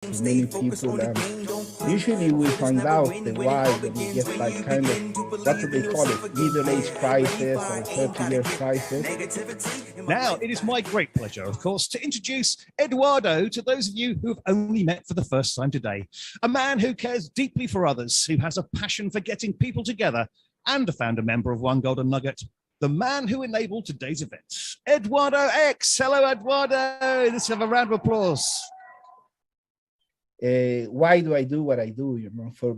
to many people, and usually we find out the why when we get like kind of, what do they call it, middle-age crisis or 30-year crisis. Now, it is my great pleasure, of course, to introduce Eduardo to those of you who have only met for the first time today. A man who cares deeply for others, who has a passion for getting people together, and a founder member of One Golden Nugget. The man who enabled today's event, Eduardo X. Hello, Eduardo. Let's have a round of applause. Why do I do what I do?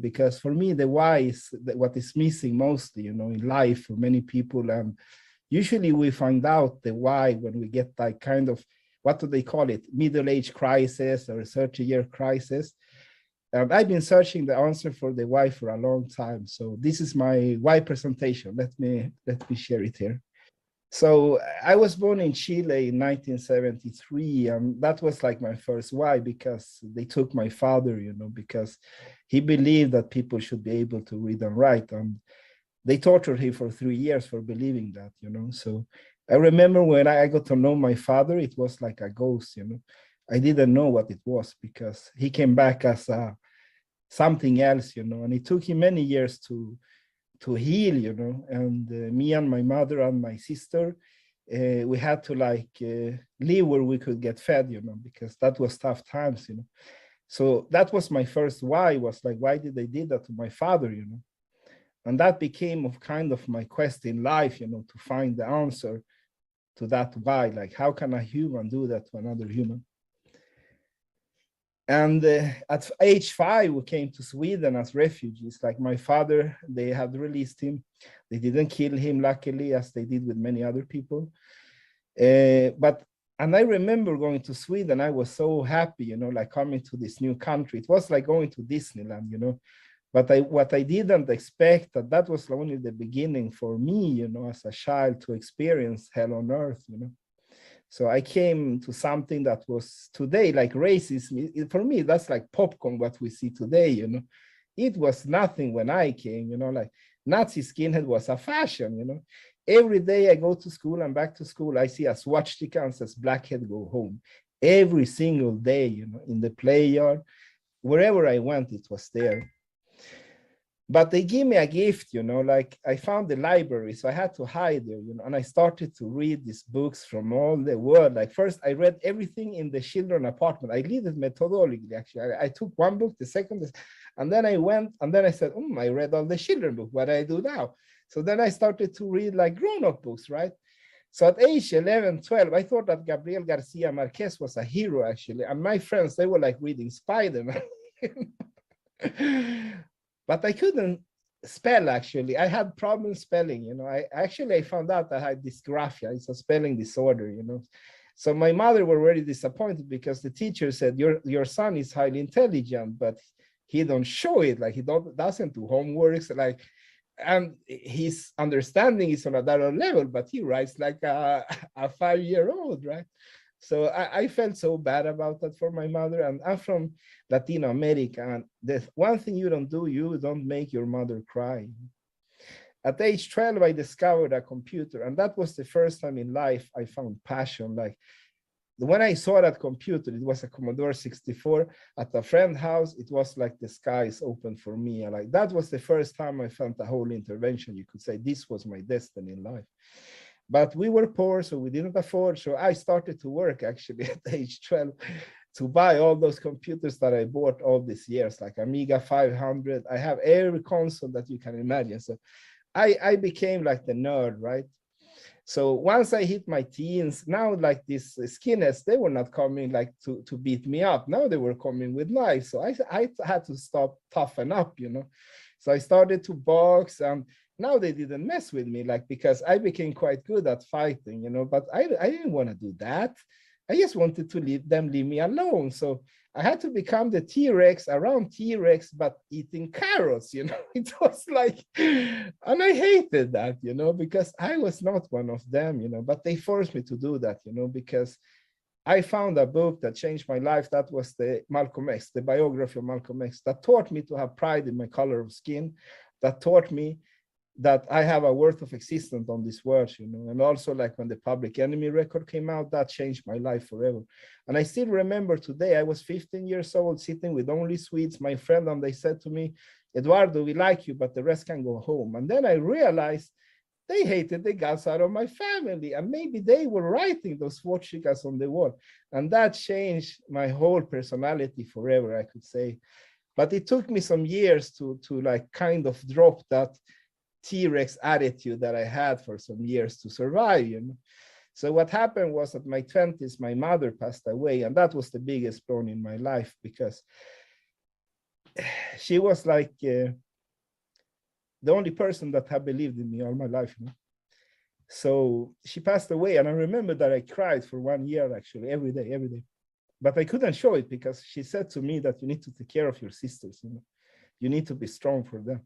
Because for me, the why is what is missing mostly, in life for many people. And usually we find out the why when we get like kind of, what do they call it, middle-age crisis or 30-year crisis. I've been searching the answer for the why for a long time. So this is my why presentation. Let me share it here. So I was born in Chile in 1973, and that was like my first why, because they took my father, because he believed that people should be able to read and write, and they tortured him for 3 years for believing that, So I remember when I got to know my father, it was like a ghost, I didn't know what it was, because he came back as something else, and it took him many years to heal, and me and my mother and my sister, we had to live where we could get fed, because that was tough times, So that was my first why, was like, why did they do that to my father, And that became of kind of my quest in life, to find the answer to that why, like how can a human do that to another human? And at age 5, we came to Sweden as refugees. Like my father, they had released him. They didn't kill him, luckily, as they did with many other people. And I remember going to Sweden. I was so happy, like coming to this new country. It was like going to Disneyland, But what I didn't expect, that was only the beginning for me, as a child, to experience hell on earth, So I came to something that was today like racism. For me, that's like popcorn, what we see today, It was nothing when I came, like Nazi skinhead was a fashion, Every day I go to school and back to school, I see a swastika and says blackhead go home. Every single day, in the play yard, wherever I went, it was there. But they gave me a gift, like I found the library, so I had to hide there, and I started to read these books from all the world. Like first, I read everything in the children apartment. I did it methodologically, actually. I took one book, the second, and then I went, and then I said, I read all the children books. What do I do now? So then I started to read like grown-up books, right? So at age 11, 12, I thought that Gabriel Garcia Marquez was a hero, actually. And my friends, they were like reading Spider-Man. But I couldn't spell, actually. I had problems spelling, I found out I had dysgraphia. It's a spelling disorder, So my mother was very disappointed because the teacher said, your son is highly intelligent, but he don't show it. Like he doesn't do homeworks, and his understanding is on a dollar level, but he writes like a 5-year-old, right? So I felt so bad about that for my mother. And I'm from Latin America. And the one thing you don't make your mother cry. At age 12, I discovered a computer. And that was the first time in life I found passion. Like when I saw that computer, it was a Commodore 64 at a friend's house. It was like the skies opened for me. And like that was the first time I felt a whole intervention. You could say this was my destiny in life. But we were poor, so we didn't afford. So I started to work actually at age 12 to buy all those computers that I bought all these years, like Amiga 500. I have every console that you can imagine. So I became like the nerd, right? So once I hit my teens, now like these skinheads, they were not coming like to beat me up. Now they were coming with knives. So I had to stop toughen up, So I started to box, and now they didn't mess with me, like, because I became quite good at fighting, but I didn't want to do that. I just wanted to leave me alone. So I had to become the T-Rex around T-Rex, but eating carrots, It was like, and I hated that, because I was not one of them, but they forced me to do that, because I found a book that changed my life. That was the Malcolm X, the biography of Malcolm X, that taught me to have pride in my color of skin, that taught me that I have a worth of existence on this world, you know. And also, like, when the Public Enemy record came out, that changed my life forever. And I still remember today, I was 15 years old, sitting with only Swedes, my friend, and they said to me, Eduardo, we like you, but the rest can go home. And then I realized they hated the guts out of my family, and maybe they were writing those swastikas on the wall. And that changed my whole personality forever, I could say. But it took me some years to like kind of drop that T-Rex attitude that I had for some years to survive, you know. So what happened was, at my 20s, my mother passed away, and that was the biggest blow in my life, because she was like the only person that had believed in me all my life, you know. So she passed away, and I remember that I cried for 1 year, actually, every day. But I couldn't show it, because she said to me that you need to take care of your sisters, you know. You need to be strong for them.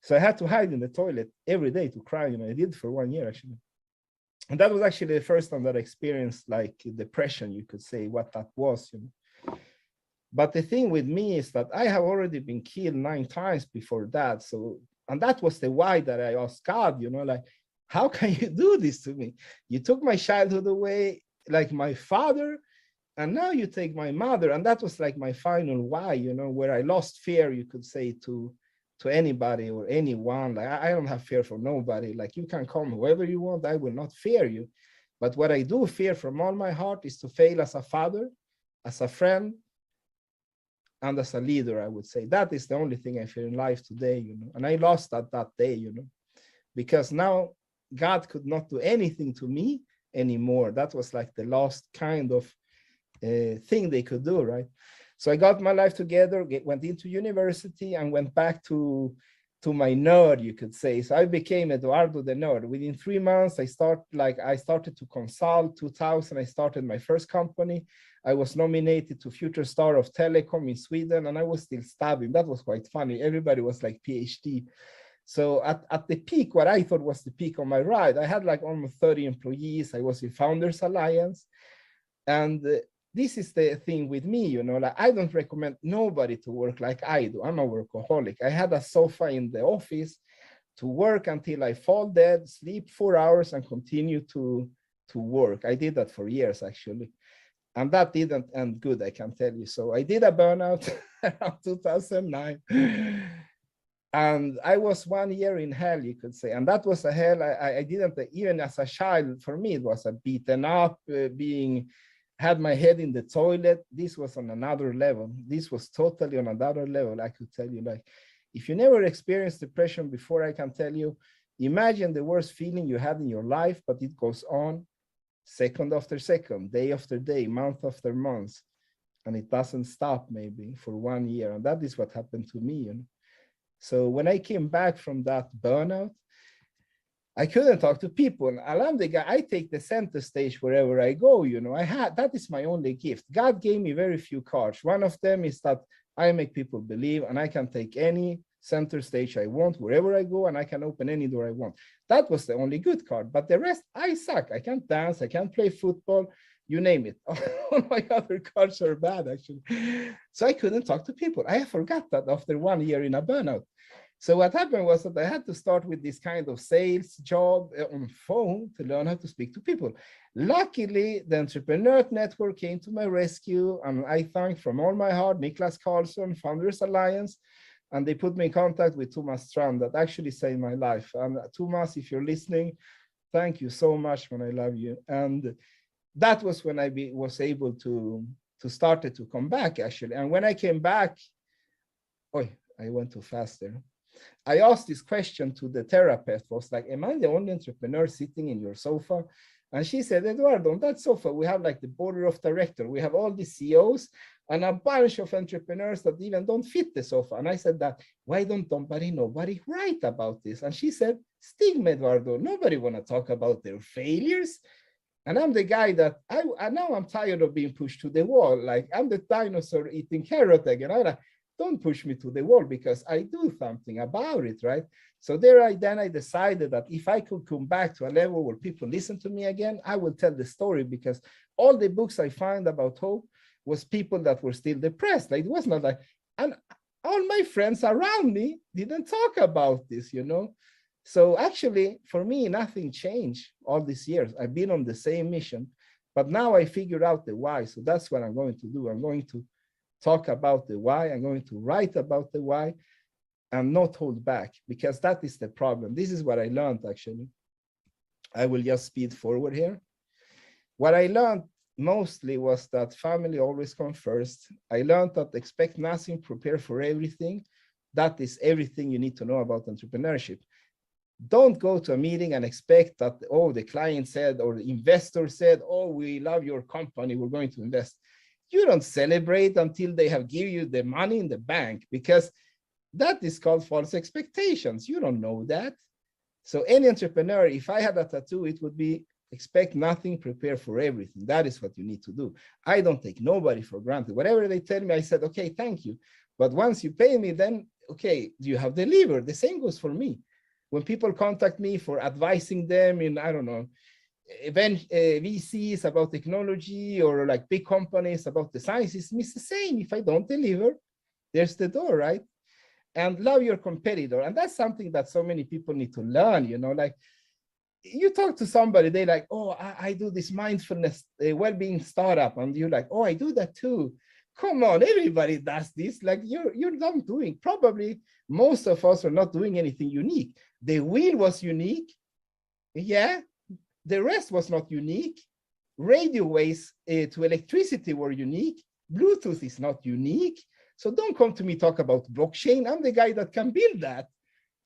So I had to hide in the toilet every day to cry, you know. I did for 1 year, actually. And that was actually the first time that I experienced like depression, you could say, what that was, you know. But the thing with me is that I have already been killed 9 times before that. So, and that was the why that I asked God, you know, like, how can you do this to me? You took my childhood away, like my father, and now you take my mother. And that was like my final why, you know, where I lost fear, you could say, to anybody or anyone. Like, I don't have fear for nobody. Like, you can come whoever you want, I will not fear you. But what I do fear from all my heart is to fail as a father, as a friend, and as a leader, I would say. That is the only thing I fear in life today, you know. And I lost that day, you know, because now God could not do anything to me anymore. That was like the last kind of thing they could do, right? So I got my life together, went into university, and went back to my nerd, you could say. So I became Eduardo the nerd. Within 3 months, I started to consult. 2000, I started my first company. I was nominated to Future Star of Telecom in Sweden, and I was still studying. That was quite funny. Everybody was like PhD. So at the peak, what I thought was the peak of my ride, I had like almost 30 employees. I was in Founders Alliance. And this is the thing with me, you know, like, I don't recommend nobody to work like I do. I'm a workaholic. I had a sofa in the office to work until I fall dead, sleep 4 hours, and continue to work. I did that for years, actually. And that didn't end good, I can tell you. So I did a burnout around 2009. And I was 1 year in hell, you could say. And that was a hell I didn't, even as a child, for me, it was a beaten up, had my head in the toilet. This was on another level. This was totally on another level, I could tell you. Like, if you never experienced depression before, I can tell you, imagine the worst feeling you had in your life, but it goes on second after second, day after day, month after month, and it doesn't stop maybe for 1 year. And that is what happened to me, you know. So when I came back from that burnout, I couldn't talk to people. I'm the guy, I take the center stage wherever I go, you know. That is my only gift. God gave me very few cards. One of them is that I make people believe, and I can take any center stage I want wherever I go, and I can open any door I want. That was the only good card. But the rest, I suck. I can't dance, I can't play football, you name it. All my other cards are bad, actually. So I couldn't talk to people. I forgot that after 1 year in a burnout. So what happened was that I had to start with this kind of sales job on phone to learn how to speak to people. Luckily, the Entrepreneur Network came to my rescue, and I thank from all my heart Niklas Karlsson, Founders Alliance, and they put me in contact with Thomas Strand that actually saved my life. And Thomas, if you're listening, thank you so much, man. I love you. And that was when I was able to start to come back, actually. And when I came back, I went too fast there. I asked this question to the therapist, was like, am I the only entrepreneur sitting in your sofa? And she said, Eduardo, on that sofa, we have like the board of directors. We have all the CEOs and a bunch of entrepreneurs that even don't fit the sofa. And I said that, why don't nobody write about this? And she said, stigma, Eduardo, nobody want to talk about their failures. And I'm the guy that now I'm tired of being pushed to the wall. Like, I'm the dinosaur eating carrot again. I'm like, don't push me to the wall, because I do something about it, right? So then I decided that if I could come back to a level where people listen to me again, I will tell the story, because all the books I found about hope was people that were still depressed. Like, it was not like, and all my friends around me didn't talk about this, you know? So actually, for me, nothing changed all these years. I've been on the same mission, but now I figured out the why. So that's what I'm going to do. I'm going to talk about the why. I'm going to write about the why and not hold back, because that is the problem. This is what I learned, actually. I will just speed forward here. What I learned mostly was that family always comes first. I learned that expect nothing, prepare for everything. That is everything you need to know about entrepreneurship. Don't go to a meeting and expect that, oh, the client said or the investor said, oh, we love your company, we're going to invest. You don't celebrate until they have given you the money in the bank, because that is called false expectations. You don't know that. So any entrepreneur, if I had a tattoo, it would be expect nothing, prepare for everything. That is what you need to do. I don't take nobody for granted. Whatever they tell me, I said, okay, thank you. But once you pay me, then, okay, you have delivered. The same goes for me. When people contact me for advising them in, I don't know, VCs about technology, or like big companies about the science, it's the same. If I don't deliver, there's the door, right? And love your competitor. And that's something that so many people need to learn, you know, like you talk to somebody, they like, oh, I do this mindfulness well-being startup. And you're like, oh, I do that too. Come on, everybody does this. Like you're not doing, probably most of us are not doing anything unique. The wheel was unique. Yeah. The rest was not unique. Radio waves to electricity were unique. Bluetooth is not unique. So don't come to me talk about blockchain. I'm the guy that can build that.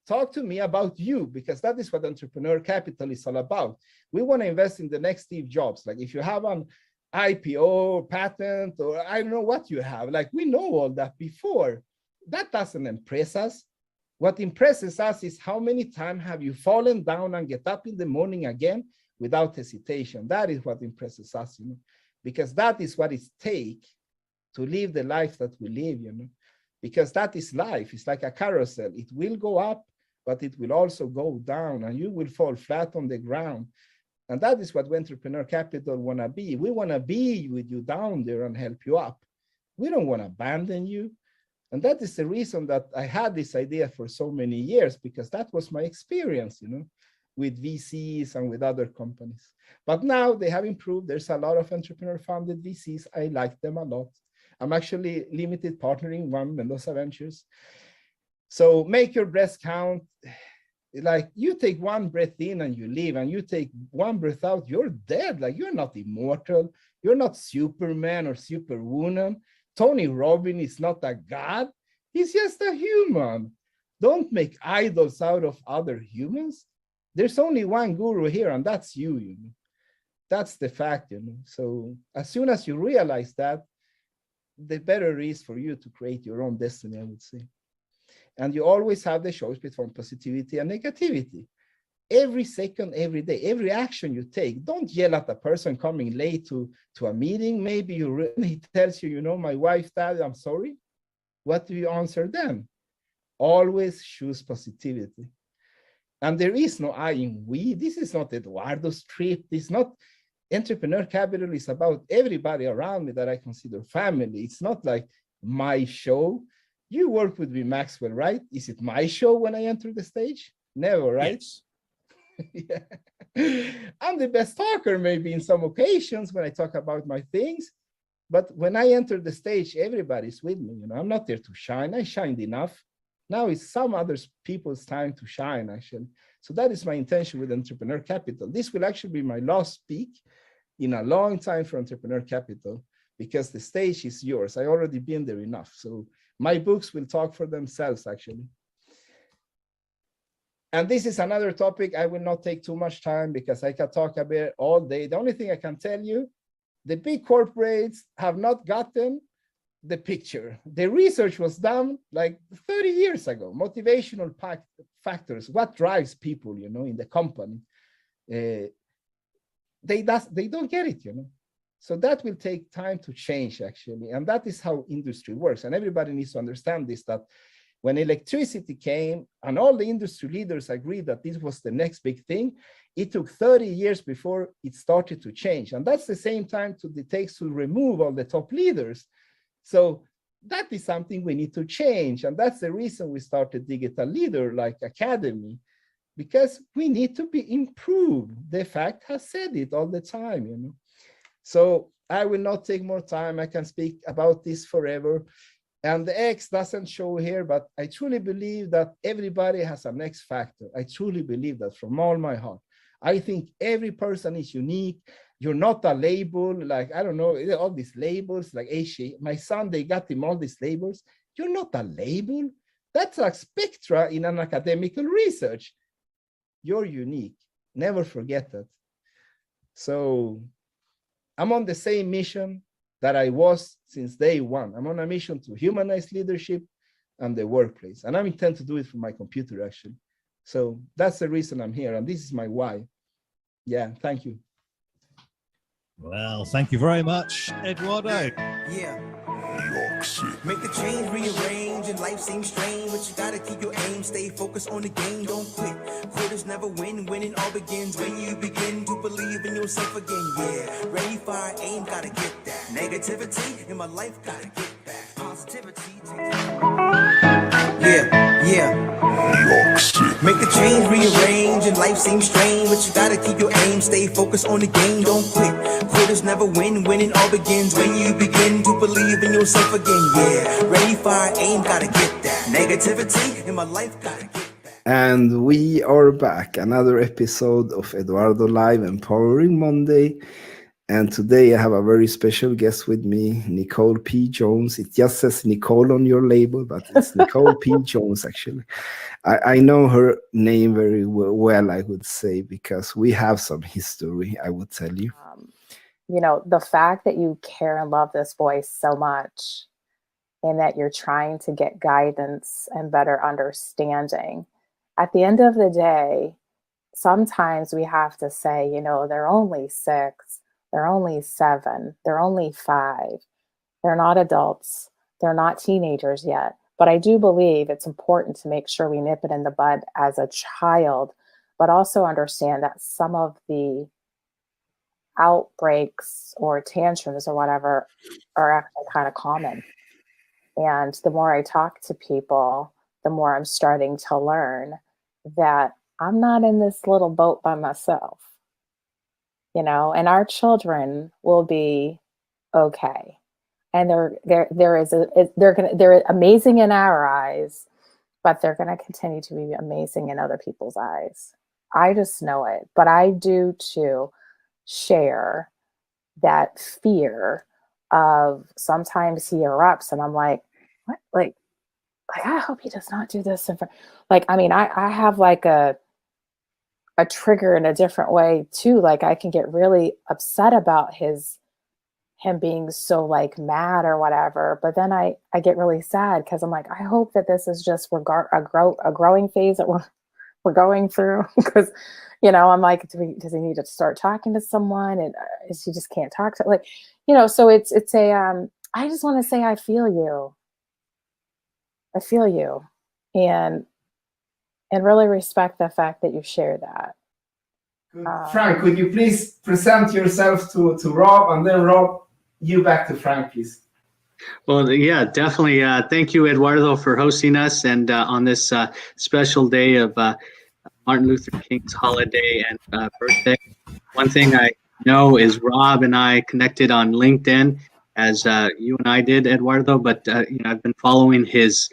Talk to me about you, because that is what entrepreneur capital is all about. We want to invest in the next Steve Jobs. Like if you have an IPO, patent, or I don't know what you have, like we know all that before. That doesn't impress us. What impresses us is how many times have you fallen down and get up in the morning again without hesitation. That is what impresses us, you know, because that is what it takes to live the life that we live, you know, because that is life. It's like a carousel. It will go up, but it will also go down, and you will fall flat on the ground. And that is what entrepreneur capital want to be. We want to be with you down there and help you up. We don't want to abandon you. And that is the reason that I had this idea for so many years, because that was my experience, you know, with VCs and with other companies. But now they have improved. There's a lot of entrepreneur-funded VCs. I like them a lot. I'm actually limited partnering one, Mendoza Ventures. So make your breath count. Like you take one breath in and you leave, and you take one breath out, you're dead. Like you're not immortal. You're not Superman or Superwoman. Tony Robbins is not a god. He's just a human. Don't make idols out of other humans. There's only one guru here, and that's you, you know. That's the fact, you know. So as soon as you realize that, the better it is for you to create your own destiny, I would say. And you always have the choice between positivity and negativity. Every second, every day, every action you take, don't yell at a person coming late to a meeting. Maybe he tells you, you know, my wife died, I'm sorry. What do you answer then? Always choose positivity. And there is no I in we. This is not Eduardo's trip. This is not entrepreneur capital. Is about everybody around me that I consider family. It's not like my show. You work with me, Maxwell, right? Is it my show when I enter the stage? Never, right? Yes. Yeah. I'm the best talker, maybe in some occasions when I talk about my things. But when I enter the stage, everybody's with me. You know, I'm not there to shine. I shined enough. Now it's some other people's time to shine, actually. So that is my intention with Entrepreneur Capital. This will actually be my last speak in a long time for Entrepreneur Capital, because the stage is yours. I already been there enough. So my books will talk for themselves, actually. And this is another topic. I will not take too much time because I can talk about it all day. The only thing I can tell you, the big corporates have not gotten the picture. The research was done like 30 years ago. Motivational factors, what drives people, you know, in the company. They don't get it, you know. So that will take time to change, actually. And that is how industry works. And everybody needs to understand this, that when electricity came and all the industry leaders agreed that this was the next big thing, it took 30 years before it started to change. And that's the same time it takes to remove all the top leaders. So that is something we need to change. And that's the reason we started Digital Leader like Academy. because we need to be improved. The fact has said it all the time, you know. So I will not take more time. I can speak about this forever. And the X doesn't show here, but I truly believe that everybody has an X factor. I truly believe that from all my heart. I think every person is unique. You're not a label, like, I don't know, all these labels, like Aishi. My son, they got him all these labels. You're not a label. That's a spectra in an academical research. You're unique. Never forget that. So I'm on the same mission that I was since day one. I'm on a mission to humanize leadership and the workplace. And I intend to do it from my computer, actually. So that's the reason I'm here. And this is my why. Yeah, thank you. Well, thank you very much, Eduardo. Yeah. Make the change, rearrange, and life seems strange, but you gotta keep your aim, stay focused on the game, don't quit. Quitters never win, winning all begins when you begin to believe in yourself again. Yeah, ready, fire, aim, gotta get that. Negativity in my life, gotta get that. Positivity. Yeah. Make the change, rearrange, and life seems strange, but you gotta keep your aim, stay focused on the game, don't quit. Quitters never win, winning all begins when you begin to believe in yourself again. Yeah, ready, fire, aim, gotta get that. Negativity in my life, gotta get that. And we are back, another episode of Eduardo Live, Empowering Monday. And today I have a very special guest with me, Nicole P. Jones. It just says Nicole on your label, but it's Nicole P. Jones, actually. I know her name very well, I would say, because we have some history, I would tell you. You know, the fact that you care and love this voice so much and that you're trying to get guidance and better understanding. At the end of the day, sometimes we have to say, you know, they're only 6, they're only 7, they're only 5. They're not adults. They're not teenagers yet. But I do believe it's important to make sure we nip it in the bud as a child, but also understand that some of the outbreaks or tantrums or whatever are actually kind of common. And the more I talk to people, the more I'm starting to learn that I'm not in this little boat by myself, you know, and our children will be okay. And they're amazing in our eyes, but they're going to continue to be amazing in other people's eyes. I just know it, but I do too share that fear of sometimes he erupts and I'm like, what? Like I hope he does not do this. Like, I mean, I have like a trigger in a different way too. Like I can get really upset about him being so like mad or whatever, but then I get really sad because I'm like, I hope that this is just a growing phase that we're going through. Because, you know, I'm like, does he need to start talking to someone, and is he just can't talk to, like, you know? So it's a I just want to say I feel you, and really respect the fact that you share that. Frank, could you please present yourself to Rob, and then Rob, you back to Frank, please. Well, yeah, definitely. Thank you, Eduardo, for hosting us, and on this special day of Martin Luther King's holiday and birthday. One thing I know is Rob and I connected on LinkedIn, as you and I did, Eduardo. But you know, I've been following his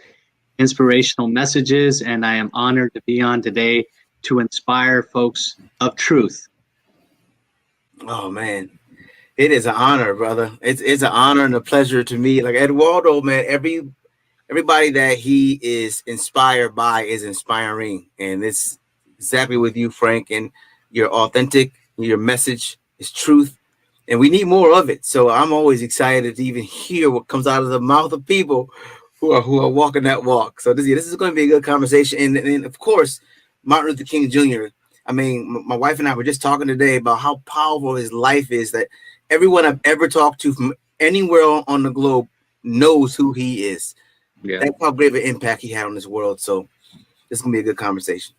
inspirational messages, and I am honored to be on today to inspire folks of truth. Oh man, it is an honor, brother. It's an honor and a pleasure to me. Like Eduardo, man, everybody that he is inspired by is inspiring, and it's exactly with you, Frank. And you're authentic. Your message is truth, and we need more of it. So I'm always excited to even hear what comes out of the mouth of people who are walking that walk. So this is going to be a good conversation, and of course, Martin Luther King Jr. I mean, my wife and I were just talking today about how powerful his life is, that everyone I've ever talked to from anywhere on the globe knows who he is. Yeah. That's how great of an impact he had on this world. So this is going to be a good conversation.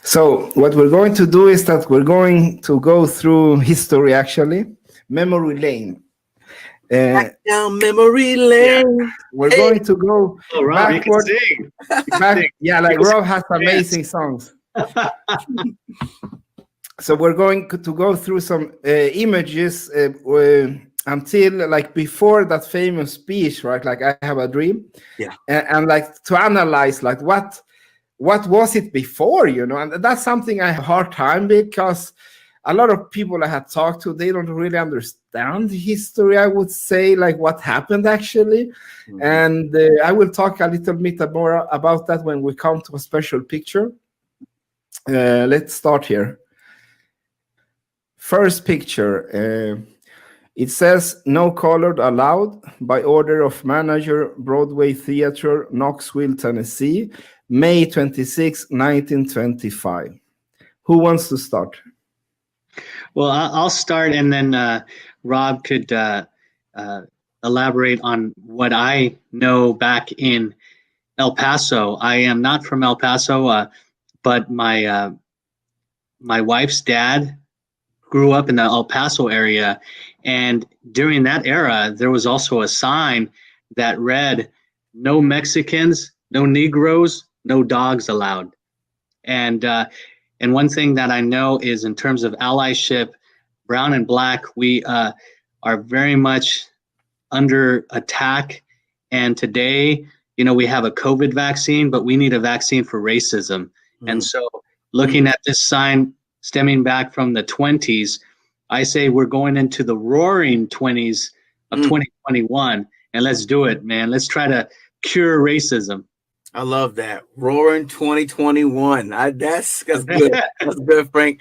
So what we're going to do is that we're going to go through history, actually, memory lane. Back down memory lane. We're going to go Oh, Rob, backward. you can sing. Back, yeah, like Give us Rob has a amazing songs. So we're going to go through some images until like before that famous speech, right? Like I have a dream. Yeah. And like to analyze like what was it before, you know? And that's something I have a hard time because a lot of people I had talked to, they don't really understand the history, I would say, like what happened actually. Mhm. And I will talk a little bit more about that when we come to a special picture. Let's start here. First picture. It says no colored allowed by order of manager, Broadway Theater, Knoxville, Tennessee, May 26, 1925. Who wants to start? Well, I'll start, and then Rob could elaborate on what I know back in El Paso. I am not from El Paso, but my wife's dad grew up in the El Paso area, and during that era, there was also a sign that read, "No Mexicans, no Negroes, no dogs allowed." And one thing that I know is in terms of allyship, brown and black, we are very much under attack. And today, you know, we have a COVID vaccine, but we need a vaccine for racism. And so looking at this sign stemming back from the 20s, I say we're going into the roaring 20s of 2021. And let's do it, man. Let's try to cure racism. I love that. Roaring 2021. That's good. That's good, Frank.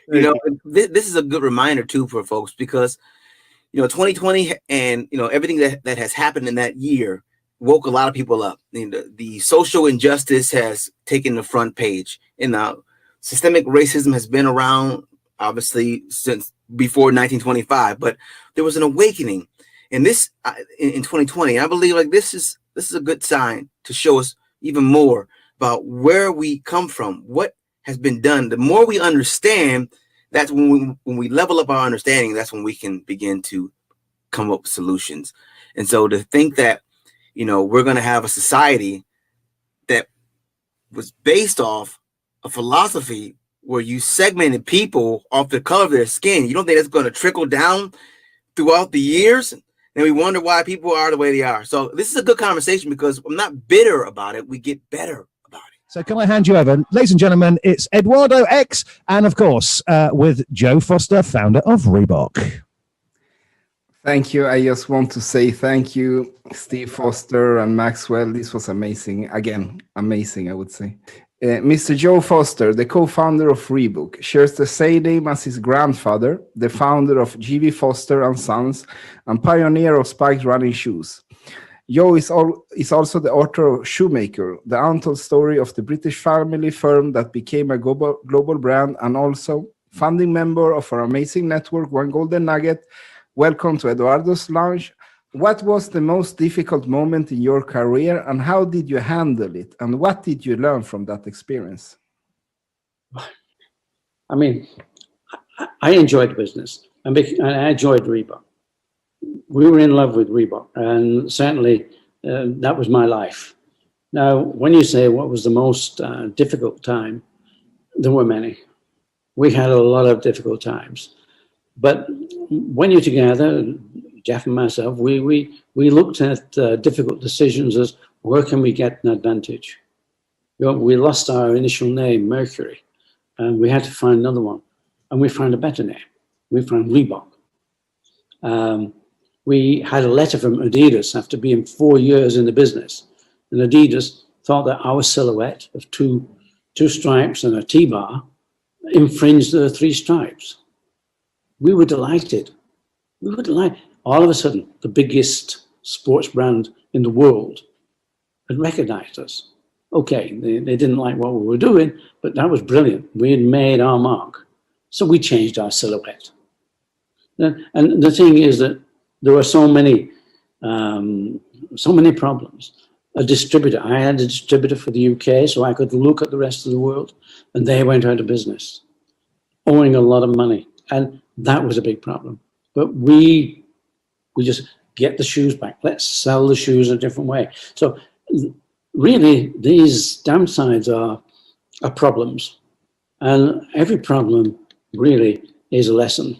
You know, this is a good reminder too for folks because, you know, 2020 and, you know, everything that has happened in that year woke a lot of people up. The social injustice has taken the front page, and systemic racism has been around obviously since before 1925, but there was an awakening in this in 2020. I believe like this is a good sign to show us even more about where we come from, what has been done. The more we understand, that's when we level up our understanding, that's when we can begin to come up with solutions. And so to think that, you know, we're going to have a society that was based off a philosophy where you segmented people off the color of their skin, you don't think that's going to trickle down throughout the years? And we wonder why people are the way they are. So this is a good conversation because I'm not bitter about it. We get better about it. So can I hand you over? Ladies and gentlemen, it's Eduardo X, and of course, with Joe Foster, founder of Reebok. Thank you. I just want to say thank you, Steve Foster and Maxwell. This was amazing. Again, amazing, I would say. Mr. Joe Foster, the co-founder of Reebok, shares the same name as his grandfather, the founder of G.V. Foster & Sons, and pioneer of spiked running shoes. Joe is also the author of Shoemaker, the untold story of the British family firm that became a global brand, and also founding member of our amazing network, One Golden Nugget. Welcome to Eduardo's Lounge. What was the most difficult moment in your career, and how did you handle it? And what did you learn from that experience? I mean, I enjoyed business, and I enjoyed Reebok. We were in love with Reebok, and certainly that was my life. Now, when you say what was the most difficult time, there were many. We had a lot of difficult times. But when you're together, Jeff and myself, we looked at difficult decisions as where can we get an advantage? You know, we lost our initial name, Mercury, and we had to find another one. And we found a better name. We found Reebok. We had a letter from Adidas after being 4 years in the business. And Adidas thought that our silhouette of two stripes and a T-bar infringed the 3 stripes. We were delighted. We were delighted. All of a sudden, the biggest sports brand in the world had recognized us. Okay, they didn't like what we were doing, but that was brilliant. We had made our mark. So we changed our silhouette. And the thing is that there were so many problems. A distributor, I had a distributor for the UK, so I could look at the rest of the world, and they went out of business, owing a lot of money. And that was a big problem. But we just get the shoes back. Let's sell the shoes a different way. So really, these downsides are problems. And every problem really is a lesson.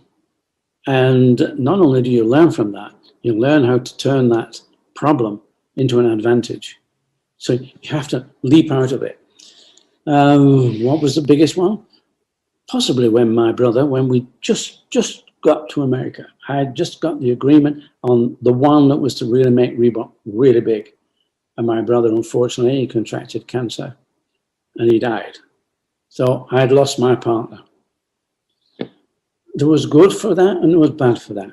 And not only do you learn from that, you learn how to turn that problem into an advantage. So you have to leap out of it. What was the biggest one? Possibly when we just got to America. I had just got the agreement on the one that was to really make Reebok really big. And my brother, unfortunately, he contracted cancer and he died. So I had lost my partner. There was good for that and there was bad for that.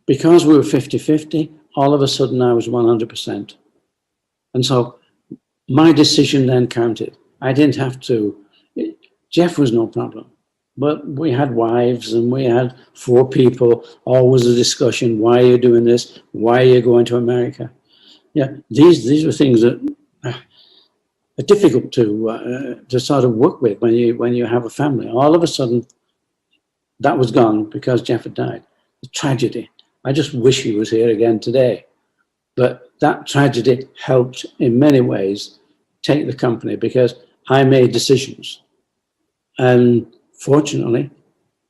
Because we were 50-50, all of a sudden I was 100%. And so my decision then counted. I didn't have to. Jeff was no problem. But we had wives and we had 4 people, always a discussion. Why are you doing this? Why are you going to America? Yeah, these were things that are difficult to sort of work with when you have a family. All of a sudden, that was gone because Jeff had died. The tragedy. I just wish he was here again today. But that tragedy helped in many ways take the company because I made decisions. And fortunately,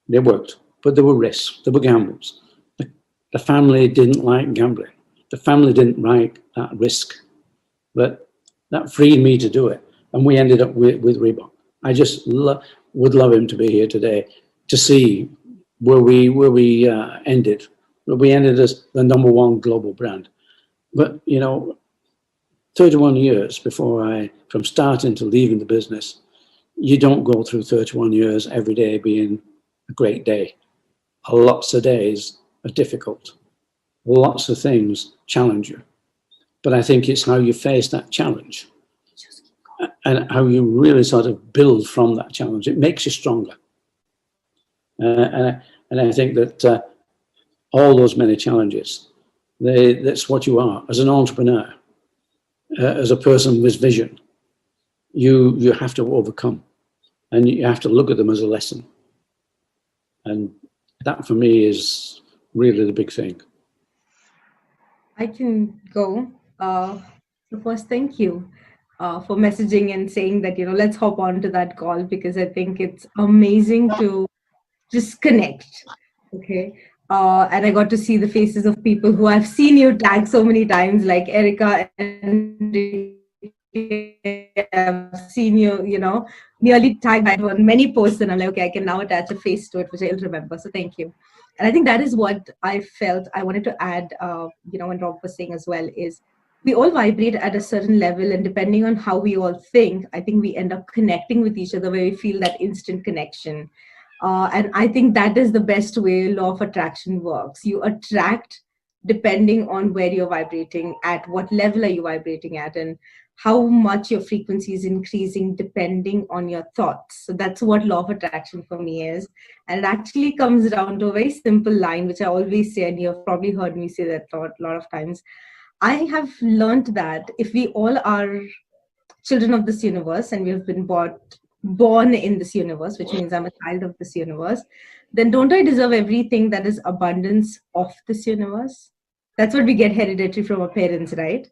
they worked. But there were risks. There were gambles. The family didn't like gambling. The family didn't like that risk. But that freed me to do it. And we ended up with Reebok. I just would love him to be here today to see where we ended. We ended as the #1 global brand. But, 31 years from starting to leaving the business, you don't go through 31 years every day being a great day. Lots of days are difficult. Lots of things challenge you. But I think it's how you face that challenge and how you really sort of build from that challenge. It makes you stronger. And I think that all those many challenges, that's what you are as an entrepreneur, as a person with vision. You have to overcome, and you have to look at them as a lesson. And that for me is really the big thing. I can go. So first, thank you for messaging and saying that, let's hop on to that call, because I think it's amazing to just connect. Okay. And I got to see the faces of people who I've seen you tag so many times, like Erica and I've seen you, nearly tagged on many posts, and I'm like, okay, I can now attach a face to it, which I'll remember. So thank you. And I think that is what I felt I wanted to add, when Rob was saying as well, is we all vibrate at a certain level, and depending on how we all think, I think we end up connecting with each other where we feel that instant connection. And I think that is the best way law of attraction works. You attract depending on where you're vibrating at, what level are you vibrating at, and how much your frequency is increasing depending on your thoughts. So that's what law of attraction for me is. And it actually comes down to a very simple line, which I always say, and you've probably heard me say that a lot of times. I have learned that if we all are children of this universe and we have been born in this universe, which means I'm a child of this universe, then don't I deserve everything that is abundance of this universe? That's what we get hereditary from our parents, right?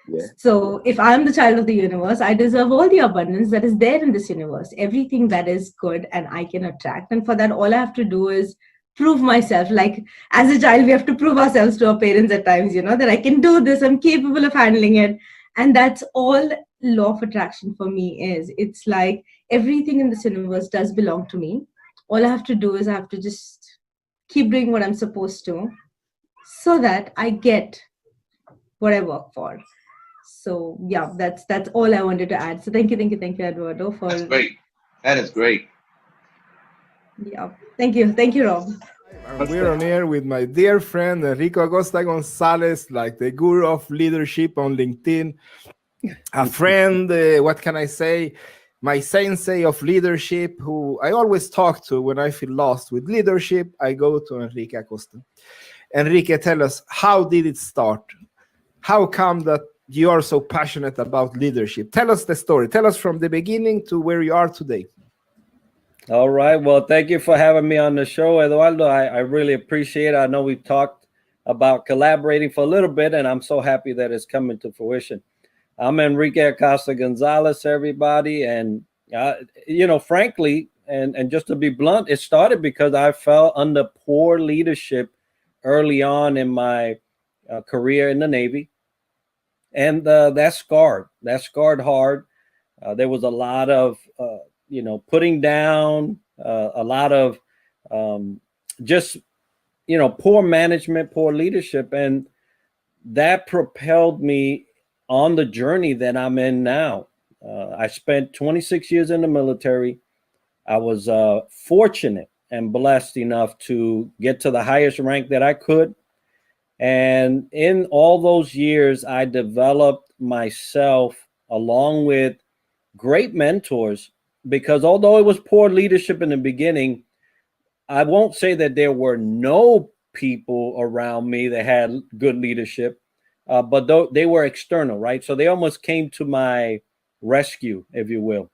Yeah. So if I'm the child of the universe, I deserve all the abundance that is there in this universe, everything that is good and I can attract. And for that, all I have to do is prove myself. Like as a child, we have to prove ourselves to our parents at times, that I can do this, I'm capable of handling it. And that's all law of attraction for me is. It's like everything in this universe does belong to me. All I have to do is I have to just keep doing what I'm supposed to so that I get what I work for. So yeah, that's all I wanted to add. So thank you, Eduardo, for. That's great. That is great. Yeah, thank you, Rob. We're on air with my dear friend Enrico Acosta Gonzalez, like the guru of leadership on LinkedIn. A friend, what can I say? My sensei of leadership, who I always talk to when I feel lost with leadership. I go to Enrique Acosta. Enrique, tell us, how did it start? How come that you are so passionate about leadership? Tell us the story. Tell us from the beginning to where you are today. All right. Well, thank you for having me on the show, Eduardo. I really appreciate it. I know we've talked about collaborating for a little bit, and I'm so happy that it's coming to fruition. I'm Enrique Acosta Gonzalez, everybody, and frankly, and just to be blunt, it started because I fell under poor leadership early on in my career in the Navy, and that scarred. That scarred hard. There was a lot of putting down, a lot of just poor management, poor leadership, and that propelled me on the journey that I'm in now. I spent 26 years in the military. I was fortunate and blessed enough to get to the highest rank that I could. And in all those years, I developed myself along with great mentors, because although it was poor leadership in the beginning, I won't say that there were no people around me that had good leadership, but they were external, right? So they almost came to my rescue, if you will.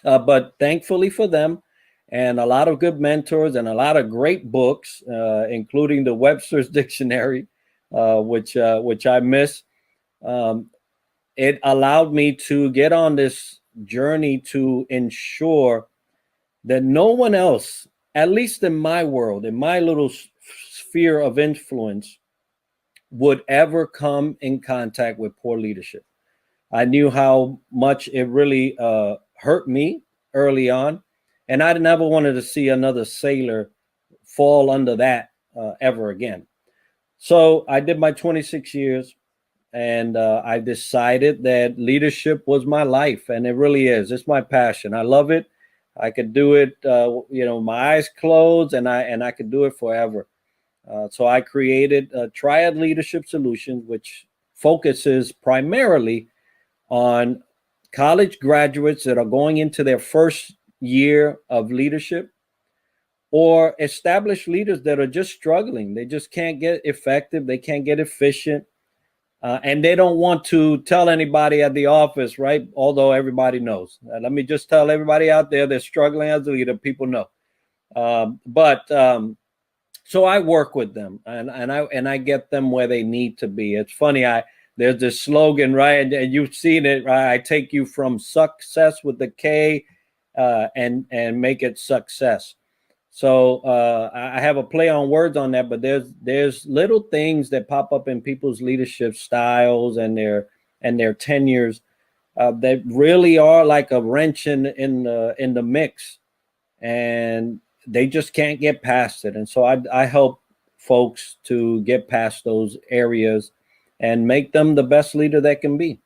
But thankfully for them, and a lot of good mentors and a lot of great books, including the Webster's Dictionary, which I miss. It allowed me to get on this journey to ensure that no one else, at least in my world, in my little sphere of influence, would ever come in contact with poor leadership. I knew how much it really hurt me early on, and I never wanted to see another sailor fall under that ever again. So I did my 26 years, and I decided that leadership was my life, and it really is. It's my passion. I love it. I could do it, my eyes closed, and I could do it forever. So I created Triad Leadership Solutions, which focuses primarily on college graduates that are going into their first year of leadership, or established leaders that are just struggling. They just can't get effective. They can't get efficient. And they don't want to tell anybody at the office, right? Although everybody knows. Let me just tell everybody out there that's struggling as a leader, people know. So I work with them, and I get them where they need to be. It's funny, there's this slogan, right? And you've seen it, right? I take you from success with the K, and make it success. So I have a play on words on that, but there's little things that pop up in people's leadership styles and their tenures that really are like a wrench in the mix, and they just can't get past it. And so I help folks to get past those areas and make them the best leader they can be.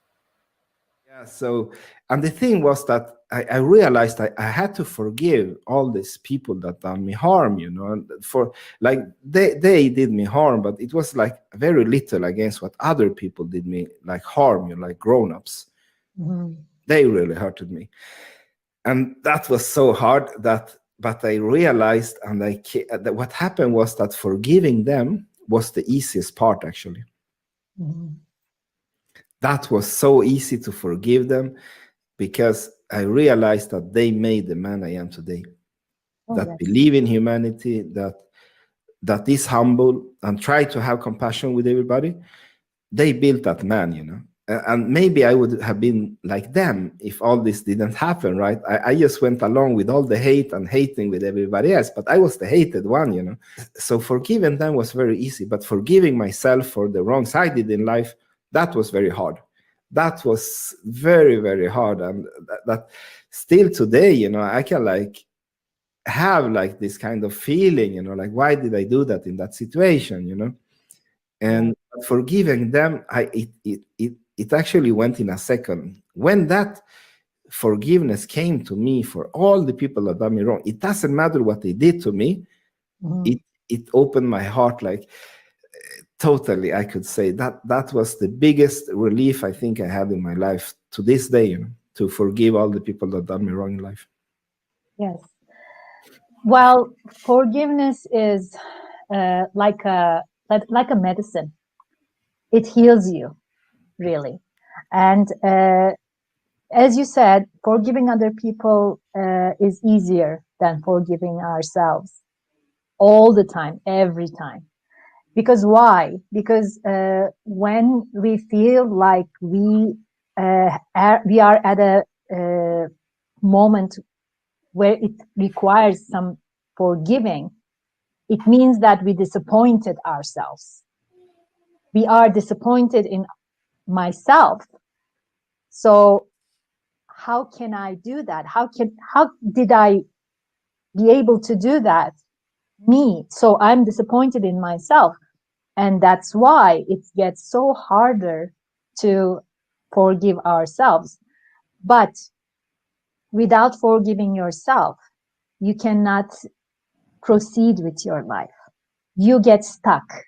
Yeah. So, and the thing was that I realized I had to forgive all these people that done me harm, and for like they did me harm, but it was like very little against what other people did me like harm, like grown-ups. Mm-hmm. They really hurted me. And that was so hard but I realized, and that what happened was that forgiving them was the easiest part, actually. Mm-hmm. That was so easy to forgive them, because I realized that they made the man I am today. That believe in humanity, that is humble and try to have compassion with everybody. They built that man, and maybe I would have been like them if all this didn't happen, right? I just went along with all the hate and hating with everybody else, but I was the hated one, So forgiving them was very easy, but forgiving myself for the wrongs I did in life, that was very hard. That was very, very hard. And that still today, I can like have like this kind of feeling, like, why did I do that in that situation, And forgiving them, it actually went in a second. When that forgiveness came to me for all the people that done me wrong, it doesn't matter what they did to me. Mm-hmm. It opened my heart, like totally. I could say that was the biggest relief I think I had in my life to this day, to forgive all the people that done me wrong in life. Yes. Well, forgiveness is like a medicine. It heals you, really. And as you said, forgiving other people is easier than forgiving ourselves all the time, every time. Because why? Because when we feel like we are at a moment where it requires some forgiving, it means that we disappointed ourselves. We are disappointed in myself. So how can I do that? How did I be able to do that? Me. So I'm disappointed in myself. And that's why it gets so harder to forgive ourselves. But without forgiving yourself, you cannot proceed with your life. You get stuck.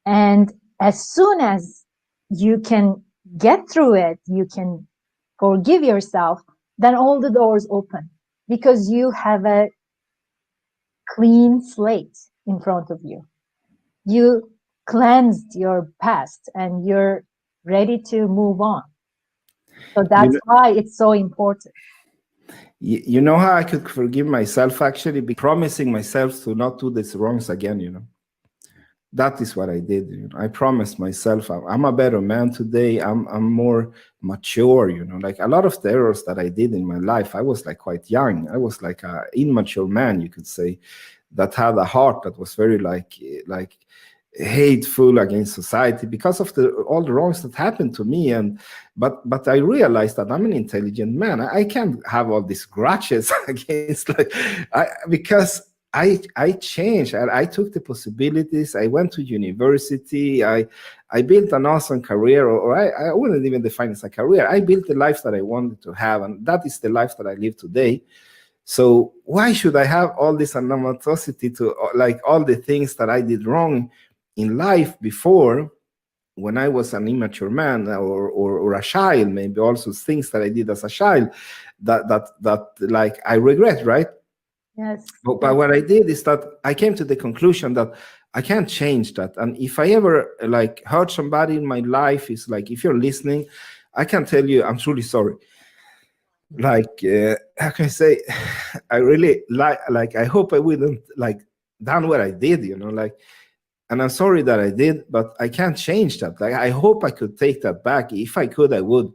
And as soon as you can get through it, you can forgive yourself, then all the doors open because you have a clean slate in front of you. You cleansed your past and you're ready to move on. So that's why it's so important. You know how I could forgive myself, actually? Be promising myself to not do these wrongs again, you know. That is what I did. You know? I promised myself I'm a better man today. I'm more mature, you know. Like a lot of the errors that I did in my life, I was like quite young. I was like an immature man, you could say, that had a heart that was very like hateful against society because of all the wrongs that happened to me. And but I realized that I'm an intelligent man. I can't have all these grudges against because I changed. I took the possibilities. I went to university. I built an awesome career, or I wouldn't even define it as a career. I built the life that I wanted to have, and that is the life that I live today. So why should I have all this animosity to like all the things that I did wrong in life before, when I was an immature man or a child? Maybe also things that I did as a child that like I regret, right? Yes. But what I did is that I came to the conclusion that I can't change that. And if I ever like hurt somebody in my life, is like, if you're listening, I can tell you I'm truly sorry. Like how can I say, I really like I hope I wouldn't like done what I did, you know, like, and I'm sorry that I did, but I can't change that. Like I hope I could take that back. If I could, I would.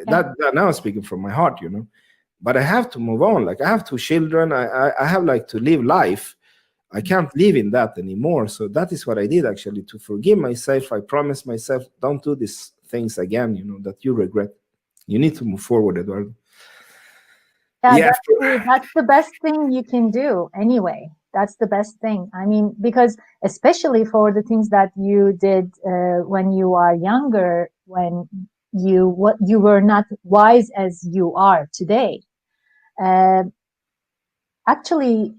That now I'm speaking from my heart, you know. But I have to move on. Like I have 2 children. I have like to live life. I can't live in that anymore. So that is what I did, actually, to forgive myself. I promised myself, don't do these things again, you know, that you regret. You need to move forward, Eduardo. Yeah, that's the best thing you can do anyway. That's the best thing. I mean, because especially for the things that you did when you are younger, when you were not wise as you are today. Actually,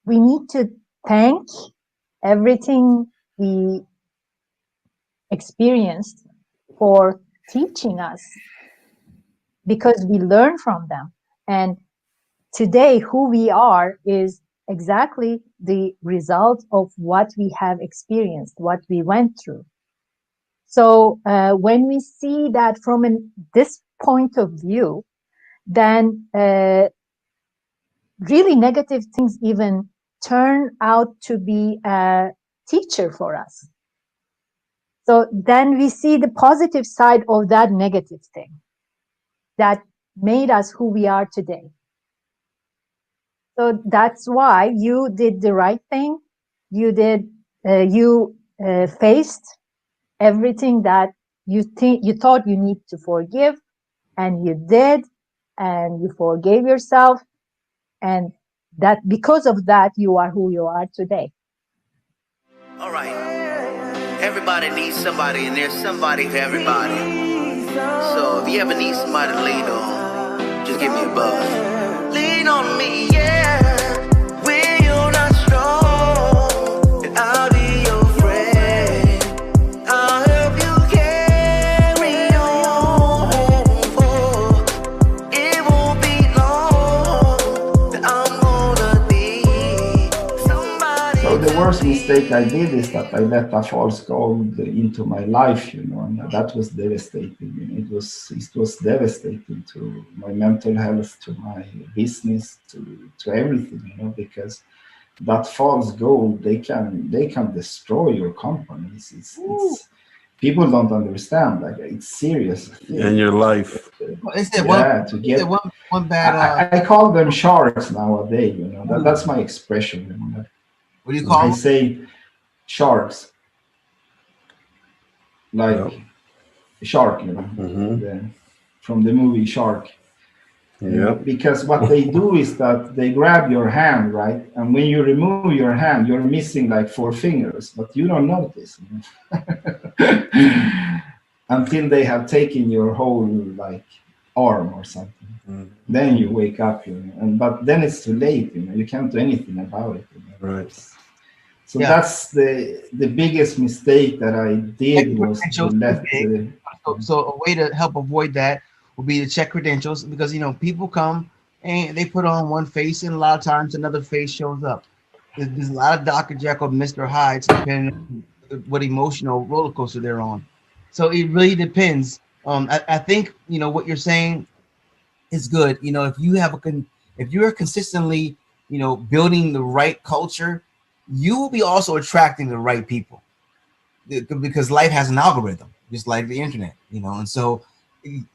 we need to thank everything we experienced for teaching us, because we learn from them. And today, who we are is exactly the result of what we have experienced, what we went through. So when we see that from this point of view, then really negative things even turn out to be a teacher for us. So then we see the positive side of that negative thing that made us who we are today. So that's why you did the right thing. You faced everything that you thought you need to forgive, and you did, and you forgave yourself, and that because of that you are who you are today. All right. Everybody needs somebody, and there's somebody for everybody. So if you ever need somebody to lean on, just give me a buzz. Lean on me, yeah. When you're not strong, and I'll be your friend. I'll help you carry on. It won't be long that I'm gonna be somebody. So the worst mistake I did is that I let a false gold into my life, you know, and that was devastating. You know, it was devastating to my mental health, to my business, to everything, you know, because that false gold, they can destroy your companies. It's people don't understand. Like, it's serious thing. In your life. To get one bad. I call them sharks nowadays. You know, that's my expression. You know? What do you call I them? say sharks, like shark. You know, from the movie Shark. Because what they do is that they grab your hand, right? And when you remove your hand, you're missing like 4 fingers, but you don't notice. You know? Until they have taken your whole like arm or something. Then you wake up, you know, but then it's too late, you know, you can't do anything about it. You know? Right. So that's the biggest mistake that I did, was to let so a way to help avoid that would be to check credentials, because, you know, people come and they put on one face, and a lot of times another face shows up. There's a lot of Dr. Jekyll, Mr. Hyde, depending on what emotional roller coaster they're on. So it really depends. I think, you know, what you're saying is good. You know, if you're consistently, you know, building the right culture, you will be also attracting the right people, because life has an algorithm, just like the internet, you know. And so,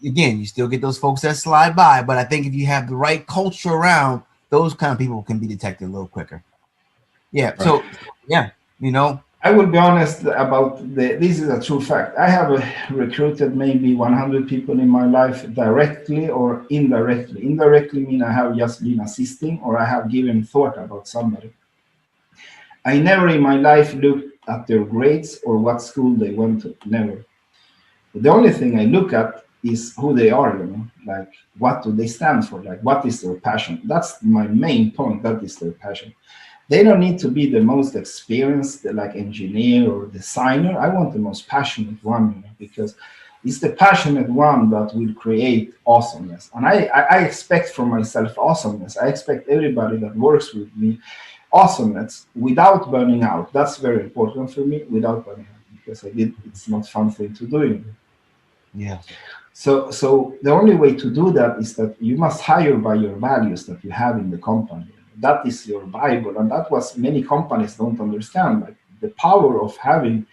again, you still get those folks that slide by, but I think if you have the right culture around, those kind of people can be detected a little quicker. Yeah. Right. So, yeah, you know, I will be honest about this is a true fact. I have recruited maybe 100 people in my life, directly or indirectly. Indirectly mean I have just been assisting, or I have given thought about somebody. I never in my life looked at their grades or what school they went to. Never. The only thing I look at is who they are, you know, like what do they stand for, like what is their passion. That's my main point. That is their passion. They don't need to be the most experienced, like engineer or designer. I want the most passionate one, you know, because it's the passionate one that will create awesomeness. And I expect from myself awesomeness. I expect everybody that works with me awesomeness without burning out. That's very important for me, without burning out, because it's not fun thing to do. Yeah. So the only way to do that is that you must hire by your values that you have in the company. That is your Bible, and that was many companies don't understand. Like, the power of having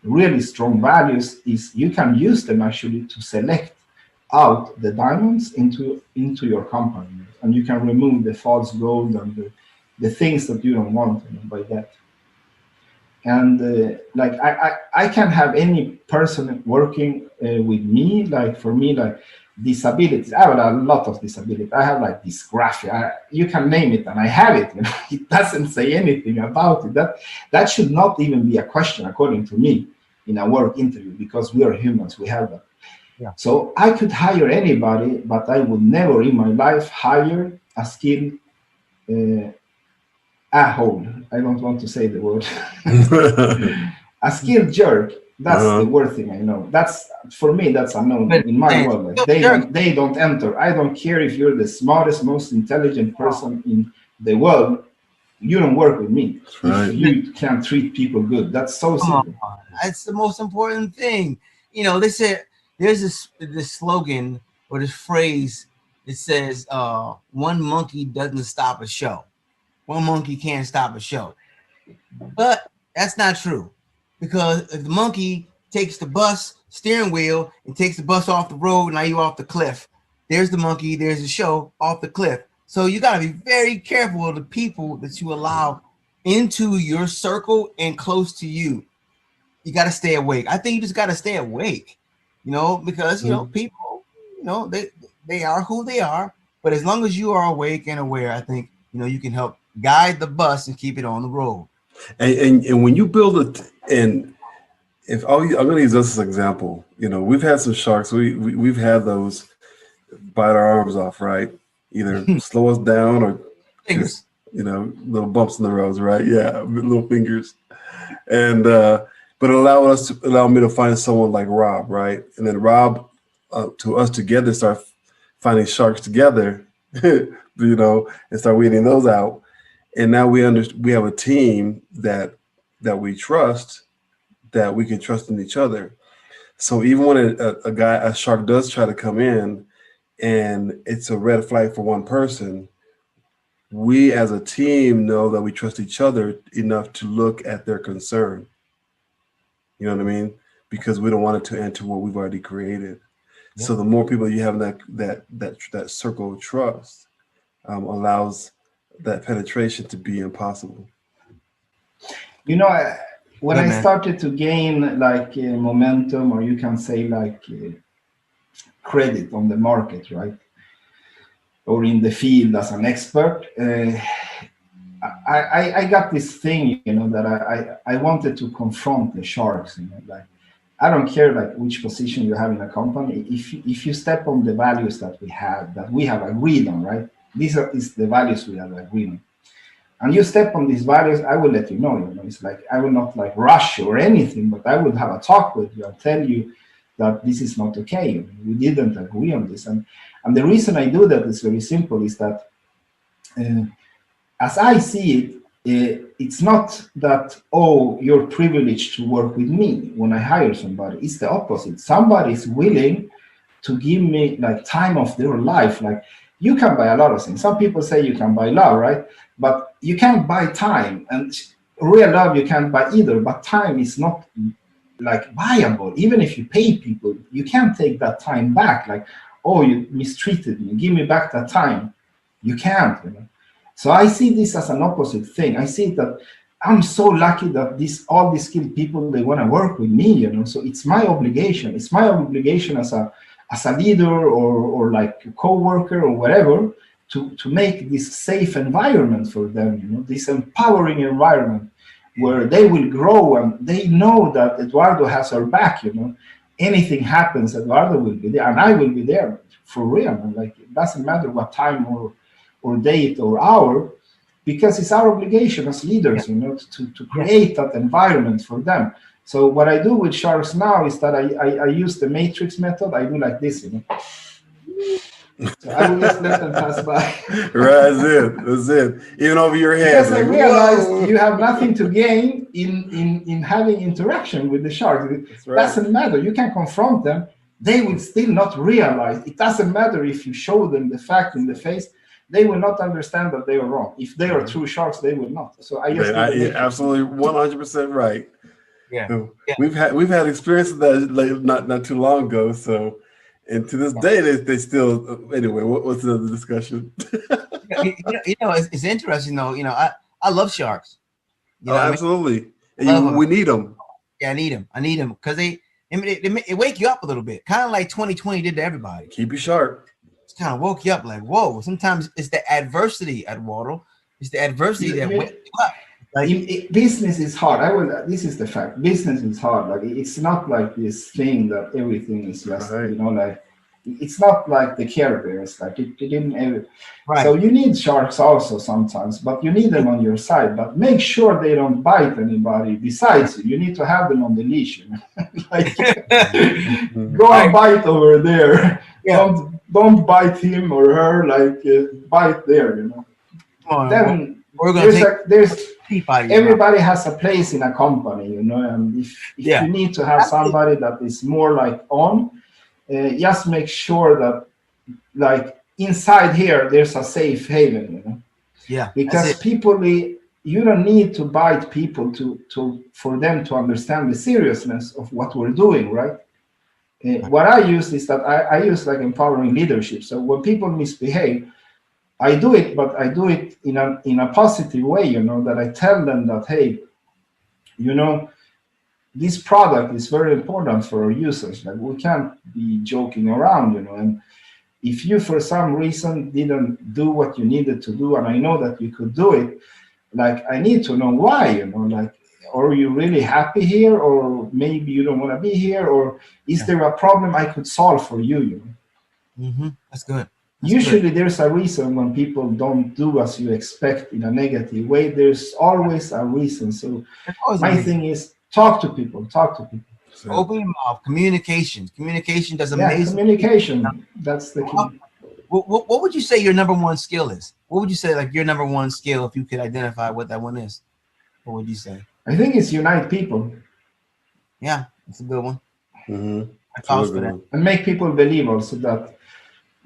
really strong values is you can use them actually to select out the diamonds into your company, and you can remove the false gold and the things that you don't want, you know, by that. And like I can have any person working with me, like for me, like disabilities. I have a lot of disability. I have like dysgraphia. You can name it, and I have it. You know? It doesn't say anything about it. That should not even be a question, according to me, in a work interview, because we are humans. We have that. Yeah. So I could hire anybody, but I would never in my life hire a skilled a-hole. I don't want to say the word. A skilled jerk. That's the word thing I know. That's, for me, that's a no in my world. Like, they don't enter. I don't care if you're the smartest, most intelligent person in the world. You don't work with me. Right. If you can't treat people good. That's so simple. That's the most important thing. You know, they said there's this slogan or this phrase that says, one monkey doesn't stop a show. One monkey can't stop a show. But that's not true, because if the monkey takes the bus steering wheel and takes the bus off the road, now you're off the cliff. There's the monkey, there's the show off the cliff. So you got to be very careful of the people that you allow into your circle and close to you. You got to stay awake. I think you just got to stay awake, you know, because, you know, people, you know, they are who they are. But as long as you are awake and aware, I think, you know, you can help guide the bus and keep it on the road. And when you build it, and if I'm going to use this as an example, you know, we've had some sharks. We've had those bite our arms off, right? Either slow us down or just, you know, little bumps in the roads, right? Yeah, little fingers. And but allow me to find someone like Rob, right? And then Rob, to us together, start finding sharks together, you know, and start weeding those out. And now we have a team that we trust, that we can trust in each other. So even when a shark does try to come in, and it's a red flag for one person, we as a team know that we trust each other enough to look at their concern. You know what I mean? Because we don't want it to enter what we've already created. Yep. So the more people you have in that circle of trust allows that penetration to be impossible. You know, when I started to gain like momentum, or you can say like credit on the market, right? Or in the field as an expert, I got this thing, you know, that I wanted to confront the sharks. You know, like I don't care like which position you have in a company. If you step on the values that we have agreed on, right? These are the values we have agreed on. And you step on these values, I will let you know. You know, it's like I will not like rush you or anything, but I will have a talk with you and tell you that this is not okay. We didn't agree on this, and the reason I do that is very simple: is that as I see it, it's not that you're privileged to work with me when I hire somebody. It's the opposite. Somebody is willing to give me like time of their life. Like you can buy a lot of things. Some people say you can buy love, right? But you can't buy time, and real love you can't buy either. But time is not like viable. Even if you pay people, you can't take that time back. Like, oh, you mistreated me, give me back that time. You can't. You know? So I see this as an opposite thing. I see that I'm so lucky that all these skilled people, they want to work with me. You know, so it's my obligation. It's my obligation as a leader or like a co-worker or whatever, to make this safe environment for them, you know, this empowering environment where they will grow and they know that Eduardo has our back, you know. Anything happens, Eduardo will be there and I will be there for real. And like it doesn't matter what time or date or hour, because it's our obligation as leaders, you know, to create that environment for them. So what I do with sharks now is that I use the matrix method. I do like this, you know. So I will just let them pass by. Right, that's it. Even over your head. Because I realized you have nothing to gain in having interaction with the sharks. It doesn't matter. You can confront them. They will still not realize. It doesn't matter if you show them the fact in the face. They will not understand that they are wrong. If they are true sharks, they will not. So I just absolutely 100% right. Yeah. So we've had experiences that like, not too long ago. So, and to this day, they still. Anyway, what's another discussion? you know, it's interesting though. You know, I love sharks. You know absolutely. I mean? We need them. Yeah, I need them because they wake you up a little bit, kind of like 2020 did to everybody. Keep you sharp. It's kind of woke you up like, whoa. Sometimes it's the adversity, Eduardo. It's the adversity that wakes you up. Like business is hard. This is the fact. Business is hard. Like it's not like this thing that everything is just you know, like it's not like the Care Bears. Like it didn't ever. Right. So you need sharks also sometimes, but you need them on your side. But make sure they don't bite anybody besides you. You need to have them on the leash. You know? Like go and bite over there. Yeah. Don't bite him or her. Like bite there. You know. Then we're gonna everybody has a place in a company, you know, and if you need to have somebody that is more like just make sure that like inside here there's a safe haven, you know. Yeah. Because people, you don't need to bite people for them to understand the seriousness of what we're doing, right? What I use is that I use like empowering leadership. So when people misbehave, I do it, but I do it in a positive way, you know, that I tell them that, hey, you know, this product is very important for our users. Like we can't be joking around, you know, and if you for some reason didn't do what you needed to do, and I know that you could do it, like I need to know why, you know, like, are you really happy here, or maybe you don't want to be here, or is there a problem I could solve for you, you know? That's good. Usually there's a reason when people don't do as you expect in a negative way. There's always a reason. So my thing is talk to people. So open your mouth. Communication does amazing. Communication. That's the key. What would you say your number one skill is? What would you say like your number one skill, if you could identify what that one is? What would you say? I think it's unite people. Yeah, that's a good one. Mm-hmm. And make people believe also that.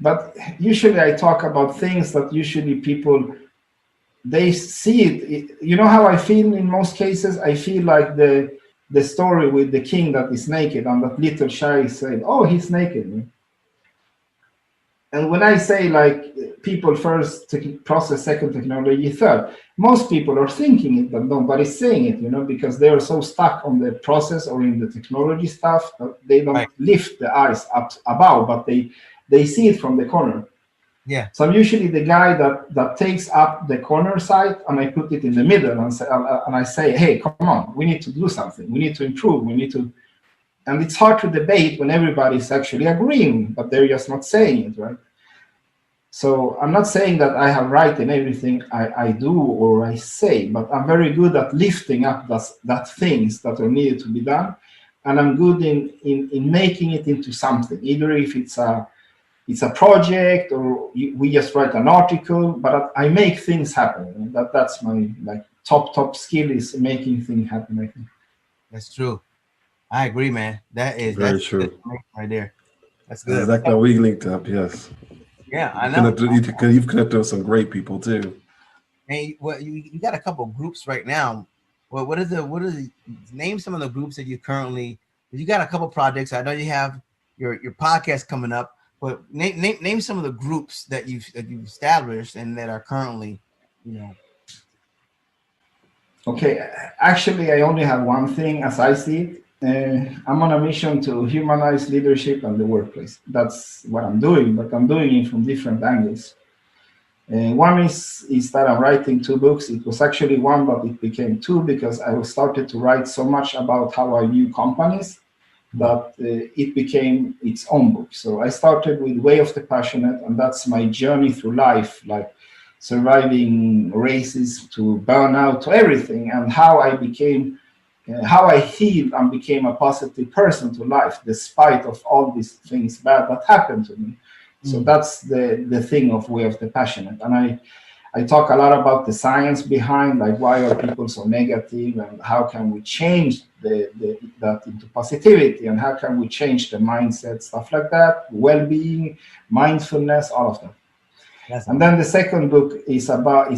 But usually I talk about things that usually people they see it. You know how I feel in most cases? I feel like the story with the king that is naked and that little child said, "Oh, he's naked." And when I say like people first process, second technology, third, most people are thinking it, but nobody's saying it, because they are so stuck on the process or in the technology stuff that they don't lift the eyes up above, but they see it from the corner. Yeah. So I'm usually the guy that takes up the corner side and I put it in the middle and I say, hey, come on, we need to do something. We need to improve. We need to. And it's hard to debate when everybody's actually agreeing, but they're just not saying it, right? So I'm not saying that I have right in everything I do or I say, but I'm very good at lifting up that things that are needed to be done. And I'm good in making it into something, either if it's a project or we just write an article, but I make things happen. That's my top skill is making things happen, I think. That's true. I agree, man. That's true right there. That's good. Exactly. We linked up, yes. Yeah, I know. You've connected with some great people too. Hey, you got a couple of groups right now. Well, what is name some of the groups that you currently? You got a couple of projects. I know you have your podcast coming up, but name some of the groups that you've established and that are currently, Okay, actually, I only have one thing as I see it. I'm on a mission to humanize leadership and the workplace. That's what I'm doing, but I'm doing it from different angles. One is that I'm writing 2 books. It was actually one, but it became 2 because I started to write so much about how I view companies that it became its own book. So I started with Way of the Passionate, and that's my journey through life, like surviving races to burnout to everything, and how I became how I healed and became a positive person to life despite of all these things bad that happened to me. So that's the thing of Way of the Passionate. And I talk a lot about the science behind, like why are people so negative and how can we change that into positivity and how can we change the mindset, stuff like that, well-being, mindfulness, all of that. And then the second book is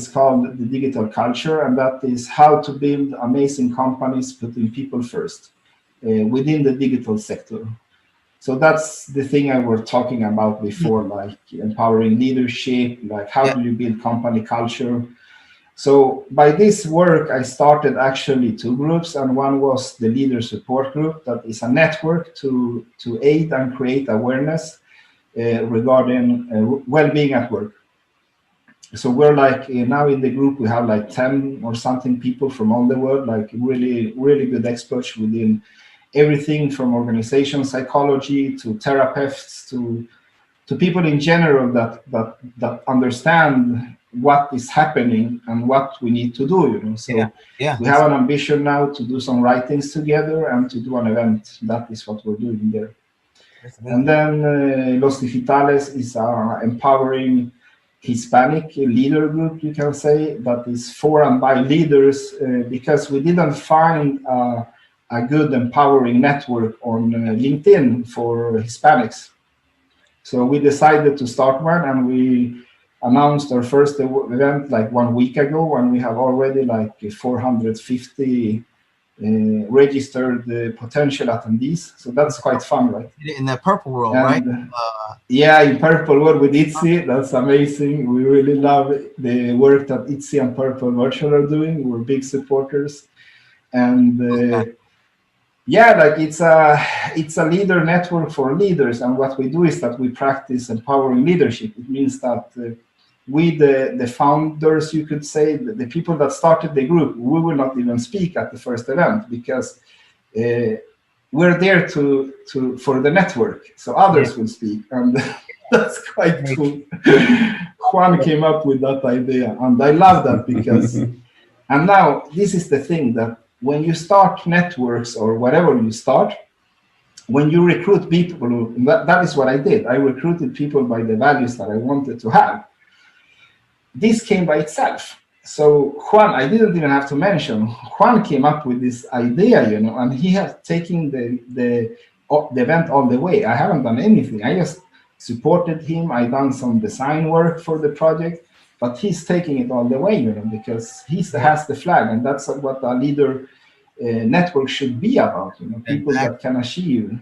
called The Digital Culture, and that is how to build amazing companies putting people first within the digital sector. So that's the thing I was talking about before, like empowering leadership, like how do you build company culture. So by this work, I started actually 2 groups, and one was the Leader Support Group, that is a network to aid and create awareness regarding well-being at work. So we're like now in the group, we have like 10 or something people from all the world, like really, really good experts within everything from organization psychology to therapists to people in general that understand what is happening and what we need to do. So we have an ambition now to do some writings together and to do an event. That is what we're doing there. And then Los Digitales is empowering Hispanic leader group, you can say, that is for and by leaders because we didn't find a good empowering network on LinkedIn for Hispanics. So we decided to start one, and we announced our first event like 1 week ago, and we have already like 450 registered potential attendees. So that's quite fun, right? In the purple world, and, right? Yeah, in Purple World with ITZY. That's amazing. We really love the work that ITZY and Purple Virtual are doing. We're big supporters. And like it's a leader network for leaders. And what we do is that we practice empowering leadership. It means that we, the founders, you could say, the people that started the group, we will not even speak at the first event because we're there for the network, so others will speak, and that's quite cool. Juan came up with that idea, and I love that because, and now this is the thing that when you start networks or whatever you start, when you recruit people, that is what I did. I recruited people by the values that I wanted to have. This came by itself. So Juan, I didn't even have to mention, Juan came up with this idea, and he has taken the event all the way. I haven't done anything. I just supported him. I done some design work for the project, but he's taking it all the way, because he has the flag, and that's what a leader network should be about, people that can achieve.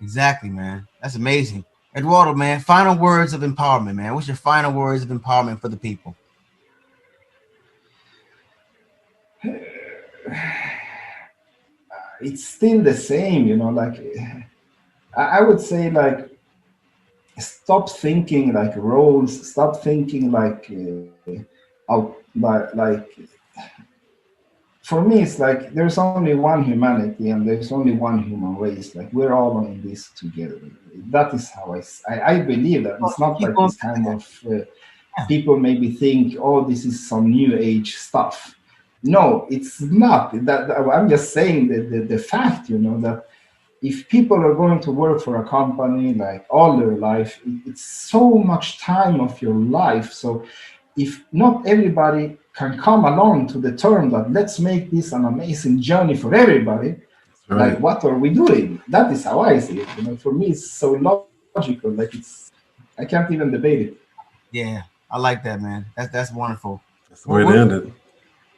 Exactly, man. That's amazing. Eduardo, man, final words of empowerment, man. What's your final words of empowerment for the people? It's still the same, like I would say, like, stop thinking like roles, stop thinking like for me, it's like there's only one humanity and there's only one human race. Like, we're all in this together. That is how I believe that. It's not like this kind of people maybe think, oh, this is some new age stuff. No, it's not. That I'm just saying the fact, that if people are going to work for a company like all their life, it's so much time of your life. So if not everybody can come along to the term that let's make this an amazing journey for everybody, right. Like, what are we doing? That is how I see it. For me, it's so logical. Like, I can't even debate it. Yeah, I like that, man. That's wonderful. That's the way to end it.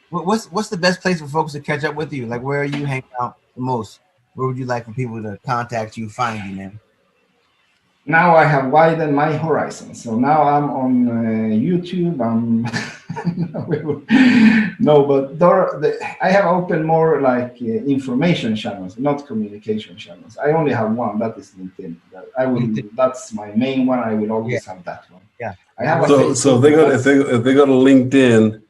What's the best place for folks to catch up with you? Like, where are you hanging out the most? Where would you like for people to contact you, find you, man? Now I have widened my horizon. So now I'm on YouTube. I have opened more like information channels, not communication channels. I only have one. That is LinkedIn. That's my main one. I will always have that one. Yeah. So if they go to LinkedIn,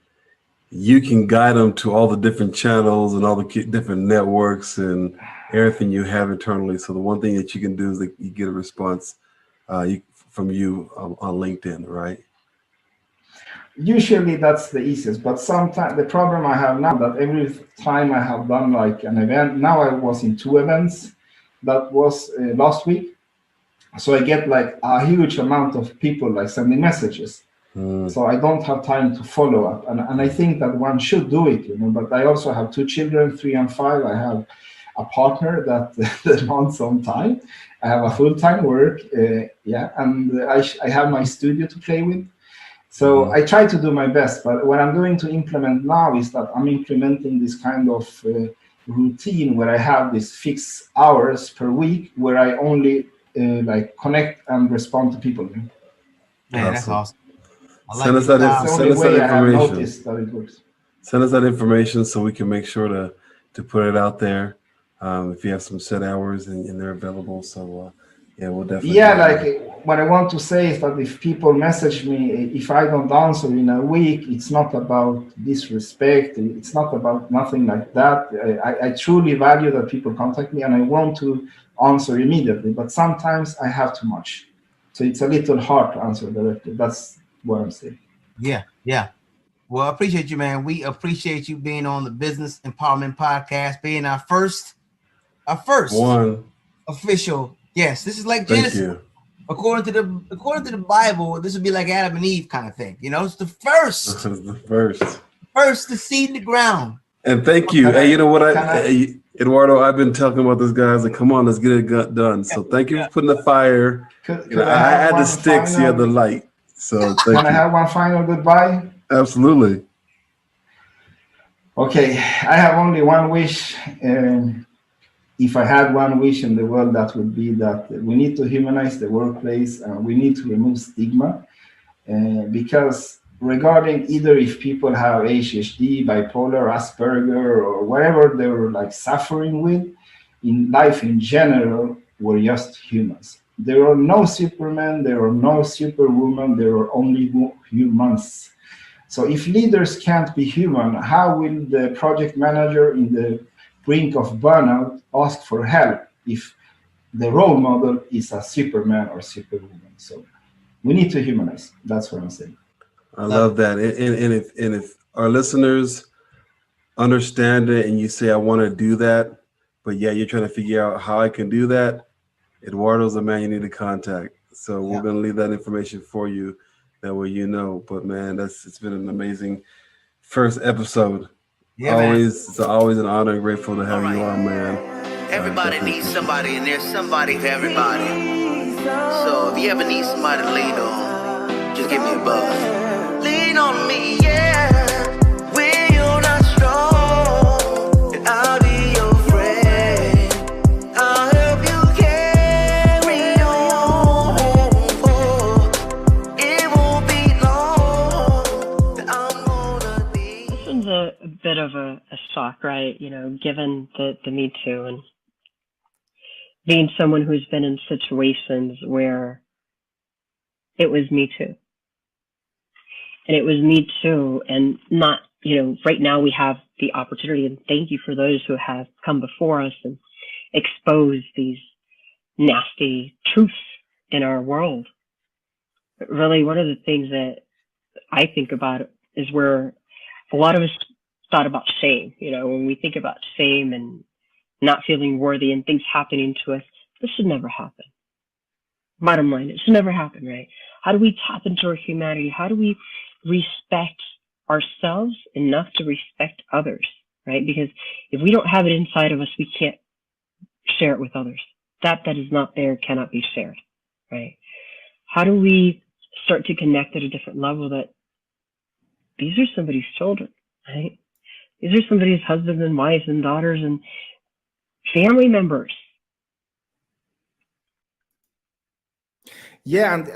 you can guide them to all the different channels and all the different networks and everything you have internally. So the one thing that you can do is that you get a response from you on LinkedIn, right? Usually that's the easiest, but sometimes the problem I have now that every time I have done like an event, now I was in 2 events, that was last week. So I get like a huge amount of people like sending messages. So I don't have time to follow up. And I think that one should do it, but I also have 2 children, 3 and 5. I have a partner that wants some time. I have a full-time work, and I have my studio to play with. So I try to do my best, but what I'm going to implement now is that I'm implementing this kind of routine where I have these fixed hours per week where I only like connect and respond to people. Man, that's awesome. Send us that information. That it works. Send us that information so we can make sure to put it out there. If you have some set hours and they're available, so we'll definitely. Yeah, like what I want to say is that if people message me, if I don't answer in a week, it's not about disrespect. It's not about nothing like that. I truly value that people contact me, and I want to answer immediately. But sometimes I have too much, so it's a little hard to answer directly. That's what I'm saying. Yeah. Well, I appreciate you, man. We appreciate you being on the Business Empowerment Podcast, being our first one official. Yes, this is like Genesis. Thank you. According to the Bible, this would be like Adam and Eve kind of thing. It's the first. First to seed the ground. And thank you. Hey, you know what? Eduardo, I've been talking about this, guys. Like, come on, let's get it done. So thank you for putting the fire. I had the sticks, you had the light. So can I have one final goodbye? Absolutely. Okay, I have only one wish. If I had one wish in the world, that would be that we need to humanize the workplace and we need to remove stigma. Because regarding either if people have ADHD, bipolar, Asperger, or whatever they're like suffering with, in life in general, we're just humans. There are no supermen, there are no superwomen, there are only humans. So if leaders can't be human, how will the project manager in the brink of burnout ask for help if the role model is a superman or superwoman? So we need to humanize. That's what I'm saying. I love that. And if our listeners understand it and you say, I want to do that, but you're trying to figure out how I can do that, Eduardo's the man you need to contact. So we're going to leave that information for you. That way But man, it's been an amazing first episode. Yeah, it's always an honor and grateful to have you on, man. Everybody needs somebody, and there's somebody for everybody. So if you ever need somebody to lean on, just give me a buzz. on me, yeah. When you're not strong, and I'll be your friend. I'll help you carry on. Oh, it won't be long that I'm gonna be. This one's a bit of a shock, right? You know, given the Me Too and being someone who's been in situations where it was Me Too. And it was Me Too, and not, you know, right now we have the opportunity, and thank you for those who have come before us and exposed these nasty truths in our world. But really, one of the things that I think about is where a lot of us thought about shame. You know, when we think about shame and not feeling worthy and things happening to us, this should never happen. Bottom line, it should never happen, right? How do we tap into our humanity? How do we respect ourselves enough to respect others, right? Because if we don't have it inside of us, we can't share it with others. That is not there cannot be shared, right? How do we start to connect at a different level that these are somebody's children, right? These are somebody's husbands and wives and daughters and family members. Yeah, and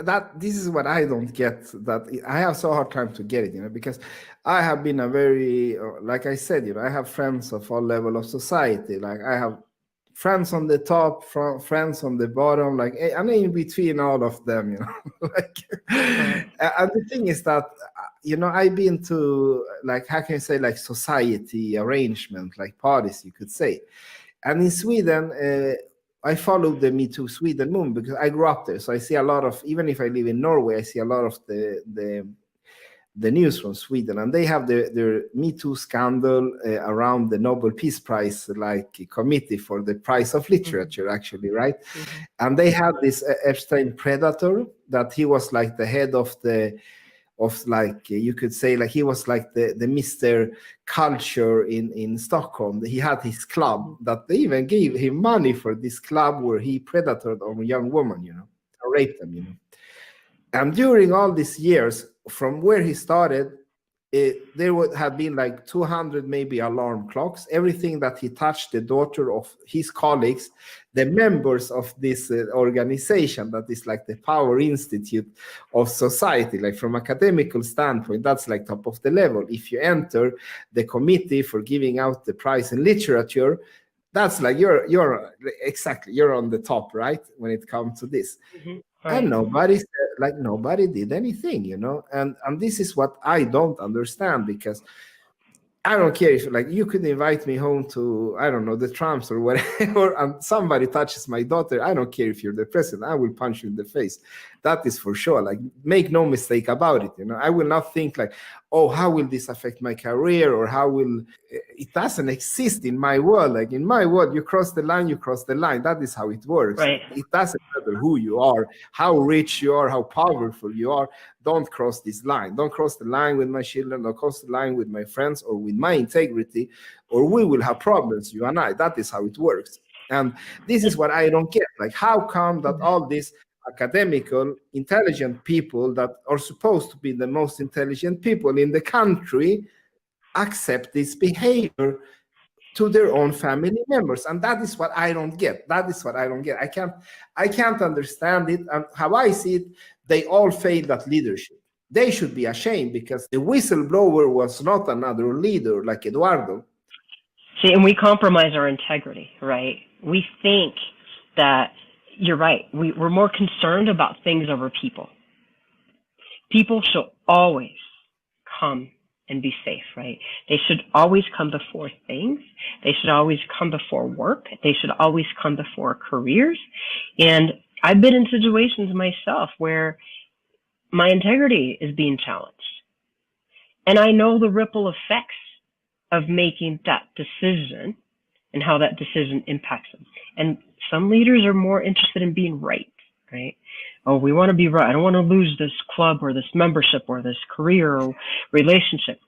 this is what I don't get. That I have so hard time to get it, you know, because I have been a very, like I said, you know, I have friends of all level of society. Like I have friends on the top, friends on the bottom, like and in between all of them, you know. Like, and the thing is that, you know, I've been to, like, how can I say, like society arrangement, like parties, you could say. And in Sweden, I followed the Me Too Sweden movement because I grew up there. So I see a lot of, even if I live in Norway, I see a lot of the news from Sweden. And they have their Me Too scandal around the Nobel Peace Prize, like committee for the prize of literature, actually, right? Mm-hmm. And they had this Epstein predator that he was like the head of like, you could say, like he was like the Mr. Culture in Stockholm. He had his club that they even gave him money for this club where he predatored on young women, you know, or raped them, you know. And during all these years, from where he started, there would have been like 200 maybe alarm clocks. Everything that he touched, the daughter of his colleagues, the members of this organization that is like the Power Institute of Society, like from academical standpoint, that's like top of the level. If you enter the committee for giving out the prize in literature, that's like you're exactly, you're on the top, right? When it comes to this. Mm-hmm. Right. And nobody did anything, you know, and this is what I don't understand, because I don't care if, like, you could invite me home to, I don't know, the Trumps or whatever, and somebody touches my daughter. I don't care if you're the president. I will punch you in the face. That is for sure. Like, make no mistake about it. You know, I will not think like, oh, how will this affect my career, or how will it doesn't exist in my world. Like, in my world, you cross the line, you cross the line. That is how it works. Right. It doesn't matter who you are, how rich you are, how powerful you are. Don't cross this line. Don't cross the line with my children. Don't cross the line with my friends or with my integrity, or we will have problems, you and I. That is how it works. And this is what I don't get. Like, how come that all these academical, intelligent people that are supposed to be the most intelligent people in the country accept this behavior to their own family members? And that is what I don't get. That is what I don't get. I can't understand it. And how I see it, they all failed at leadership. They should be ashamed, because the whistleblower was not another leader like Eduardo. See, and we compromise our integrity, right? We think that, you're right, we're more concerned about things over people. People should always come and be safe, right? They should always come before things. They should always come before work. They should always come before careers. And I've been in situations myself where my integrity is being challenged. And I know the ripple effects of making that decision and how that decision impacts them. And some leaders are more interested in being right? Oh, we want to be right. I don't want to lose this club or this membership or this career or relationship.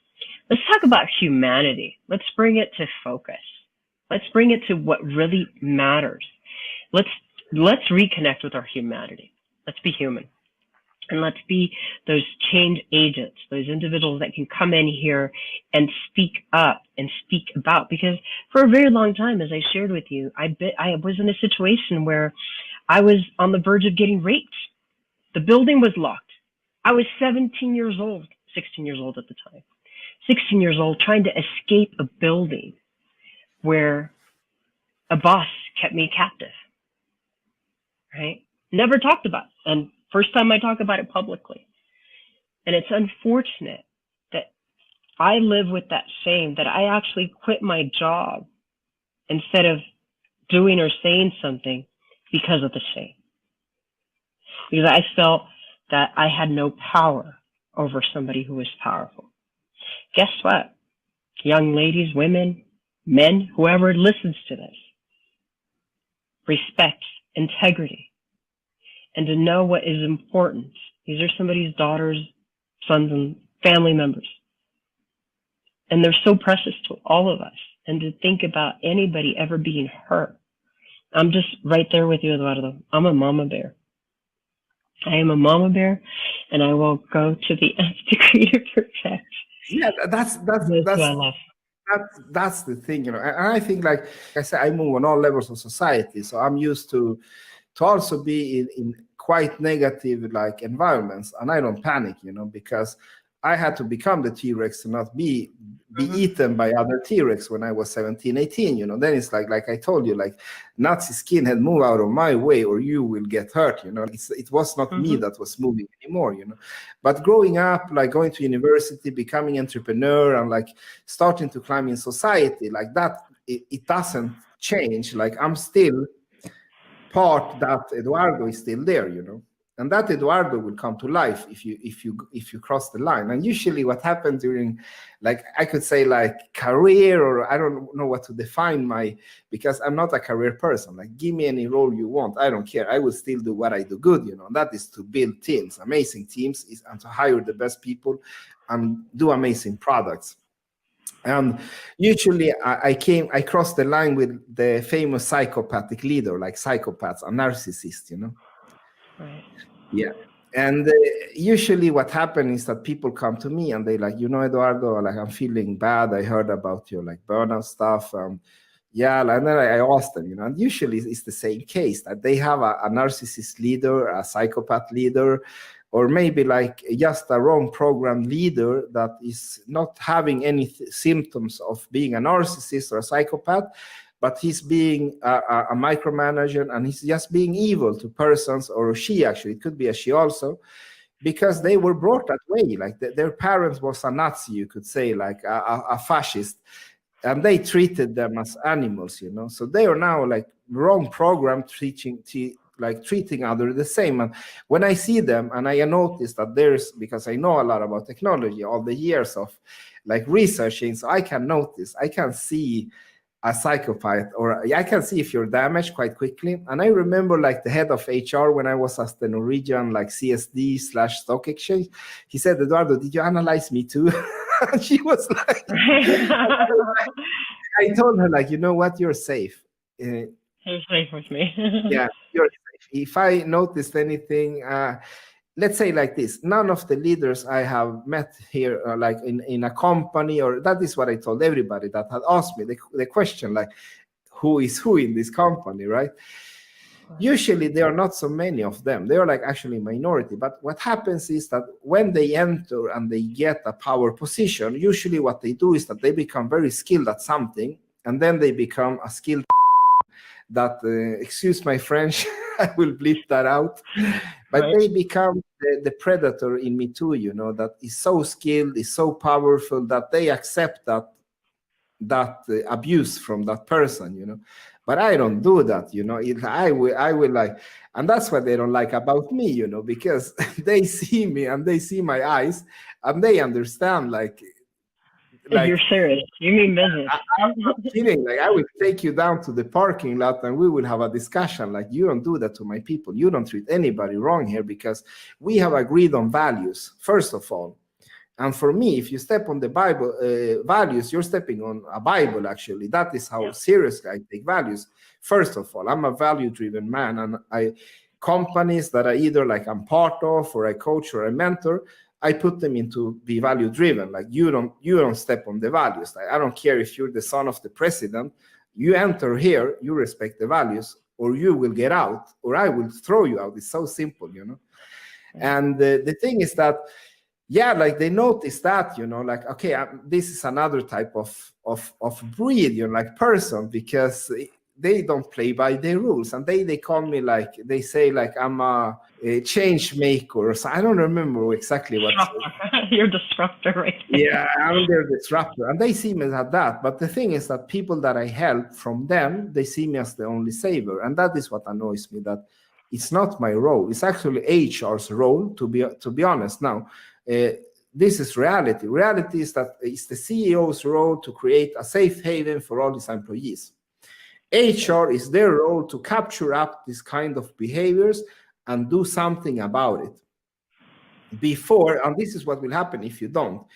Let's talk about humanity. Let's bring it to focus. Let's bring it to what really matters. Let's reconnect with our humanity. Let's be human. And let's be those change agents, those individuals that can come in here and speak up and speak about. Because for a very long time, as I shared with you, I was in a situation where I was on the verge of getting raped. The building was locked. I was 16 years old at the time. 16 years old, trying to escape a building where a boss kept me captive, right? Never talked about it. And first time I talk about it publicly. And it's unfortunate that I live with that shame, that I actually quit my job instead of doing or saying something because of the shame. Because I felt that I had no power over somebody who was powerful. Guess what? Young ladies, women, men, whoever listens to this, respect, integrity, and to know what is important. These are somebody's daughters, sons, and family members. And they're so precious to all of us. And to think about anybody ever being hurt. I'm just right there with you, Eduardo. I'm a mama bear. I am a mama bear, and I will go to the nth degree to protect. Yeah, that's the thing, you know. And I think, like I said, I move on all levels of society, so I'm used to also be in quite negative like environments, and I don't panic, you know, because I had to become the T-Rex to not be eaten by other T-Rex when I was 17, 18, you know. Then it's like I told you, like Nazi skinhead, move out of my way or you will get hurt, you know. It was not me that was moving anymore, you know. But growing up, like going to university, becoming entrepreneur, and like starting to climb in society, like that, it doesn't change. Like I'm still part that Eduardo is still there, you know. And that Eduardo will come to life if you cross the line. And usually what happens during, like, I could say like career, or I don't know what to define because I'm not a career person. Like, give me any role you want, I don't care. I will still do what I do good, you know. And that is to build teams, amazing teams, and to hire the best people and do amazing products. And usually I crossed the line with the famous psychopathic leader, like psychopaths, a narcissist, you know. Right. Yeah. And usually what happens is that people come to me and they like, you know, Eduardo, like I'm feeling bad. I heard about your like burnout stuff. Yeah, and then I ask them, you know, and usually it's the same case, that they have a narcissist leader, a psychopath leader, or maybe like just a wrong program leader that is not having any symptoms of being a narcissist or a psychopath, but he's being a micromanager, and he's just being evil to persons, or she actually, it could be a she also, because they were brought that way. Like their parents was a Nazi, you could say, like a fascist, and they treated them as animals, you know. So they are now like wrong program treating others the same. And when I see them, and I notice that because I know a lot about technology, all the years of like researching, so I can see a psychopath, or I can see if you're damaged quite quickly. And I remember like the head of HR when I was at the Norwegian like CSD/stock exchange, he said, Eduardo, did you analyze me too? And she was like, I told her, like, you know what, you're safe. You're safe with me. Yeah, you're safe. If I noticed anything, let's say like this, none of the leaders I have met here, like in a company, or that is what I told everybody that had asked me the question, like, who is who in this company, right? Usually there are not so many of them. They are like actually minority. But what happens is that when they enter and they get a power position, usually what they do is that they become very skilled at something, and then they become a skilled that, excuse my French, I will bleep that out. But right, they become the predator in me too, you know, that is so skilled, is so powerful that they accept that abuse from that person, you know. But I don't do that, you know. I will like, and that's what they don't like about me, you know, because they see me and they see my eyes and they understand, like you're serious. You mean business. I'm not kidding. Like, I will take you down to the parking lot and we will have a discussion. Like, you don't do that to my people. You don't treat anybody wrong here, because we have agreed on values, first of all. And for me, if you step on the Bible values, you're stepping on a Bible, actually. That is how seriously I take values. First of all, I'm a value-driven man, and companies that I either like I'm part of, or I coach, or I mentor, I put them into be value driven. Like you don't step on the values. Like, I don't care if you're the son of the president. You enter here, you respect the values, or you will get out, or I will throw you out. It's so simple, you know. And the thing is that, yeah, like they notice that, you know, like, okay, this is another type of breed, you know, like person, because they don't play by their rules. And they call me, like, they say like I'm a change maker, or so. I don't remember exactly what. You're disruptor, right? Yeah, I'm their disruptor, and they see me as that. But the thing is that people that I help from them, they see me as the only saver, and that is what annoys me. That it's not my role. It's actually HR's role, to be honest. Now, this is reality. Reality is that it's the CEO's role to create a safe haven for all his employees. HR is their role to capture up this kind of behaviors and do something about it. Before, and this is what will happen if you don't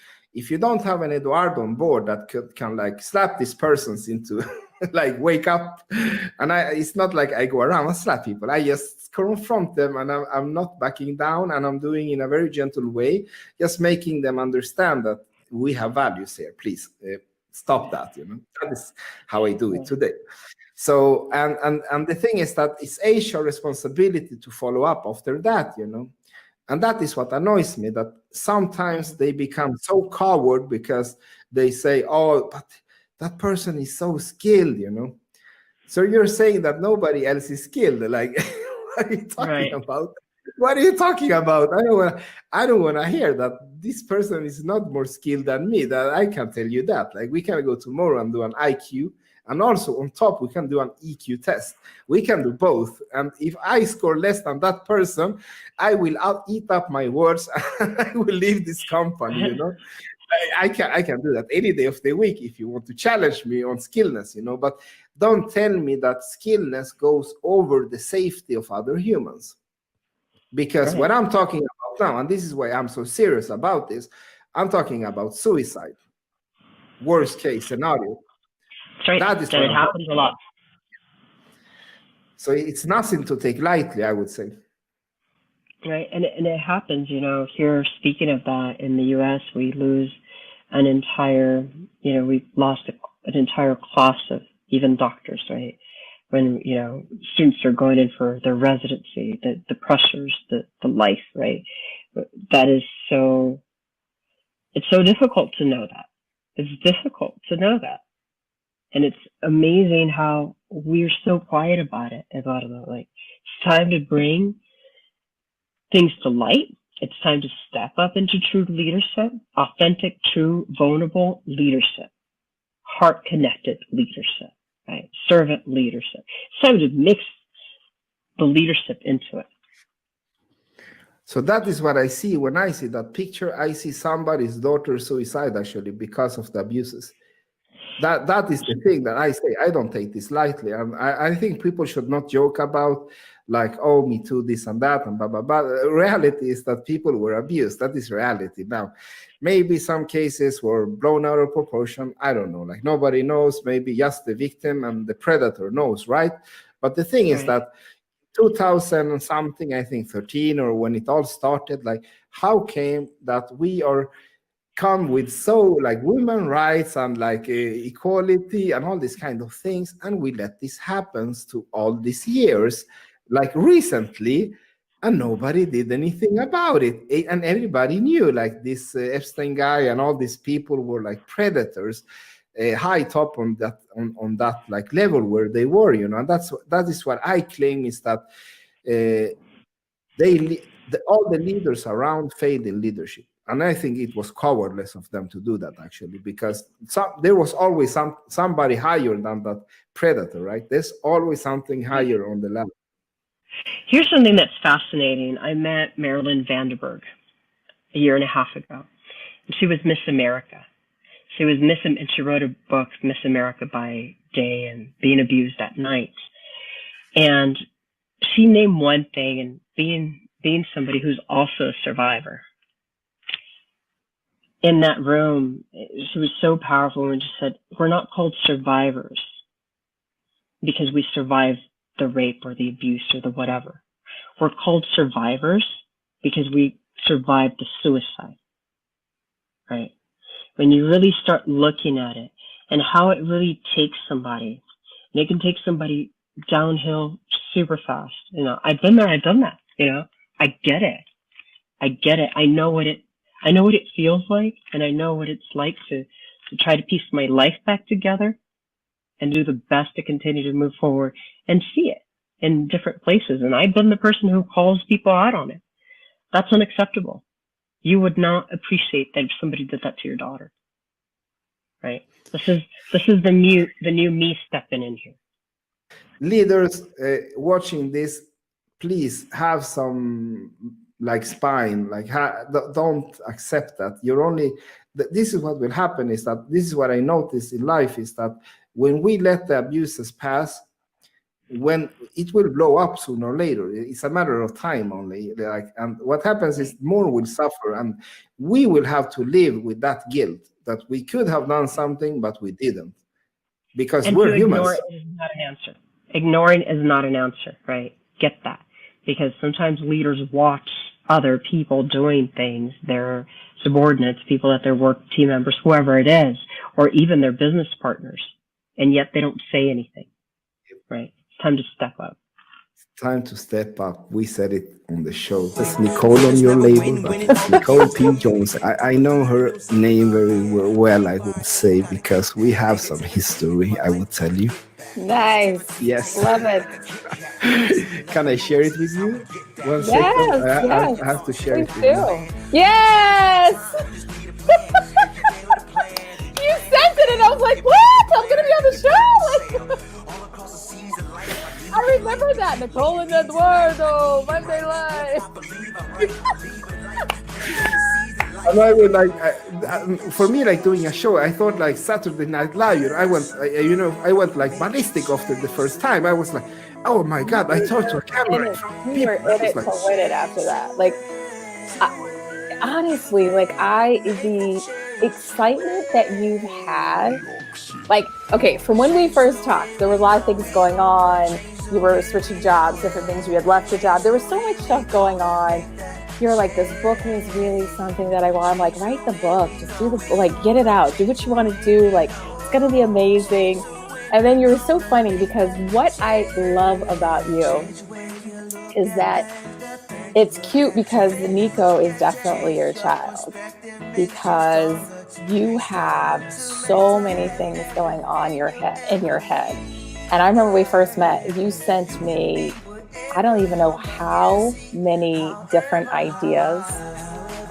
have an Eduardo on board that can like slap these persons into like wake up. And it's not like I go around and slap people. I just confront them, and I'm not backing down, and I'm doing in a very gentle way, just making them understand that we have values here. Please stop that. You know, that is how I do it today. So and the thing is that it's HR responsibility to follow up after that. You know. And that is what annoys me, that sometimes they become so coward because they say, oh, but that person is so skilled, you know. So you're saying that nobody else is skilled. Like, what are you talking about? What are you talking about? I don't want to hear that this person is not more skilled than me. That I can tell you that. Like, we can go tomorrow and do an IQ. And also on top, we can do an EQ test. We can do both. And if I score less than that person, I will eat up my words and I will leave this company, you know. I can do that any day of the week if you want to challenge me on skillness, you know. But don't tell me that skillness goes over the safety of other humans. Because what I'm talking about now, and this is why I'm so serious about this, I'm talking about suicide. Worst case scenario. Right. That is what it happens a lot. So it's nothing to take lightly, I would say. Right, and it happens, you know, here, speaking of that, in the U.S., we lose an entire, you know, we've lost an entire class of even doctors, right? When, you know, students are going in for their residency, the pressures, the life, right? That is so, it's so difficult to know that. It's difficult to know that. And it's amazing how we're so quiet about it, Eduardo. Like, it's time to bring things to light. It's time to step up into true leadership, authentic, true, vulnerable leadership, heart-connected leadership, right? Servant leadership. It's time to mix the leadership into it. So that is what I see when I see that picture. I see somebody's daughter suicide, actually, because of the abuses. That is the thing that I say. I don't take this lightly. I think people should not joke about, like, oh, me too, this and that, and blah, blah, blah. The reality is that people were abused. That is reality. Now, maybe some cases were blown out of proportion. I don't know. Like, nobody knows. Maybe just the victim and the predator knows, right? But the thing is that 2000 and something, I think 13, or when it all started, like, how came that we are come with so like women rights and like equality and all these kind of things, and we let this happen to all these years, like recently, and nobody did anything about it. And everybody knew, like, this Epstein guy and all these people were like predators, high top on that like level where they were, you know. And that is what I claim, is that all the leaders around failed in leadership. And I think it was cowardless of them to do that, actually, because there was always somebody higher than that predator, right? There's always something higher on the level. Here's something that's fascinating. I met Marilyn Vanderberg a year and a half ago. And she was Miss America. She was and she wrote a book, Miss America by Day and Being Abused at Night. And she named one thing, and being somebody who's also a survivor. In that room, she was so powerful when she said, we're not called survivors because we survived the rape or the abuse or the whatever. We're called survivors because we survived the suicide, right? When you really start looking at it and how it really takes somebody, and it can take somebody downhill super fast. You know, I've been there, I've done that, you know, I get it. I know what it feels like, and I know what it's like to try to piece my life back together and do the best to continue to move forward and see it in different places. And I've been the person who calls people out on it. That's unacceptable. You would not appreciate that if somebody did that to your daughter, right? This is the new me stepping in here. Leaders watching this, please have some like spine, like don't accept that. This is what will happen, is that this is what I noticed in life, is that when we let the abuses pass, when it will blow up sooner or later, it's a matter of time only. And what happens is more will suffer, and we will have to live with that guilt that we could have done something but we didn't, because and we're to humans. Ignore it is not an answer. Ignoring is not an answer, right? Get that. Because sometimes leaders watch other people doing things, their subordinates, people at their work, team members, whoever it is, or even their business partners, and yet they don't say anything, right? It's time to step up. Time to step up. We said it on the show. That's Nicole on your label, but it's Nicole P. Jones. I know her name very well, I would say, because we have some history, I would tell you. Nice. Yes. Love it. Can I share it with you? One Yes, second. yes. I have to share Please it with you. Yes! You sent it and I was like, what? I'm going to be on the show? I remember that. Nicole and Eduardo, Monday Live. And I would like, for me, like doing a show, I thought like Saturday Night Live. I went like ballistic after the first time. I was like, oh my God, I talked to a camera. You were in it to win it after that. Like, honestly, like the excitement that you've had, like, okay, from when we first talked, there were a lot of things going on. You were switching jobs, different things. You had left your job. There was so much stuff going on. You're like, this book is really something that I want. I'm like, write the book. Just do the, like, get it out. Do what you want to do. Like, it's going to be amazing. And then you're so funny, because what I love about you is that it's cute, because Nico is definitely your child, because you have so many things going on in your head. And I remember we first met, you sent me, I don't even know how many different ideas,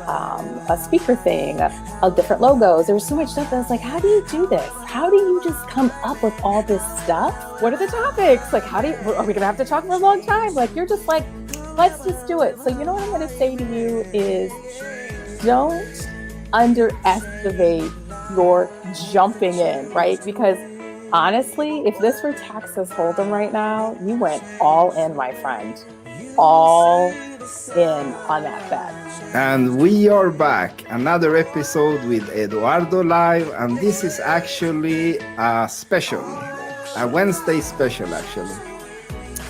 a speaker thing, of different logos. There was so much stuff that I was like, how do you do this? How do you just come up with all this stuff? What are the topics? Like, are we gonna have to talk for a long time? Like, you're just like, let's just do it. So you know what I'm gonna say to you is, don't underestimate your jumping in, right? Because honestly, if this were Texas Hold'em right now, you went all in, my friend. All in on that bet. And we are back. Another episode with Eduardo Live. And this is actually a special, a Wednesday special, actually.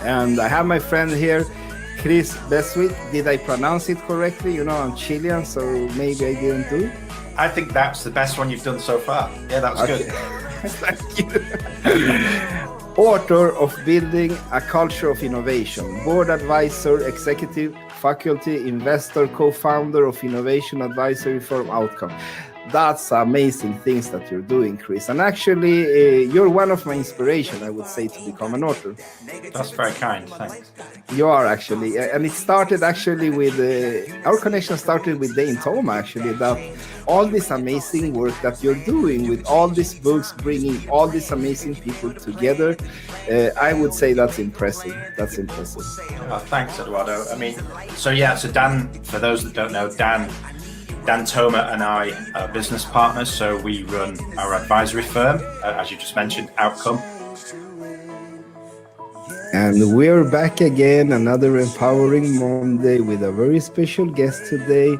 And I have my friend here, Chris Beswick. Did I pronounce it correctly? You know, I'm Chilean, so maybe I didn't do it. I think that's the best one you've done so far. Yeah, that was good. Thank you. Author of Building a Culture of Innovation, board advisor, executive, faculty, investor, co-founder of innovation advisory firm Outcome. That's amazing things that you're doing, Chris. And actually, you're one of my inspiration, I would say, to become an author. That's very kind. Thanks. You are, actually. And it started actually with, our connection started with Dane Thoma, actually, about all this amazing work that you're doing with all these books, bringing all these amazing people together. I would say that's impressive. That's impressive. Thanks, Eduardo. I mean, so Dan, for those that don't know, Dan Thoma and I are business partners, so we run our advisory firm, as you just mentioned, Outcome. And we're back again, another Empowering Monday with a very special guest today,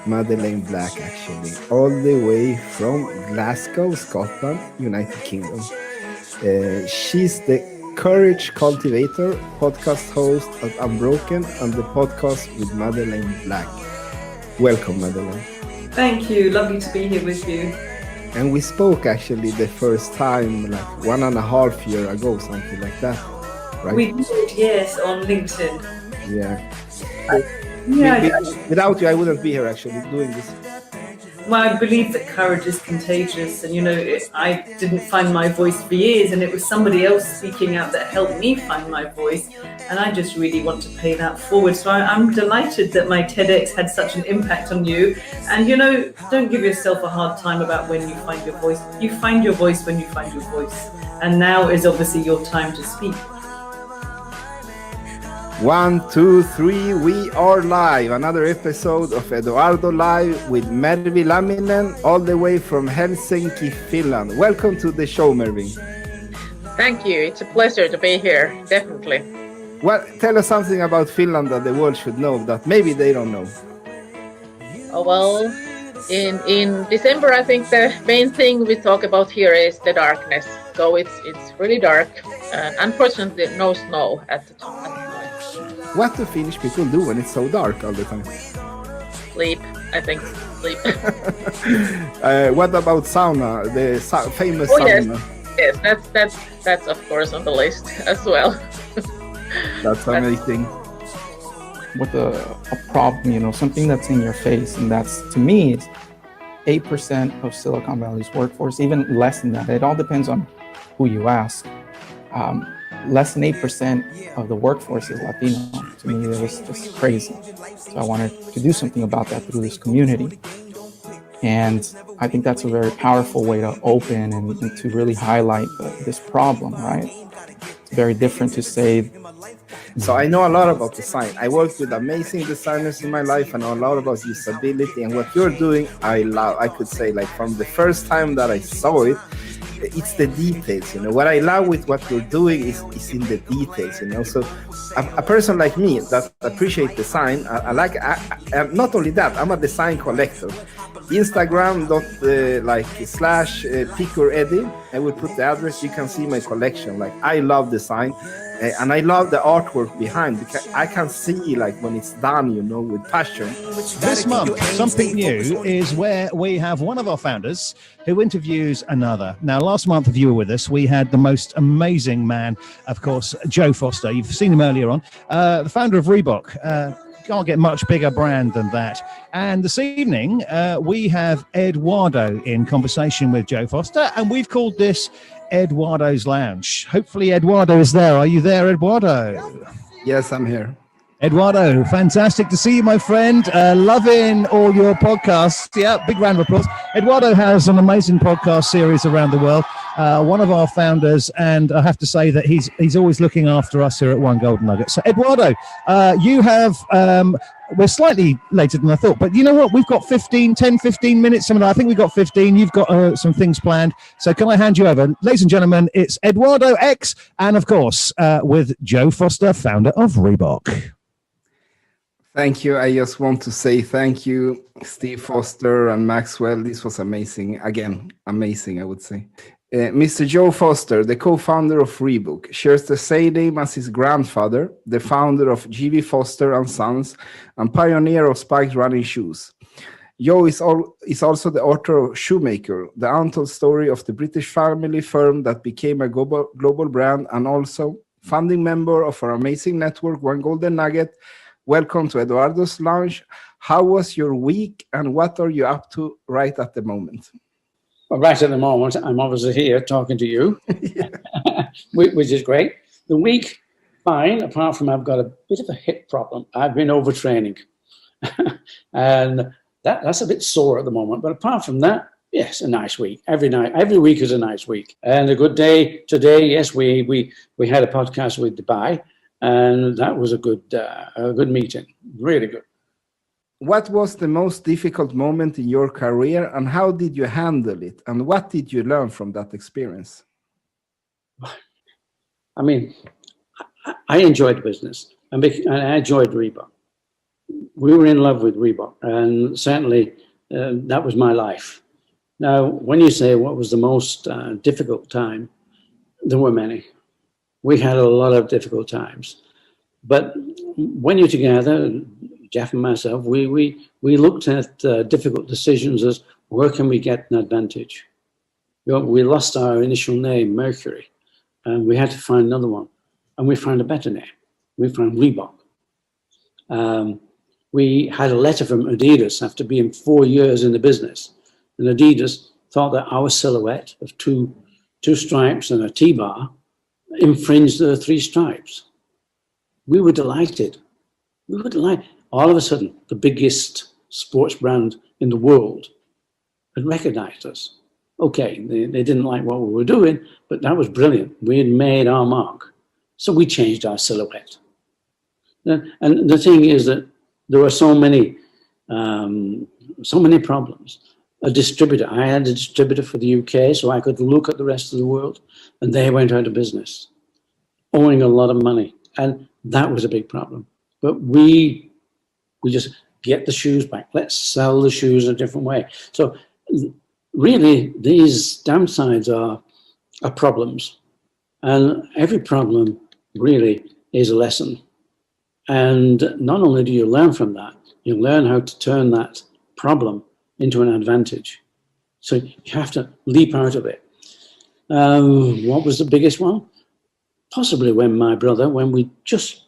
Madeleine Black, actually, all the way from Glasgow, Scotland, United Kingdom. She's the courage cultivator, podcast host at Unbroken, and the podcast with Madeleine Black. Welcome, Madeleine. Thank you. Lovely to be here with you. And we spoke actually the first time like 1.5 years ago, something like that, right? We did, yes, on LinkedIn. Yeah. Yeah. Without you, I wouldn't be here actually doing this. Well, I believe that courage is contagious, and I didn't find my voice for years, and it was somebody else speaking out that helped me find my voice, and I just really want to pay that forward. So I'm delighted that my TEDx had such an impact on you, and don't give yourself a hard time about when you find your voice. You find your voice when you find your voice, and now is obviously your time to speak. 1, 2, 3, we are live. Another episode of Eduardo Live with Mervi Laminen, all the way from Helsinki, Finland. Welcome to the show, Mervi. Thank you. It's a pleasure to be here, definitely. Well, tell us something about Finland that the world should know that maybe they don't know. Oh, well, in December, I think the main thing we talk about here is the darkness. So it's really dark, and unfortunately, no snow at the time. What do Finnish people do when it's so dark all the time? Sleep, I think. Sleep. What about sauna? The famous sauna. Yes, that's of course on the list as well. That's amazing. With a problem, something that's in your face, and that's, to me, is 8% of Silicon Valley's workforce, even less than that. It all depends on who you ask. Less than 8% of the workforce is Latino. To me, it was just crazy. So I wanted to do something about that through this community. And I think that's a very powerful way to open and to really highlight this problem, right? It's very different to say. So I know a lot about design. I worked with amazing designers in my life. I know a lot about usability, and what you're doing, I love. I could say, like, from the first time that I saw it, it's the details, What I love with what you're doing is in the details, So a person like me that appreciate design, I like. Not only that, I'm a design collector. Instagram./Picker Eddie. I will put the address. You can see my collection. Like, I love design. And I love the artwork behind, because I can see when it's done, with passion. This month, something new is where we have one of our founders who interviews another. Now, last month, if you were with us, we had the most amazing man, of course, Joe Foster. You've seen him earlier on, the founder of Reebok. Can't get much bigger brand than that. And this evening, we have Eduardo in conversation with Joe Foster, and we've called this Eduardo's Lounge. Hopefully Eduardo is there. Are you there, Eduardo? Yes, I'm here. Eduardo, fantastic to see you, my friend. Loving all your podcasts. Yeah, big round of applause. Eduardo has an amazing podcast series around the world. One of our founders, and I have to say that he's always looking after us here at One Golden Nugget. So, Eduardo, you have... we're slightly later than I thought, but you know what? We've got 15 minutes. Something I think we've got 15. You've got some things planned. So can I hand you over? Ladies and gentlemen, it's Eduardo X, and of course, with Joe Foster, founder of Reebok. Thank you. I just want to say thank you, Steve Foster and Maxwell. This was amazing. Again, amazing, I would say. Mr. Joe Foster, the co-founder of Reebok, shares the same name as his grandfather, the founder of G.V. Foster and Sons, and pioneer of spiked running shoes. Joe is also the author of Shoemaker, the untold story of the British family firm that became a global brand, and also founding member of our amazing network, One Golden Nugget. Welcome to Eduardo's Lounge. How was your week, and what are you up to right at the moment? Well, right at the moment, I'm obviously here talking to you, which is great. The week, fine, apart from I've got a bit of a hip problem. I've been overtraining, and that's a bit sore at the moment. But apart from that, yes, a nice week. Every week is a nice week. And a good day today, yes, we had a podcast with Dubai, and that was a good meeting, really good. What was the most difficult moment in your career, and how did you handle it? And what did you learn from that experience? I mean, I enjoyed business, and I enjoyed Reebok. We were in love with Reebok, and certainly that was my life. Now, when you say what was the most difficult time, there were many. We had a lot of difficult times. But when you're together, Jeff and myself, we looked at difficult decisions as where can we get an advantage? You know, we lost our initial name, Mercury, and we had to find another one. And we found a better name. We found Reebok. We had a letter from Adidas after being 4 years in the business. And Adidas thought that our silhouette of two stripes and a T-bar infringed the 3 stripes. We were delighted. We were delighted. All of a sudden, the biggest sports brand in the world had recognized us. Okay, they didn't like what we were doing, but that was brilliant. We had made our mark. So we changed our silhouette. And the thing is that there were so many problems. A distributor, I had a distributor for the UK, so I could look at the rest of the world, and they went out of business, owing a lot of money. And that was a big problem. But we just get the shoes back. Let's sell the shoes a different way. So really, these downsides are problems. And every problem really is a lesson. And not only do you learn from that, you learn how to turn that problem into an advantage. So you have to leap out of it. What was the biggest one? Possibly when we just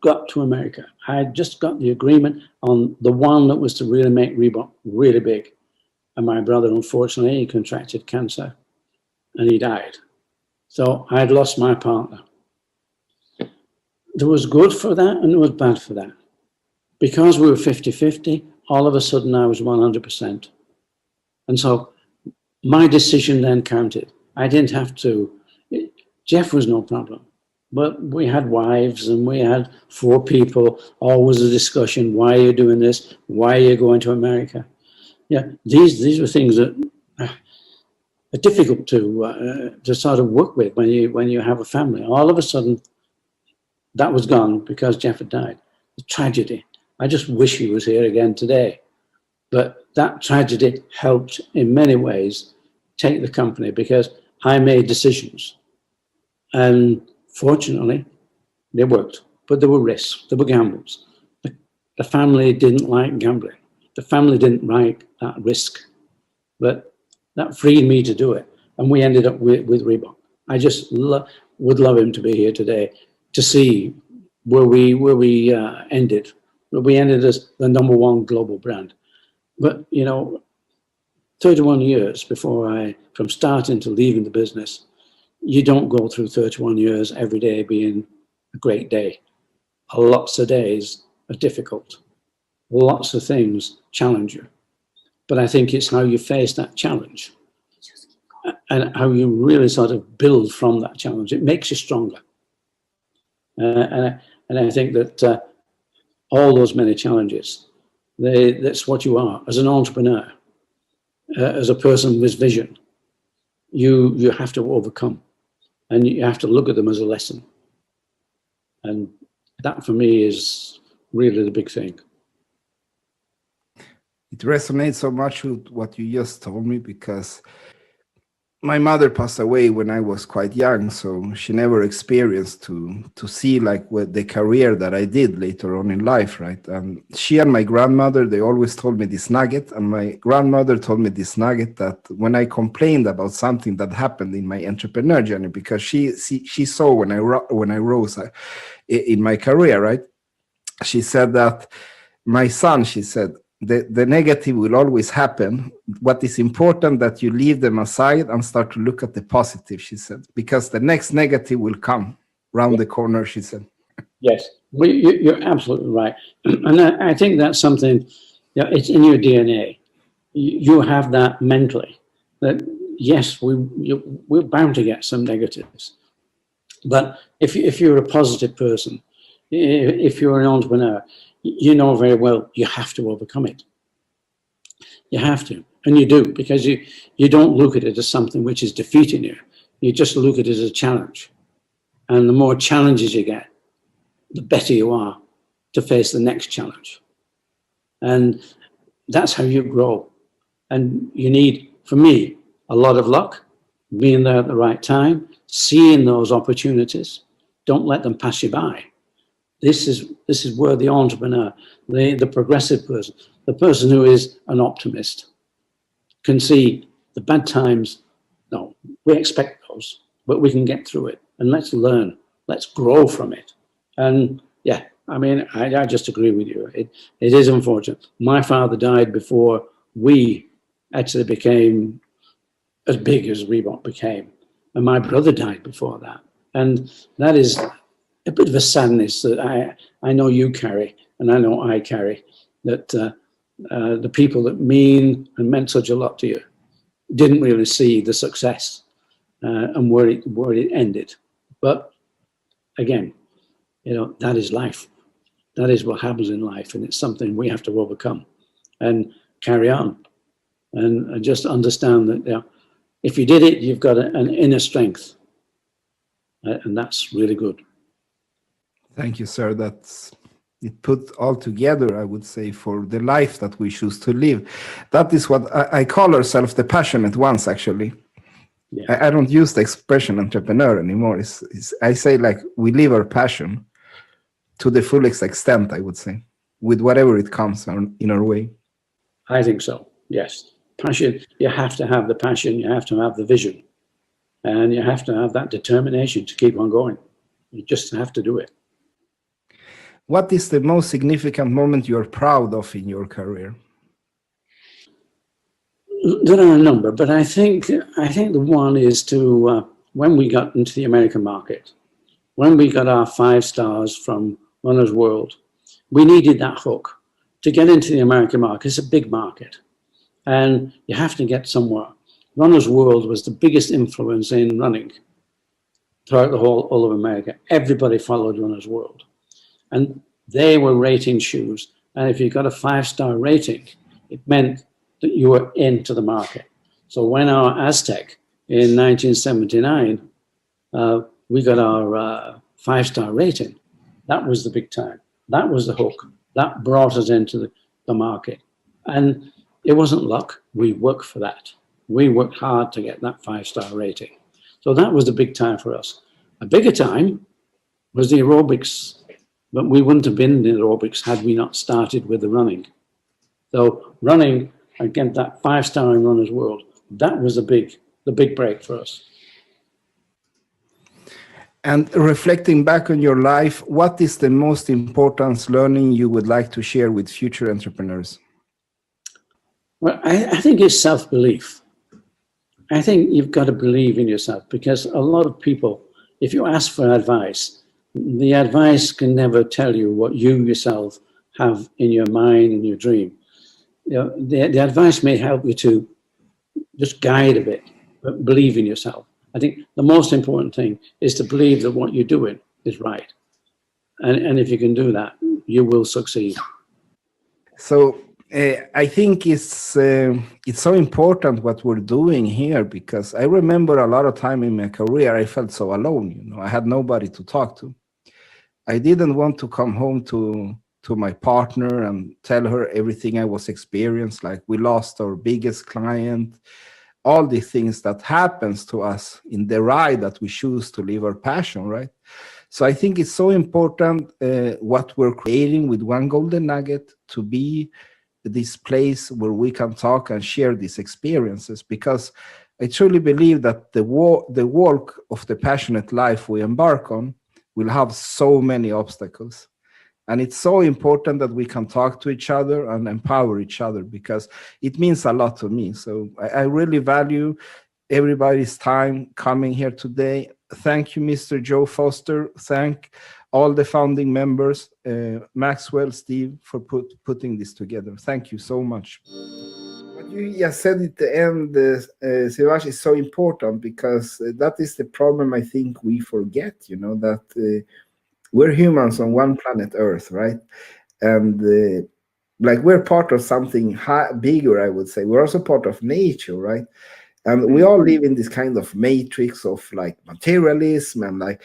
got to America. I had just got the agreement on the one that was to really make Reebok really big. And my brother, unfortunately, he contracted cancer and he died. So I had lost my partner. There was good for that and there was bad for that. Because we were 50-50, all of a sudden I was 100%. And so my decision then counted. I didn't have to, Jeff was no problem. But we had wives and we had 4 people, always a discussion, why are you doing this? Why are you going to America? Yeah, these were things that are difficult to sort of work with when you have a family. All of a sudden, that was gone because Jeff had died. The tragedy. I just wish he was here again today. But that tragedy helped in many ways take the company because I made decisions. And fortunately, they worked. But there were risks. There were gambles. The family didn't like gambling. The family didn't like that risk. But that freed me to do it. And we ended up with Reebok. I just would love him to be here today to see where we ended. We ended as the #1 global brand. But, 31 years from starting to leaving the business, you don't go through 31 years every day being a great day. Lots of days are difficult. Lots of things challenge you. But I think it's how you face that challenge and how you really sort of build from that challenge. It makes you stronger. And I think that all those many challenges, that's what you are as an entrepreneur, as a person with vision. You have to overcome, and you have to look at them as a lesson. And that for me is really the big thing. It resonates so much with what you just told me because my mother passed away when I was quite young, so she never experienced to see like what the career that I did later on in life, right? And she and my grandmother, they always told me this nugget, and my grandmother told me this nugget that when I complained about something that happened in my entrepreneur journey, because she saw when I rose in my career, right? She said that, my son, she said, the negative will always happen. What is important that you leave them aside and start to look at the positive, she said, because the next negative will come round the corner, she said. Yes, well, you're absolutely right. And I think that's something, it's in your DNA. You have that mentally, that yes, we're bound to get some negatives. But if you're a positive person, if you're an entrepreneur, you know very well you have to overcome it. You have to, and you do, because you don't look at it as something which is defeating you. You just look at it as a challenge. And the more challenges you get, the better you are to face the next challenge. And that's how you grow. And you need, for me, a lot of luck, being there at the right time, seeing those opportunities. Don't let them pass you by. This is where the entrepreneur, the progressive person, the person who is an optimist, can see the bad times. No, we expect those, but we can get through it, and let's learn. Let's grow from it. And yeah, I mean, I just agree with you. It is unfortunate. My father died before we actually became as big as Reebok became, and my brother died before that. And that is a bit of a sadness that I know you carry, and I know I carry, that the people that mean and meant such a lot to you didn't really see the success and where it ended. But again, that is life. That is what happens in life, and it's something we have to overcome and carry on, and just understand that if you did it, you've got an inner strength, and that's really good. Thank you, sir. It put all together, I would say, for the life that we choose to live. That is what I call ourselves the passionate ones, actually. Yeah. I don't use the expression entrepreneur anymore. I say like we live our passion to the fullest extent, I would say, with whatever it comes in our way. I think so, yes. Passion, you have to have the passion, you have to have the vision, and you have to have that determination to keep on going. You just have to do it. What is the most significant moment you're proud of in your career? There are a number, but I think the one is to when we got into the American market, when we got our 5 stars from Runner's World, we needed that hook to get into the American market. It's a big market, and you have to get somewhere. Runner's World was the biggest influence in running throughout the all of America. Everybody followed Runner's World, and they were rating shoes. And if you got a 5-star rating, it meant that you were into the market. So when our Aztec in 1979, we got our 5-star rating, that was the big time. That was the hook. That brought us into the market. And it wasn't luck. We worked for that. We worked hard to get that 5-star rating. So that was the big time for us. A bigger time was the aerobics, but we wouldn't have been in the aerobics had we not started with the running. So running, again, that 5-star in Runner's World, that was the big break for us. And reflecting back on your life, what is the most important learning you would like to share with future entrepreneurs? Well, I think it's self-belief. I think you've got to believe in yourself, because a lot of people, if you ask for advice, the advice can never tell you what you yourself have in your mind and your dream. The advice may help you to just guide a bit, but believe in yourself. I think the most important thing is to believe that what you're doing is right. And if you can do that, you will succeed. So I think it's so important what we're doing here, because I remember a lot of time in my career, I felt so alone. I had nobody to talk to. I didn't want to come home to my partner and tell her everything I was experienced, like we lost our biggest client, all the things that happens to us in the ride that we choose to live our passion, right? So I think it's so important what we're creating with One Golden Nugget to be this place where we can talk and share these experiences, because I truly believe that the walk of the passionate life we embark on will have so many obstacles. And it's so important that we can talk to each other and empower each other, because it means a lot to me. So I really value everybody's time coming here today. Thank you, Mr. Joe Foster. Thank all the founding members, Maxwell, Steve, for putting this together. Thank you so much. What you just said at the end, Sivash, is so important, because that is the problem I think we forget, that we're humans on one planet Earth, right? And like we're part of something bigger, I would say. We're also part of nature, right? And we all live in this kind of matrix of like materialism, and like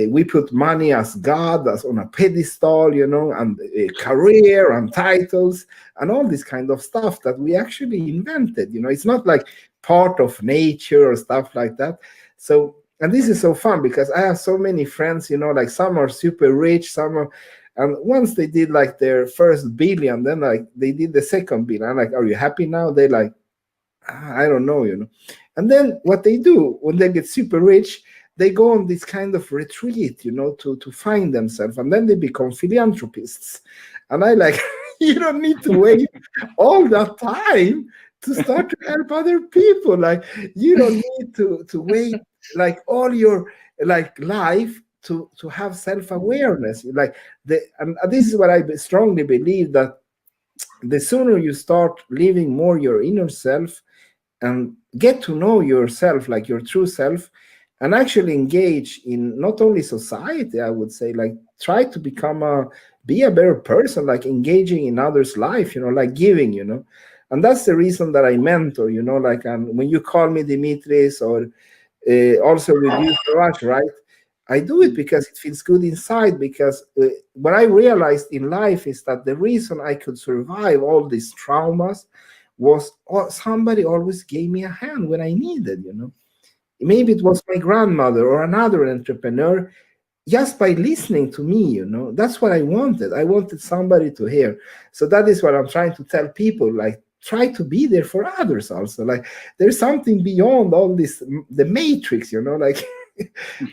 we put money as God, as on a pedestal, and career and titles and all this kind of stuff that we actually invented. It's not like part of nature or stuff like that. So And this is so fun because I have so many friends, you know, like some are super rich, some are, and once they did like their first billion, then like they did the second billion. I'm like, are you happy now? They're like, I don't know, you know. And then what they do when they get super rich, they go on this kind of retreat, you know, to find themselves, and then they become philanthropists. And I like, you don't need to wait all that time to start to help other people. Like, you don't need to wait like all your like life to have self-awareness. Like and this is what I strongly believe, that the sooner you start living more your inner self and get to know yourself, like your true self, and actually engage in not only society, I would say, like try to be a better person, like engaging in others' life, you know, like giving, you know. And that's the reason that I mentor, you know, like when you call me Dimitris, or also with you, Raj, right? I do it because it feels good inside, because what I realized in life is that the reason I could survive all these traumas was somebody always gave me a hand when I needed, you know. Maybe it was my grandmother or another entrepreneur, just by listening to me, you know. That's what I wanted. I wanted somebody to hear. So that is what I'm trying to tell people, like, try to be there for others also. Like, there's something beyond all this, the matrix, you know, like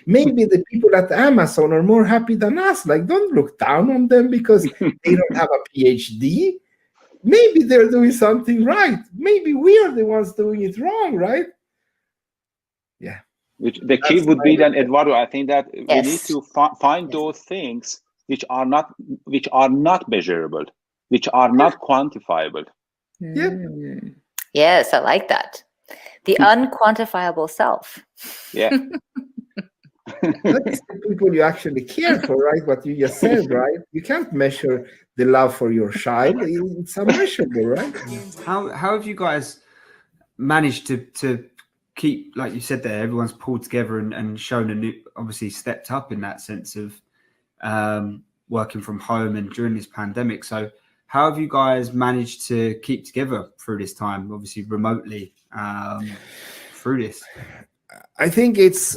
maybe the people at Amazon are more happy than us. Like, don't look down on them because they don't have a PhD. Maybe they're doing something right. Maybe we are the ones doing it wrong, right? Yeah. Which the key would be then, Eduardo, I think that we need to find those things which are not measurable, which are not quantifiable. Yes, I like that. The unquantifiable self. Yeah. That's the people you actually care for, right? What you just said, right? You can't measure the love for your child. It's unmeasurable, right? How have you guys managed to keep, like you said there, everyone's pulled together and shown a new, obviously stepped up in that sense of working from home and during this pandemic. So how have you guys managed to keep together through this time, obviously remotely, through this? I think it's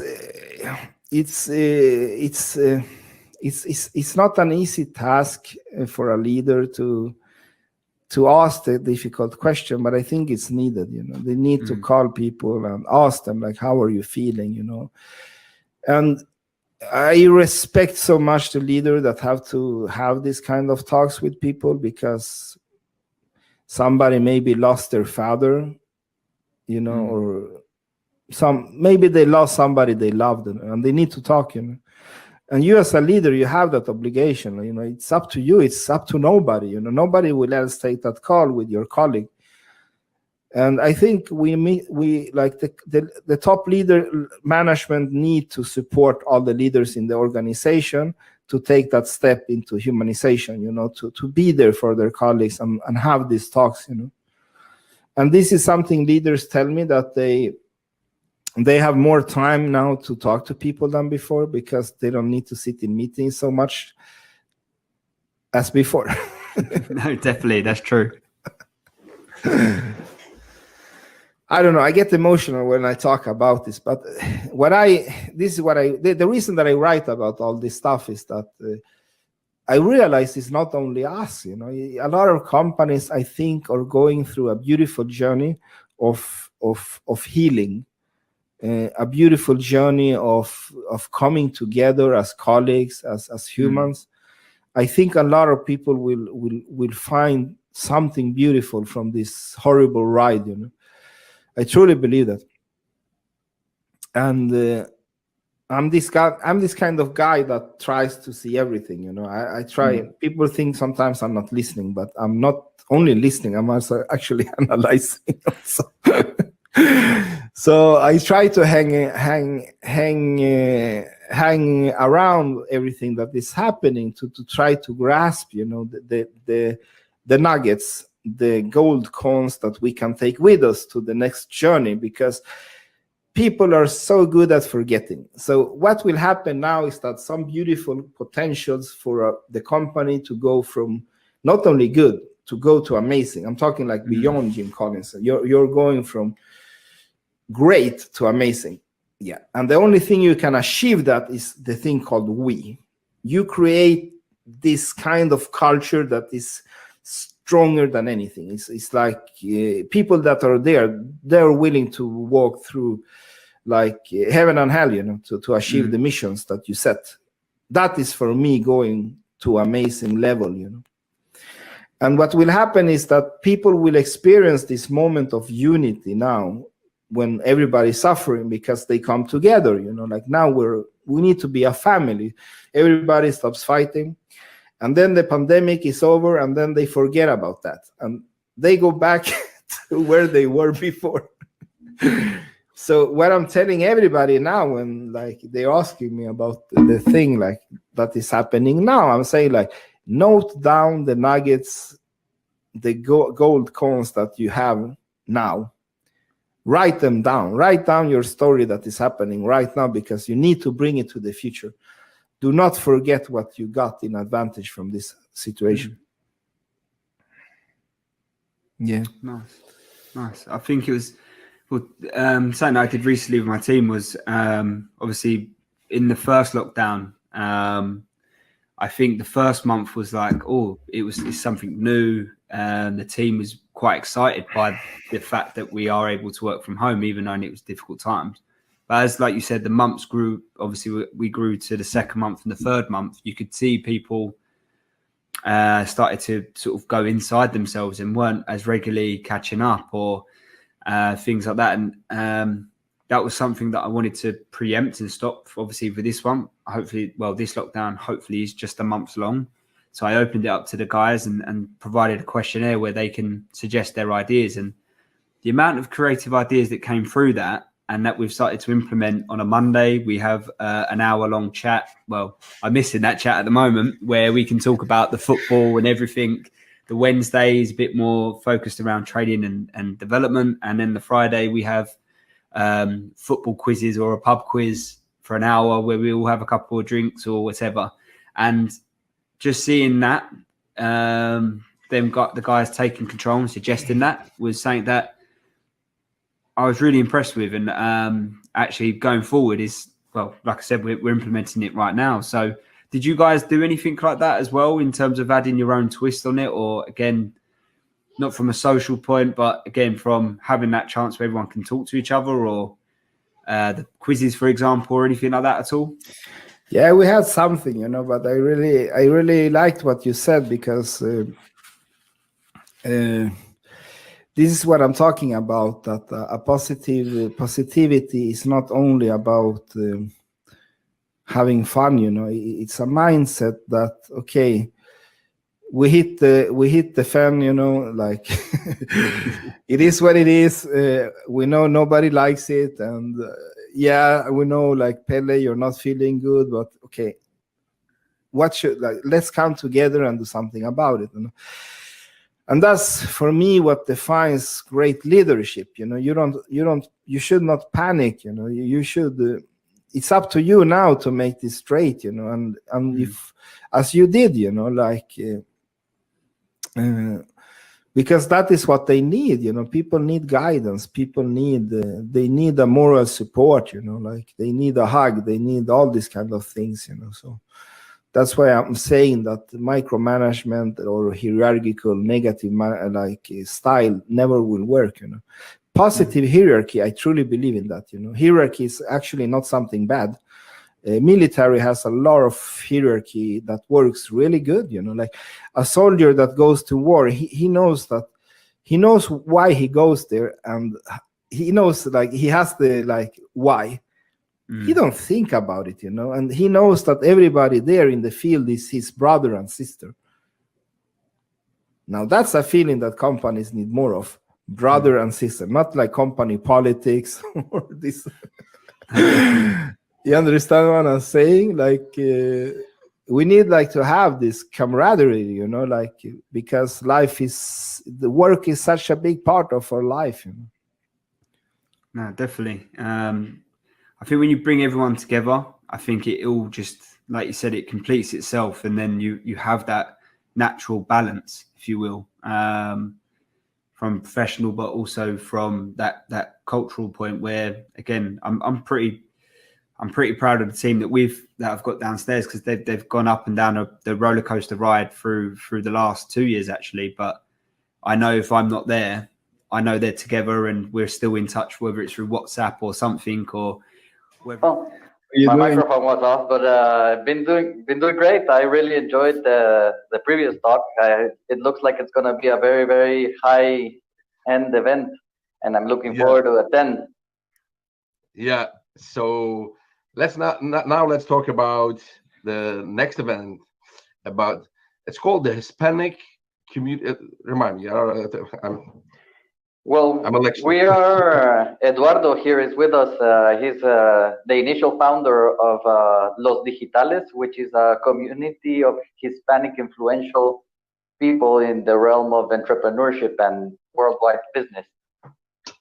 not an easy task for a leader to ask the difficult question, but I think it's needed. You know, they need to call people and ask them, like, how are you feeling? You know, and I respect so much the leader that have to have this kind of talks with people, because somebody maybe lost their father, you know, or maybe they lost somebody they loved, and they need to talk, you know. And you as a leader, you have that obligation, you know. It's up to you. It's up to nobody, you know. Nobody will else take that call with your colleague. And I think we like the top leader management need to support all the leaders in the organization to take that step into humanization, you know, to be there for their colleagues and have these talks, you know. And this is something leaders tell me, that they have more time now to talk to people than before, because they don't need to sit in meetings so much as before. No, definitely, that's true. I don't know. I get emotional when I talk about this, but the reason that I write about all this stuff is that I realize it's not only us. You know, a lot of companies, I think, are going through a beautiful journey of healing. A beautiful journey of coming together as colleagues, as humans. I think a lot of people will find something beautiful from this horrible ride, you know. I truly believe that. And I'm this kind of guy that tries to see everything, you know. I try. People think sometimes I'm not listening, but I'm not only listening, I'm also actually analyzing also. So I try to hang around everything that is happening to try to grasp, you know, the nuggets, the gold coins that we can take with us to the next journey, because people are so good at forgetting. So what will happen now is that some beautiful potentials for the company to go from not only good to go to amazing. I'm talking like beyond Jim Collins. You're going from great to amazing. Yeah, and the only thing you can achieve that is the thing called we. You create this kind of culture that is stronger than anything. It's like people that are there, they're willing to walk through like heaven and hell, to achieve the missions that you set. That is for me going to amazing level, And what will happen is that people will experience this moment of unity now when everybody's suffering, because they come together, like now we need to be a family. Everybody stops fighting, and then the pandemic is over, and then they forget about that, and they go back to where they were before. So what I'm telling everybody now, when like they're asking me about the thing like that is happening now, I'm saying like, note down the nuggets, the gold coins that you have now. Write them down. Write down your story that is happening right now, because you need to bring it to the future. Do not forget what you got in advantage from this situation. Yeah. Nice. I think it was something I did recently with my team was obviously in the first lockdown. I think the first month was like, it's something new. The team was quite excited by the fact that we are able to work from home, even though it was difficult times. But as like you said, the months grew. Obviously, we grew to the second month and the third month. You could see people started to sort of go inside themselves and weren't as regularly catching up or things like that. And that was something that I wanted to preempt and stop, obviously, for this one. Hopefully, this lockdown hopefully is just a month long. So I opened it up to the guys and provided a questionnaire where they can suggest their ideas. And the amount of creative ideas that came through that and that we've started to implement on a Monday, we have an hour-long chat. Well, I'm missing that chat at the moment where we can talk about the football and everything. The Wednesday is a bit more focused around training and development. And then the Friday, we have football quizzes or a pub quiz for an hour where we all have a couple of drinks or whatever. And just seeing that, the guys taking control and suggesting that was something that I was really impressed with. And actually going forward is, like I said, we're implementing it right now. So did you guys do anything like that as well in terms of adding your own twist on it? Or again, not from a social point, but again, from having that chance where everyone can talk to each other, or the quizzes, for example, or anything like that at all? Yeah, we had something, but I really liked what you said, because this is what I'm talking about, that positivity is not only about having fun, it's a mindset that, okay, we hit the fan, like it is what it is. We know nobody likes it, and we know, like, Pele, you're not feeling good, but okay, let's come together and do something about it, And that's for me what defines great leadership. You should not panic. You should. It's up to you now to make this straight. And if, as you did, because that is what they need. People need guidance. People need they need a moral support. Like they need a hug. They need all these kind of things. So that's why I'm saying that micromanagement or hierarchical negative style never will work. Positive hierarchy, I truly believe in that. Hierarchy is actually not something bad. Military has a lot of hierarchy that works really good. Like a soldier that goes to war, he knows why he goes there, and he knows, like, he has the why. He don't think about it, and he knows that everybody there in the field is his brother and sister. Now that's a feeling that companies need more of, brother and sister, not like company politics or this. You understand what I'm saying? Like we need to have this camaraderie, because the work is such a big part of our life. No, definitely. I think when you bring everyone together, I think it all just, like you said, it completes itself, and then you have that natural balance, if you will, from professional, but also from that cultural point where, again, I'm pretty I'm pretty proud of the team that I've got downstairs, because they've gone up and down the roller coaster ride through the last 2 years actually. But I know if I'm not there, I know they're together and we're still in touch, whether it's through WhatsApp or something, or whether. Oh, my microphone was off, but been doing great. I really enjoyed the previous talk. It looks like it's going to be a very, very high end event, and I'm looking forward to attend. Yeah. So let's now let's talk about the next event. It's called the Hispanic Community. Remind me. Well, we are, Eduardo here is with us. He's the initial founder of Los Digitales, which is a community of Hispanic influential people in the realm of entrepreneurship and worldwide business.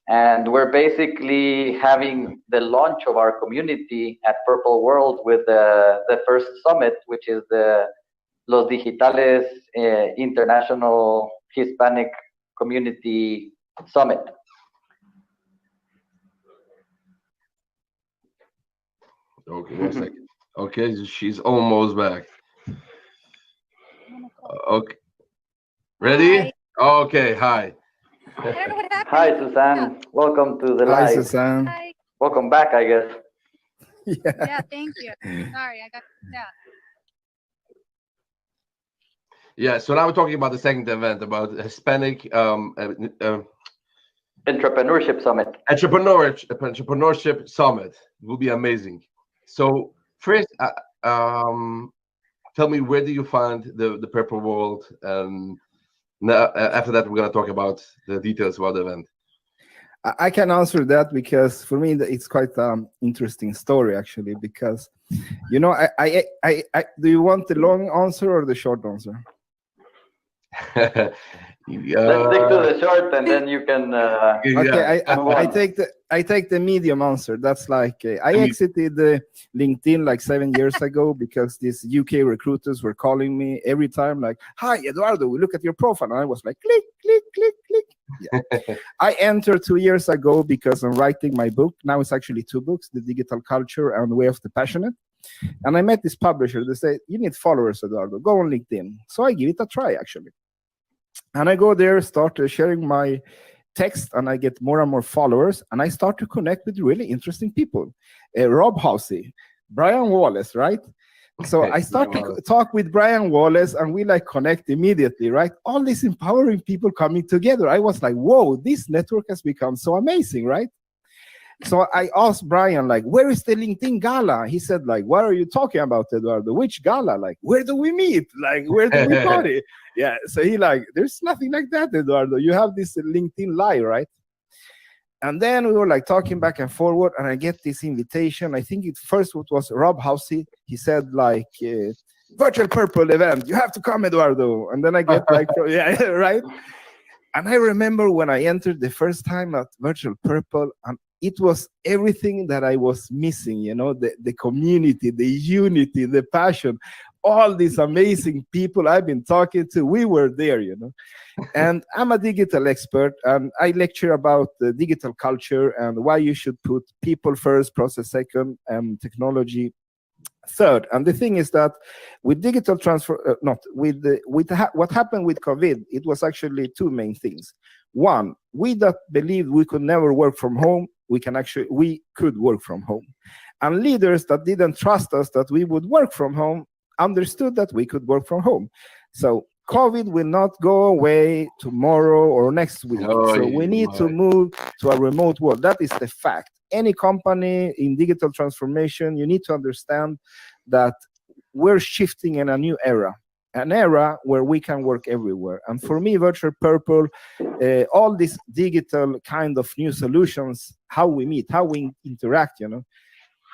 And we're basically having the launch of our community at Purple World with the first summit, which is the Los Digitales International Hispanic Community Summit. Okay, 1 second. Okay, she's almost back. Okay, ready? Hi. Okay, hi. I don't know what happened. Hi, Suzanne. Welcome to the Hi, live. Suzanne. Hi. Welcome back, I guess. Yeah, thank you. Sorry, I got out. Yeah, so now we're talking about the second event, about Hispanic Entrepreneurship Summit. Entrepreneurship Summit. It will be amazing. So first, tell me, where do you find the Purple World? Now, after that, we're going to talk about the details about the event. I can answer that because for me it's quite interesting story actually. Because you know, I do you want the long answer or the short answer? Let's stick to the short, and then you can. Okay, I take the medium answer. That's like I exited LinkedIn like 7 years ago because these UK recruiters were calling me every time like, "Hi, Eduardo, we look at your profile," and I was like, click, click, click, click. Yeah. I entered 2 years ago because I'm writing my book. Now it's actually 2 books: The Digital Culture and The Way of the Passionate. And I met this publisher. They say, "You need followers, Eduardo. Go on LinkedIn." So I give it a try actually. And I go there, start sharing my text, and I get more and more followers. And I start to connect with really interesting people. Rob Housey, Brian Wallace, right? So I start to talk with Brian Wallace, and we like connect immediately, right? All these empowering people coming together. I was like, whoa, this network has become so amazing, right? So I asked Brian, like, where is the LinkedIn gala? He said, like, what are you talking about, Eduardo? Which gala? Like, where do we meet? Like, where do we party? Yeah. So he like, there's nothing like that, Eduardo. You have this LinkedIn live, right? And then we were like talking back and forward, and I get this invitation. I think it first was Rob Housey. He said like, virtual Purple event. You have to come, Eduardo. And then I get like, yeah, right. And I remember when I entered the first time at Virtual Purple, and it was everything that I was missing, you know, the community, the unity, the passion, all these amazing people I've been talking to, we were there, you know. And I'm a digital expert, and I lecture about the digital culture and why you should put people first, process second, and technology third. And the thing is that with digital transfer, what happened with COVID, it was actually 2 main things. One, we that believed we could never work from home, we could work from home. And leaders that didn't trust us that we would work from home understood that we could work from home. So COVID will not go away tomorrow or next week. So we need to move to a remote world. That is the fact. Any company in digital transformation, you need to understand that we're shifting in a new era. An era where we can work everywhere. And for me, Virtual Purple, all these digital kind of new solutions, how we meet, how we interact, you know.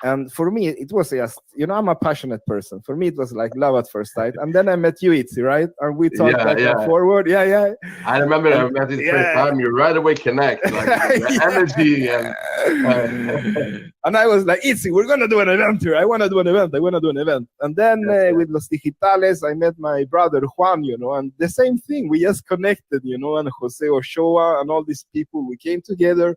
And for me, it was just, you know, I'm a passionate person. For me, it was like love at first sight. And then I met you, Itzy, right? And we talked back and forward. Yeah, yeah. I remember I met you the first time. You right away connect, like the energy. And I was like, Itzy, we're going to do an event here. I want to do an event. And then with Los Digitales, I met my brother, Juan, you know, and the same thing. We just connected, you know, and Jose Ochoa and all these people, we came together.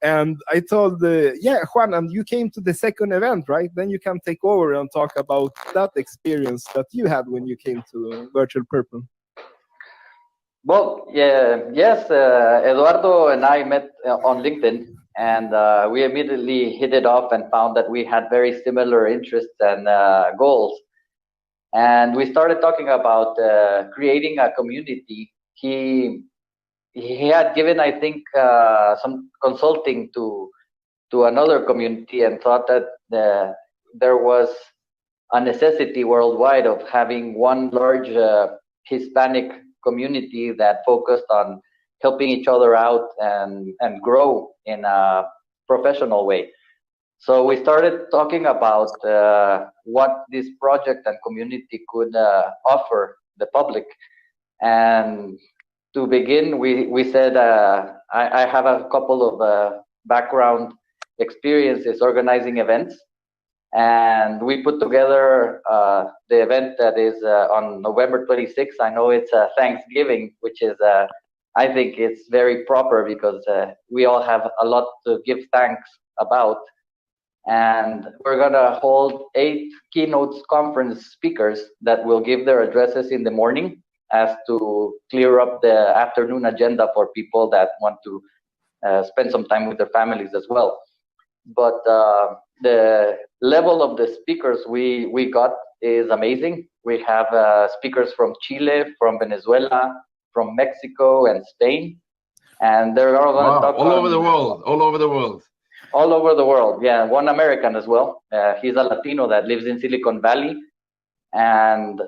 And I told, yeah, Juan, and you came to the second event, right? Then you can take over and talk about that experience that you had when you came to Virtual Purple. Well, yeah, yes, Eduardo and I met on LinkedIn, and we immediately hit it off and found that we had very similar interests and goals. And we started talking about creating a community. He had given, I think, some consulting to another community and thought that there was a necessity worldwide of having one large Hispanic community that focused on helping each other out and grow in a professional way. So we started talking about what this project and community could offer the public. And to begin, we said, I have a couple of background experiences organizing events. And we put together the event that is on November 26th. I know it's Thanksgiving, which is, I think it's very proper because we all have a lot to give thanks about. And we're going to hold 8 keynote conference speakers that will give their addresses in the morning as to clear up the afternoon agenda for people that want to spend some time with their families as well. But the level of the speakers we got is amazing. We have speakers from Chile, from Venezuela, from Mexico, and Spain. And they're all going to talk all over the world, all over the world. All over the world, yeah. One American as well. He's a Latino that lives in Silicon Valley. And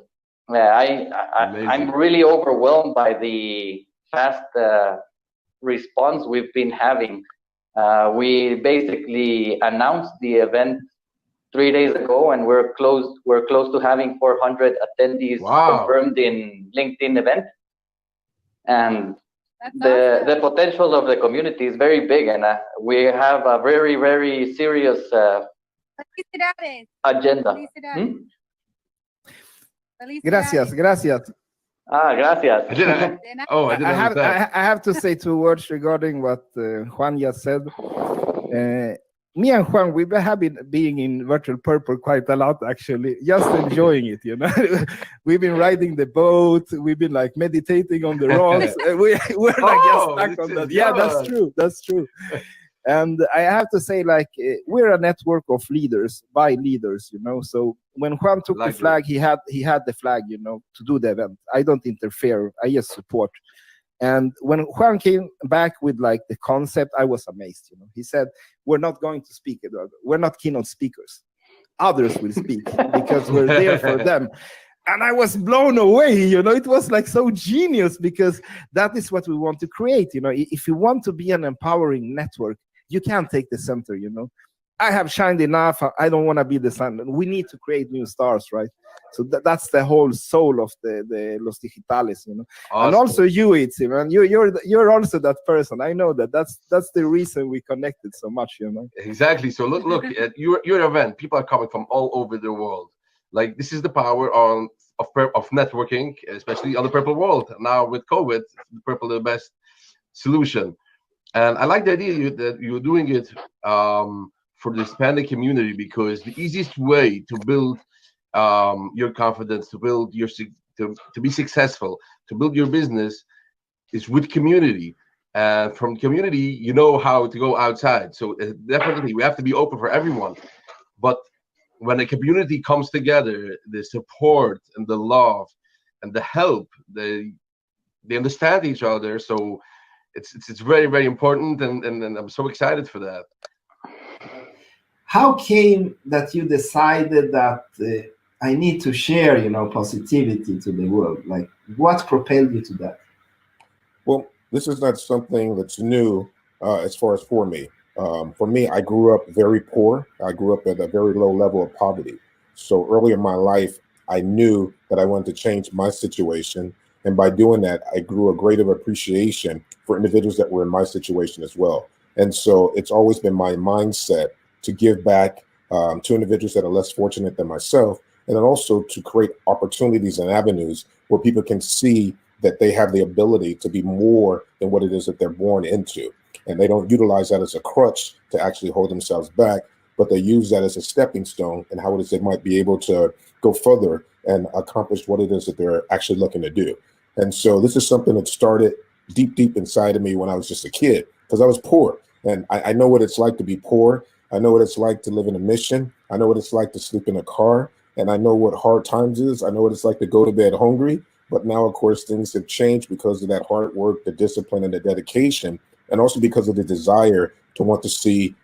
I'm really overwhelmed by the fast response we've been having. We basically announced the event 3 days ago, and we're close to having 400 attendees confirmed in LinkedIn event. And the potential of the community is very big, and we have a very, very serious agenda. Gracias. Gracias. I have to say 2 words regarding what Juan just said. Me and Juan, we've been being in Virtual Purple quite a lot, actually, just enjoying it, you know. We've been riding the boat, we've been like meditating on the rocks. We're like just stuck on that. Yeah, that's true. And I have to say, like, we're a network of leaders, by leaders, you know. So when Juan took the flag, he had the flag, you know, to do the event. I don't interfere, I just support. And when Juan came back with like the concept, I was amazed, you know. He said, we're not going to speak, Eduardo. We're not keynote speakers. Others will speak because we're there for them. And I was blown away, you know. It was like so genius because that is what we want to create, you know. If you want to be an empowering network, you can't take the center, you know. I have shined enough. I don't want to be the sun. We need to create new stars, right? So that's the whole soul of the Los Digitales, you know. Awesome. And also you, Itzi, man, you're also that person. I know that. That's the reason we connected so much, you know. Exactly. So look at your event. People are coming from all over the world. Like, this is the power of networking, especially on the Purple world. Now with COVID, Purple is the best solution. And I like the idea that you're doing it for the Hispanic community, because the easiest way to build your confidence, to build your to be successful, to build your business is with community. And from community, you know how to go outside. So definitely we have to be open for everyone. But when a community comes together, the support and the love and the help, they understand each other. So it's very, very important, and I'm so excited for that. How came that you decided that I need to share, you know, positivity to the world? Like, what propelled you to that? Well, this is not something that's new as far as for me. For me, I grew up very poor. I grew up at a very low level of poverty. So early in my life, I knew that I wanted to change my situation. And by doing that, I grew a greater appreciation for individuals that were in my situation as well. And so it's always been my mindset to give back to individuals that are less fortunate than myself, and then also to create opportunities and avenues where people can see that they have the ability to be more than what it is that they're born into. and they don't utilize that as a crutch to actually hold themselves back, but they use that as a stepping stone and how it is they might be able to go further and accomplish what it is that they're actually looking to do. And so this is something that started deep inside of me when I was just a kid, because I was poor. And I know what it's like to be poor. I know what it's like to live in a mission. I know what it's like to sleep in a car. And I know what hard times is. I know what it's like to go to bed hungry. But now, of course, things have changed because of that hard work, the discipline, and the dedication, and also because of the desire to want to see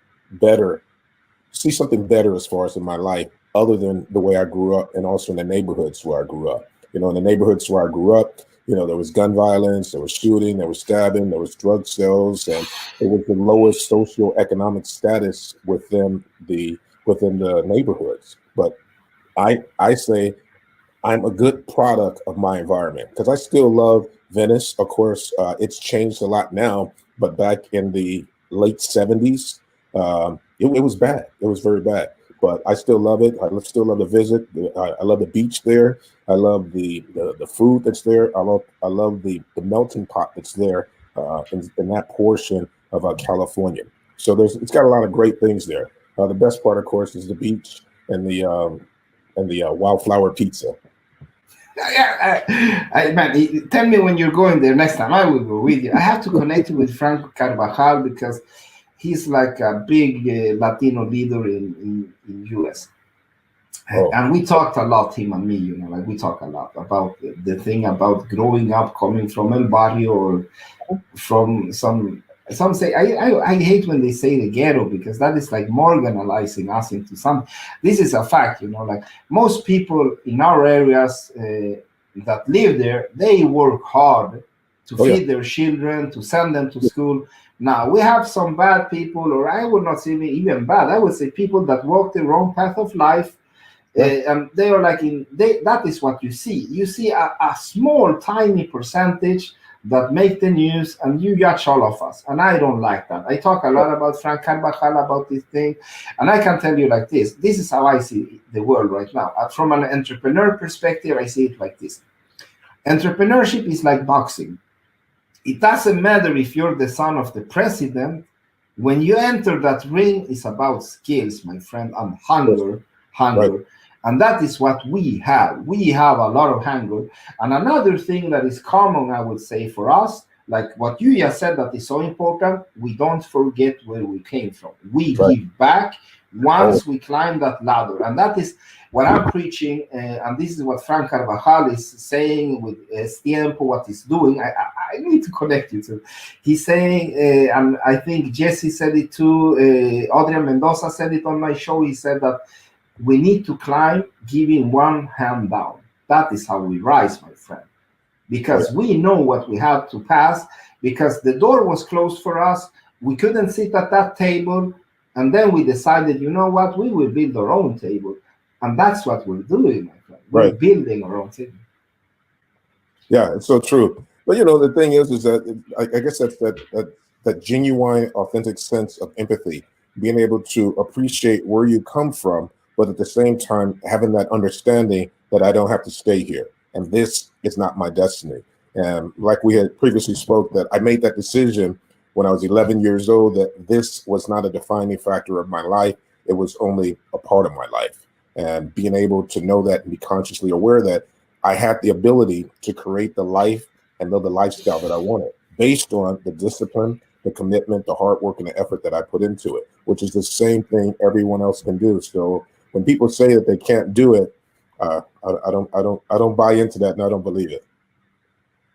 something better as far as in my life, other than the way I grew up, and also in the neighborhoods where I grew up. In the neighborhoods where I grew up, there was gun violence, there was shooting, there was stabbing, there was drug sales, and it was the lowest socioeconomic status within the neighborhoods. But I say I'm a good product of my environment, because I still love Venice. Of course, it's changed a lot now, but back in the late 70s, it was bad. It was very bad, but I still love it. I still love to visit. I love the beach there. I love the food that's there. I love the melting pot that's there in that portion of California. So it's got a lot of great things there. The best part, of course, is the beach and the wildflower pizza. Man, tell me when you're going there next time. I will go with you. I have to connect you with Frank Carvajal, because he's like a big Latino leader in US. And we talked a lot, him and me, we talk a lot about the thing about growing up, coming from El Barrio, or from some say, I hate when they say the ghetto, because that is like marginalizing us into some. This is a fact, like most people in our areas that live there, they work hard to feed their children, to send them to school. Now, we have some bad people, or I would not say even bad, I would say people that walk the wrong path of life. And they are like that is what you see. You see a small, tiny percentage that make the news, and you judge all of us. And I don't like that. I talk a lot about Frank Carvajal, about this thing. And I can tell you like this. This is how I see the world right now. From an entrepreneur perspective, I see it like this. Entrepreneurship is like boxing. It doesn't matter if you're the son of the president. When you enter that ring, it's about skills, my friend, and hunger. Right. And that is what we have. We have a lot of hunger. And another thing that is common, I would say, for us, like what you just said that is so important, we don't forget where we came from. We give back once we climb that ladder. And that is what I'm preaching, and this is what Frank Carvajal is saying with Tiempo, what he's doing. I need to connect you to. He's saying, and I think Jesse said it too, Adrian Mendoza said it on my show, he said that we need to climb giving one hand down. That is how we rise, my friend. Because we know what we have to pass, because the door was closed for us. We couldn't sit at that table. And then we decided, you know what, we will build our own table. And that's what we're doing, my friend. We're building our own table. Yeah, it's so true. But, the thing is that I guess that's that genuine, authentic sense of empathy, being able to appreciate where you come from, but at the same time, having that understanding that I don't have to stay here, and this is not my destiny. And like we had previously spoke, that I made that decision when I was 11 years old, that this was not a defining factor of my life. It was only a part of my life. And being able to know that and be consciously aware that I had the ability to create the life and live the lifestyle that I wanted, based on the discipline, the commitment, the hard work, and the effort that I put into it, which is the same thing everyone else can do. So when people say that they can't do it, I don't buy into that, and I don't believe it.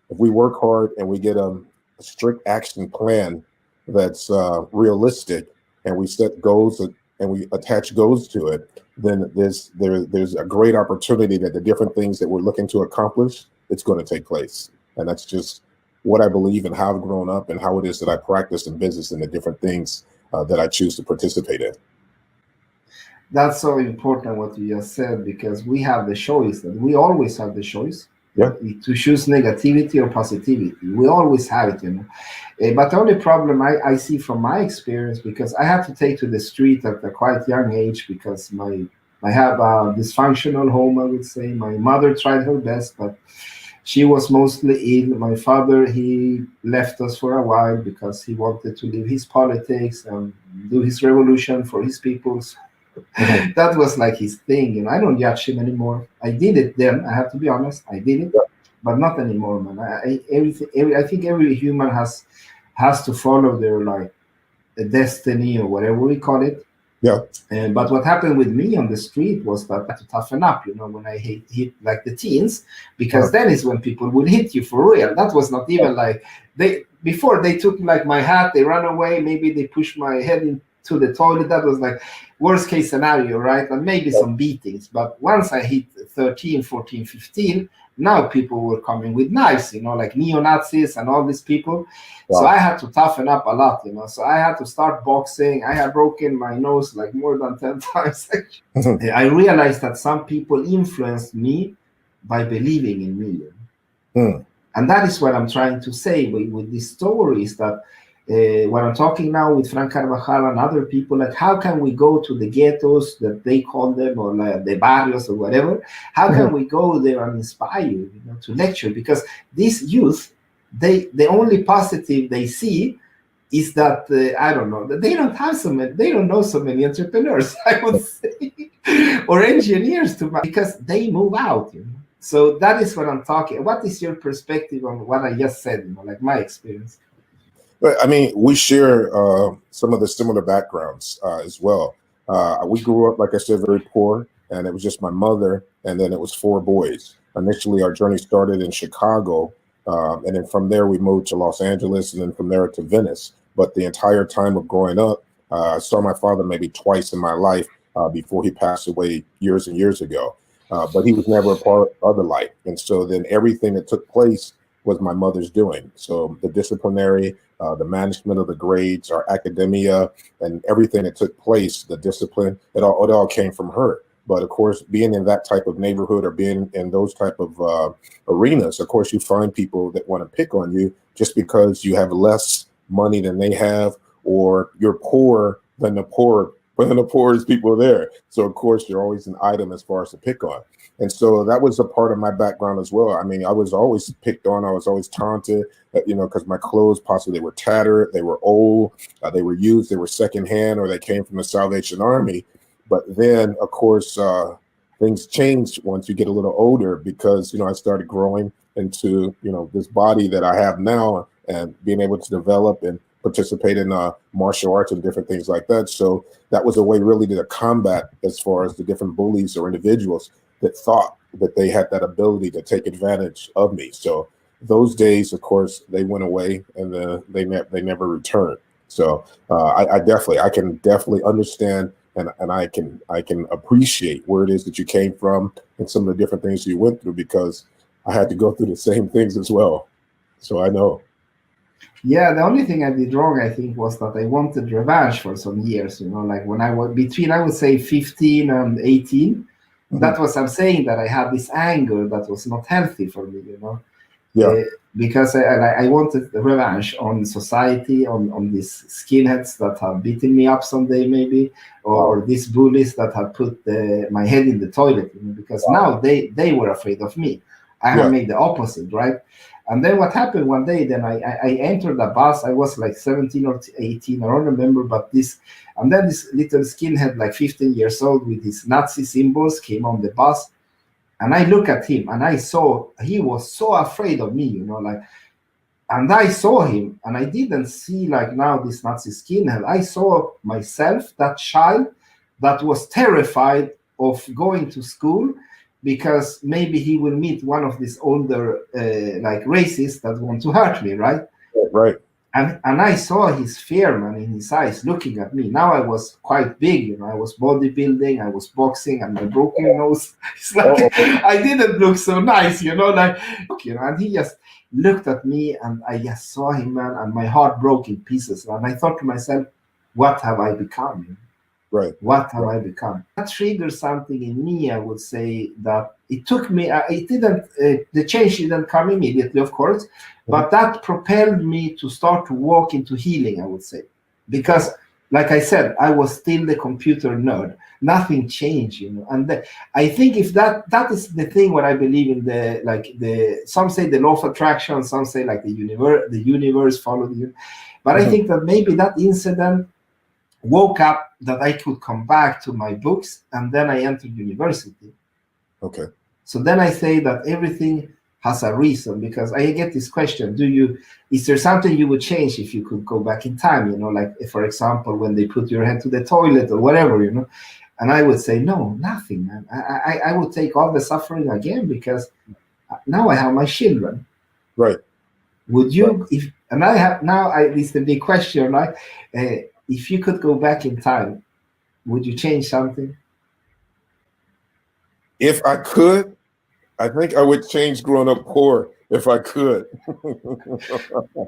If we work hard and we get a strict action plan that's realistic, and we set goals and we attach goals to it, then there's a great opportunity that the different things that we're looking to accomplish, it's going to take place. And that's just what I believe and how I've grown up and how it is that I practice in business and the different things that I choose to participate in. That's so important what you just said, because we have the choice, and we always have the choice to choose negativity or positivity. We always have it, but the only problem I see from my experience, because I had to take to the street at a quite young age, because I have a dysfunctional home, I would say. My mother tried her best, but She was mostly ill. My father, he left us for a while because he wanted to live his politics and do his revolution for his peoples. That was like his thing, and I don't judge him anymore. I did it then. I have to be honest. I did it, but not anymore, man. I think every human has to follow their like destiny or whatever we call it. Yeah. But what happened with me on the street was that I had to toughen up, when I hit like the teens, because then is when people would hit you for real. That was not even like before they took like my hat, they ran away, maybe they pushed my head into the toilet. That was like worst case scenario, right? And maybe some beatings. But once I hit 13, 14, 15, now people were coming with knives, like neo-Nazis and all these people. Wow. So I had to toughen up a lot, So I had to start boxing. I had broken my nose like more than 10 times. I realized that some people influenced me by believing in me. And that is what I'm trying to say with these stories, that when I'm talking now with Frank Carvajal and other people, like how can we go to the ghettos that they call them, or like the barrios or whatever? How can we go there and inspire you, to lecture? Because these youth, the only positive they see is that I don't know, that they don't know so many entrepreneurs, I would say, or engineers because they move out. So that is what I'm talking. What is your perspective on what I just said? Like my experience. But I mean, we share some of the similar backgrounds as well. We grew up, like I said, very poor, and it was just my mother, and then it was 4 boys. Initially, our journey started in Chicago, and then from there we moved to Los Angeles, and then from there to Venice. But the entire time of growing up, I saw my father maybe twice in my life before he passed away years and years ago. But he was never a part of the life, and so then everything that took place was my mother's doing. So the disciplinary, the management of the grades, our academia, and everything that took place, the discipline, it all came from her. But of course, being in that type of neighborhood or being in those type of arenas, of course, you find people that want to pick on you just because you have less money than they have, or you're poorer than the poorest people there. So of course, you're always an item as far as to pick on. And so that was a part of my background as well. I mean, I was always picked on. I was always taunted, because my clothes possibly were tattered, they were old, they were used, they were secondhand, or they came from the Salvation Army. But then, of course, things changed once you get a little older, because, I started growing into, this body that I have now, and being able to develop and participate in martial arts and different things like that. So that was a way really to combat as far as the different bullies or individuals that thought that they had that ability to take advantage of me. So those days, of course, they went away, and they never returned. So I can definitely understand, and I can appreciate where it is that you came from and some of the different things you went through, because I had to go through the same things as well. So I know. Yeah, the only thing I did wrong, I think, was that I wanted revenge for some years, like when I was between, I would say 15 and 18. That was, I'm saying that I had this anger that was not healthy for me, Yeah. Because I wanted revenge on society, on these skinheads that have beaten me up someday, maybe, or these bullies that had put my head in the toilet, because now they were afraid of me. I have made the opposite, right? And then what happened one day, then I entered a bus. I was like 17 or 18, I don't remember, but this little skinhead, like 15 years old, with his Nazi symbols, came on the bus. And I look at him, and I saw he was so afraid of me, and I saw him, and I didn't see like now this Nazi skinhead. I saw myself, that child that was terrified of going to school, because maybe he will meet one of these older like racists that want to hurt me, right? Right. And I saw his fear, man, in his eyes looking at me. Now I was quite big, I was bodybuilding, I was boxing, and my broken nose. It's like I didn't look so nice, and he just looked at me, and I just saw him, man, and my heart broke in pieces. And I thought to myself, what have I become? Right. What have I become? That triggered something in me, I would say, that it took me, the change didn't come immediately, of course, but that propelled me to start to walk into healing, I would say. Because like I said, I was still the computer nerd. Nothing changed, you know. And I think if that is the thing what I believe in, some say the law of attraction, some say like the universe followed you. But I think that maybe that incident woke up that I could come back to my books, and then I entered university. Okay. So then I say that everything has a reason, because I get this question: is there something you would change if you could go back in time? You know, like for example, when they put your head to the toilet or whatever, you know. And I would say, no, nothing, man. I would take all the suffering again, because now I have my children. Right. Would you, if, and I have now, this is the big question, right? If you could go back in time, would you change something? If I could, I think I would change growing up poor if I could.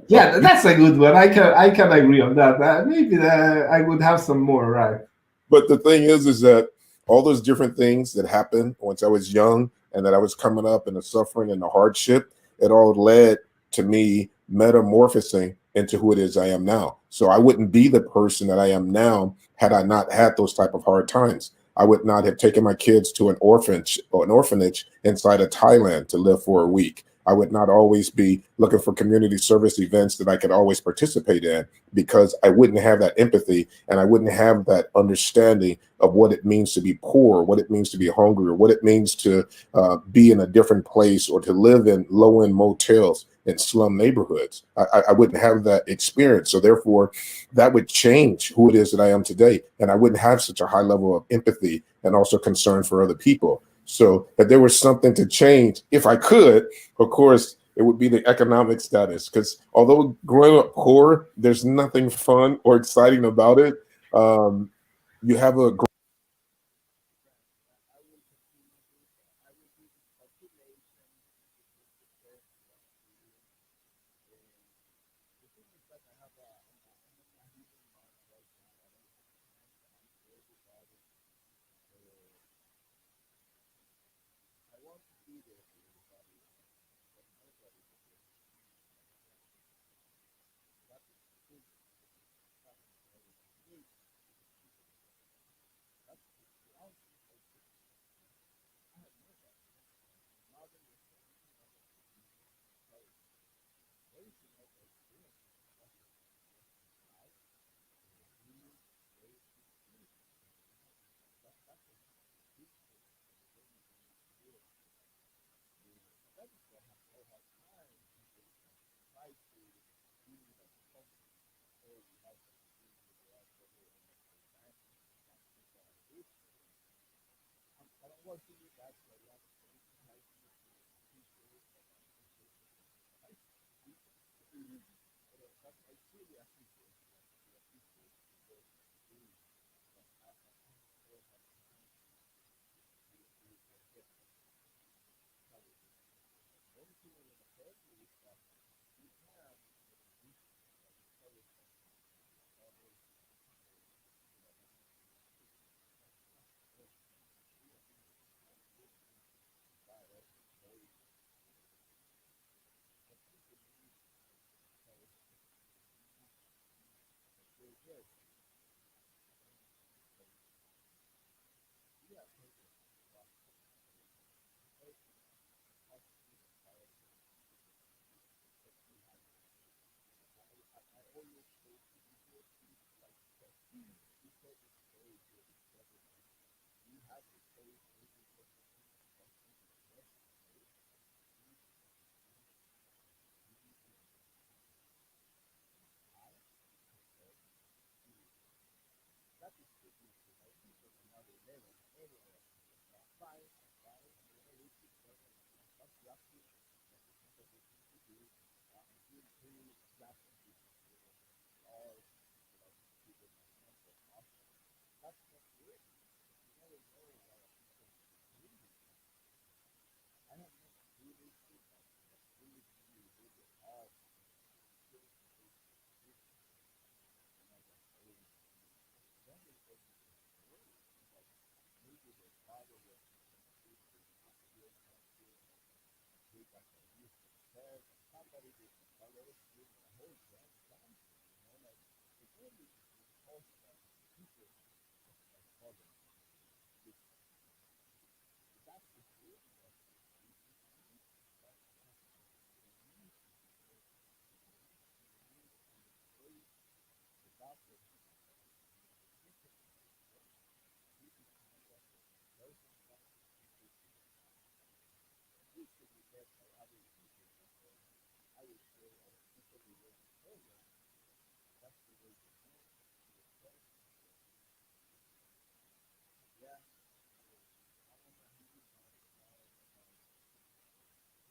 Yeah, that's a good one. I can agree on that. Maybe I would have some more, right? But the thing is that all those different things that happened once I was young, and that I was coming up, and the suffering and the hardship, it all led to me metamorphosing into who it is I am now. So I wouldn't be the person that I am now had I not had those type of hard times. I would not have taken my kids to an orphanage inside of Thailand to live for a week. I would not always be looking for community service events that I could always participate in, because I wouldn't have that empathy, and I wouldn't have that understanding of what it means to be poor, what it means to be hungry, or what it means to be in a different place, or to live in low-end motels in slum neighborhoods. I wouldn't have that experience. So therefore, that would change who it is that I am today. And I wouldn't have such a high level of empathy and also concern for other people. So if there was something to change, if I could, of course, it would be the economic status. Because although growing up poor, there's nothing fun or exciting about it. You have a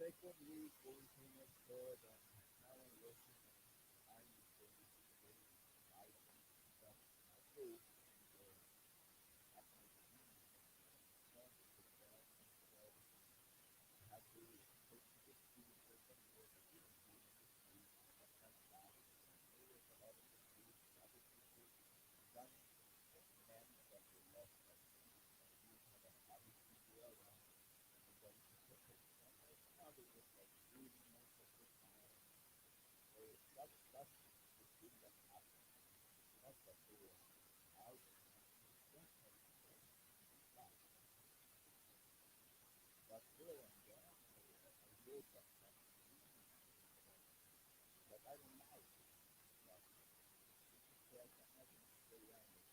second week, everything was good, and now I'm working on time for this life stuff. I do. Have my team, not the best, but I have to take the team for some more to do. That's kind of bad. There was a lot of the other people done men that were less like you have a lot of people around and then to take it. Now they just like really most of the time. So that's the thing that happened. Not that they were out of just like that. But here and there, I did that kind of thing. But I don't like it. But it's like I'm not going to stay around it.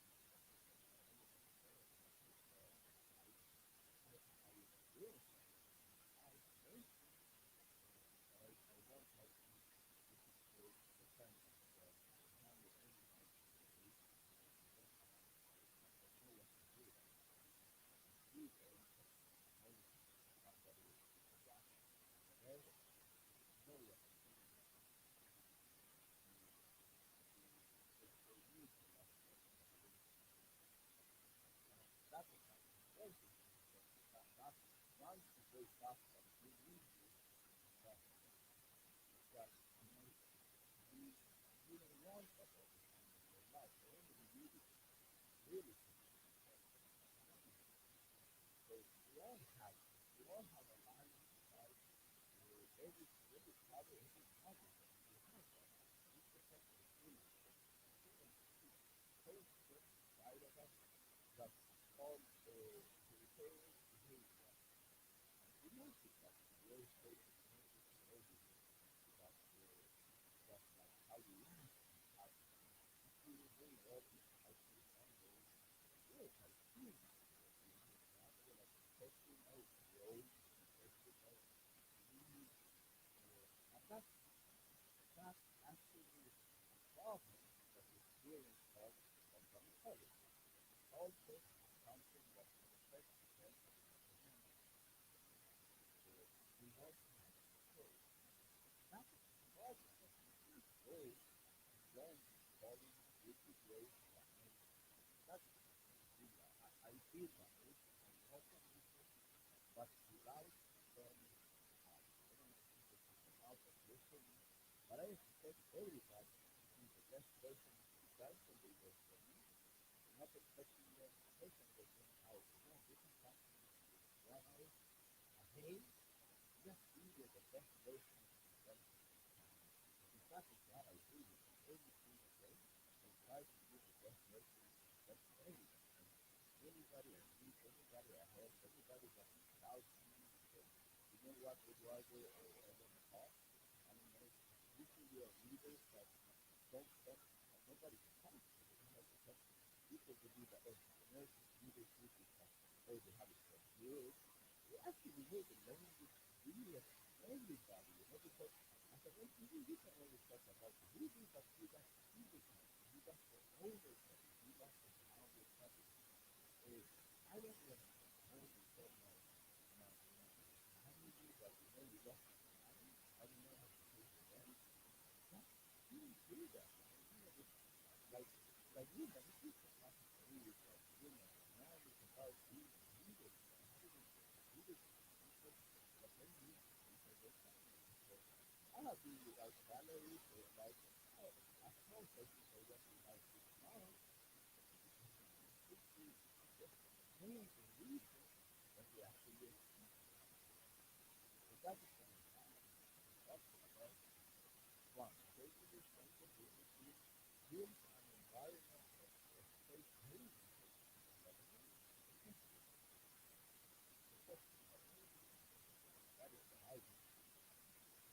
That's actually a problem that is here in part of the also something that affects the health of the human. We want to have control. That is the problem that we go wrong falling into ways that make that's I feel that it's an important issue, but without turning out. I don't know if people come out of listening, but I expect everybody to be the best version of themselves when they work for me. I'm not expecting them to take and they come out. No, this is something that 1 hour a day, just be the best version of yourself. In fact, it's what I do every single day. I try to be the best version of myself every day. Anybody I meet, anybody I help, anybody that doubts me, says, you know what, Eduardo, I want to talk. I don't know, usually you are leaders that don't talk, nobody can talk. They don't have to talk. People to be the entrepreneurs, leaders, people that, oh, they have it so good. You actually need the language really of everybody, you know, because as an entrepreneur, you can only talk about the leaders, but you got leaders, you got the owners, you got the founders, I don't want to only tell my family that you know you lost your family. I don't know how to pay for them. But you don't do that. You know, it's like women, if you can not agree with that women, now you can start being leaders. Leaders people that they need for their family. So I have been without salary for like, at most I think I went without 6 months. Main reason that we actually so that is the mentality. That's about one, taking responsibility, build an environment of safe haven. That is the idea.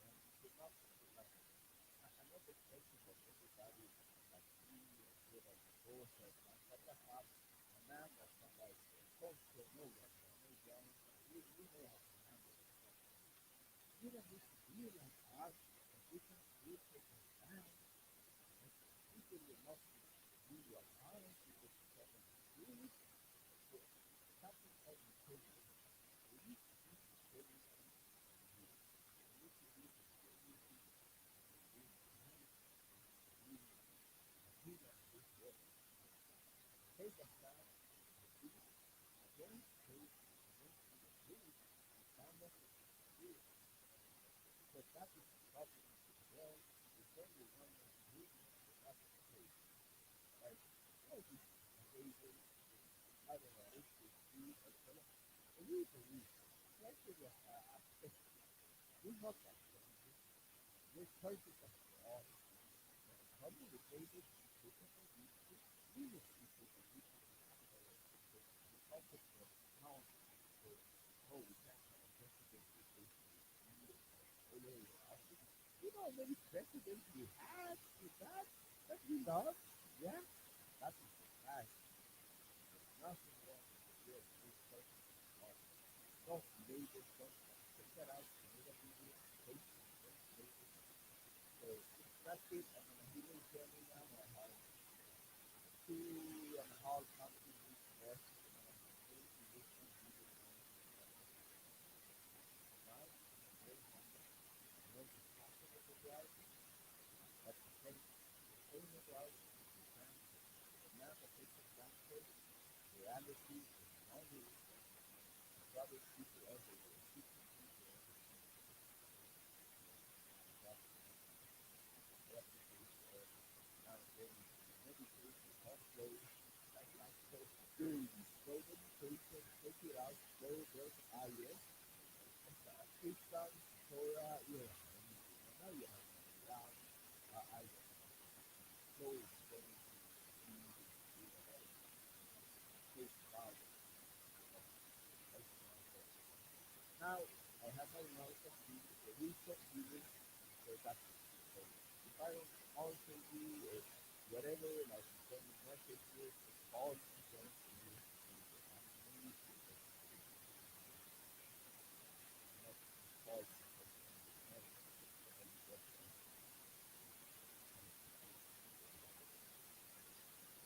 And you should not like I'm not expecting that everybody like me or good at the course or like but I have a man that's not like culture no one, no young, we know how to handle it. You don't need to be like us, but you can still take a stand. Like, people will not be your parents, people will tell them to do it. So something called integrity. We need to be integrity.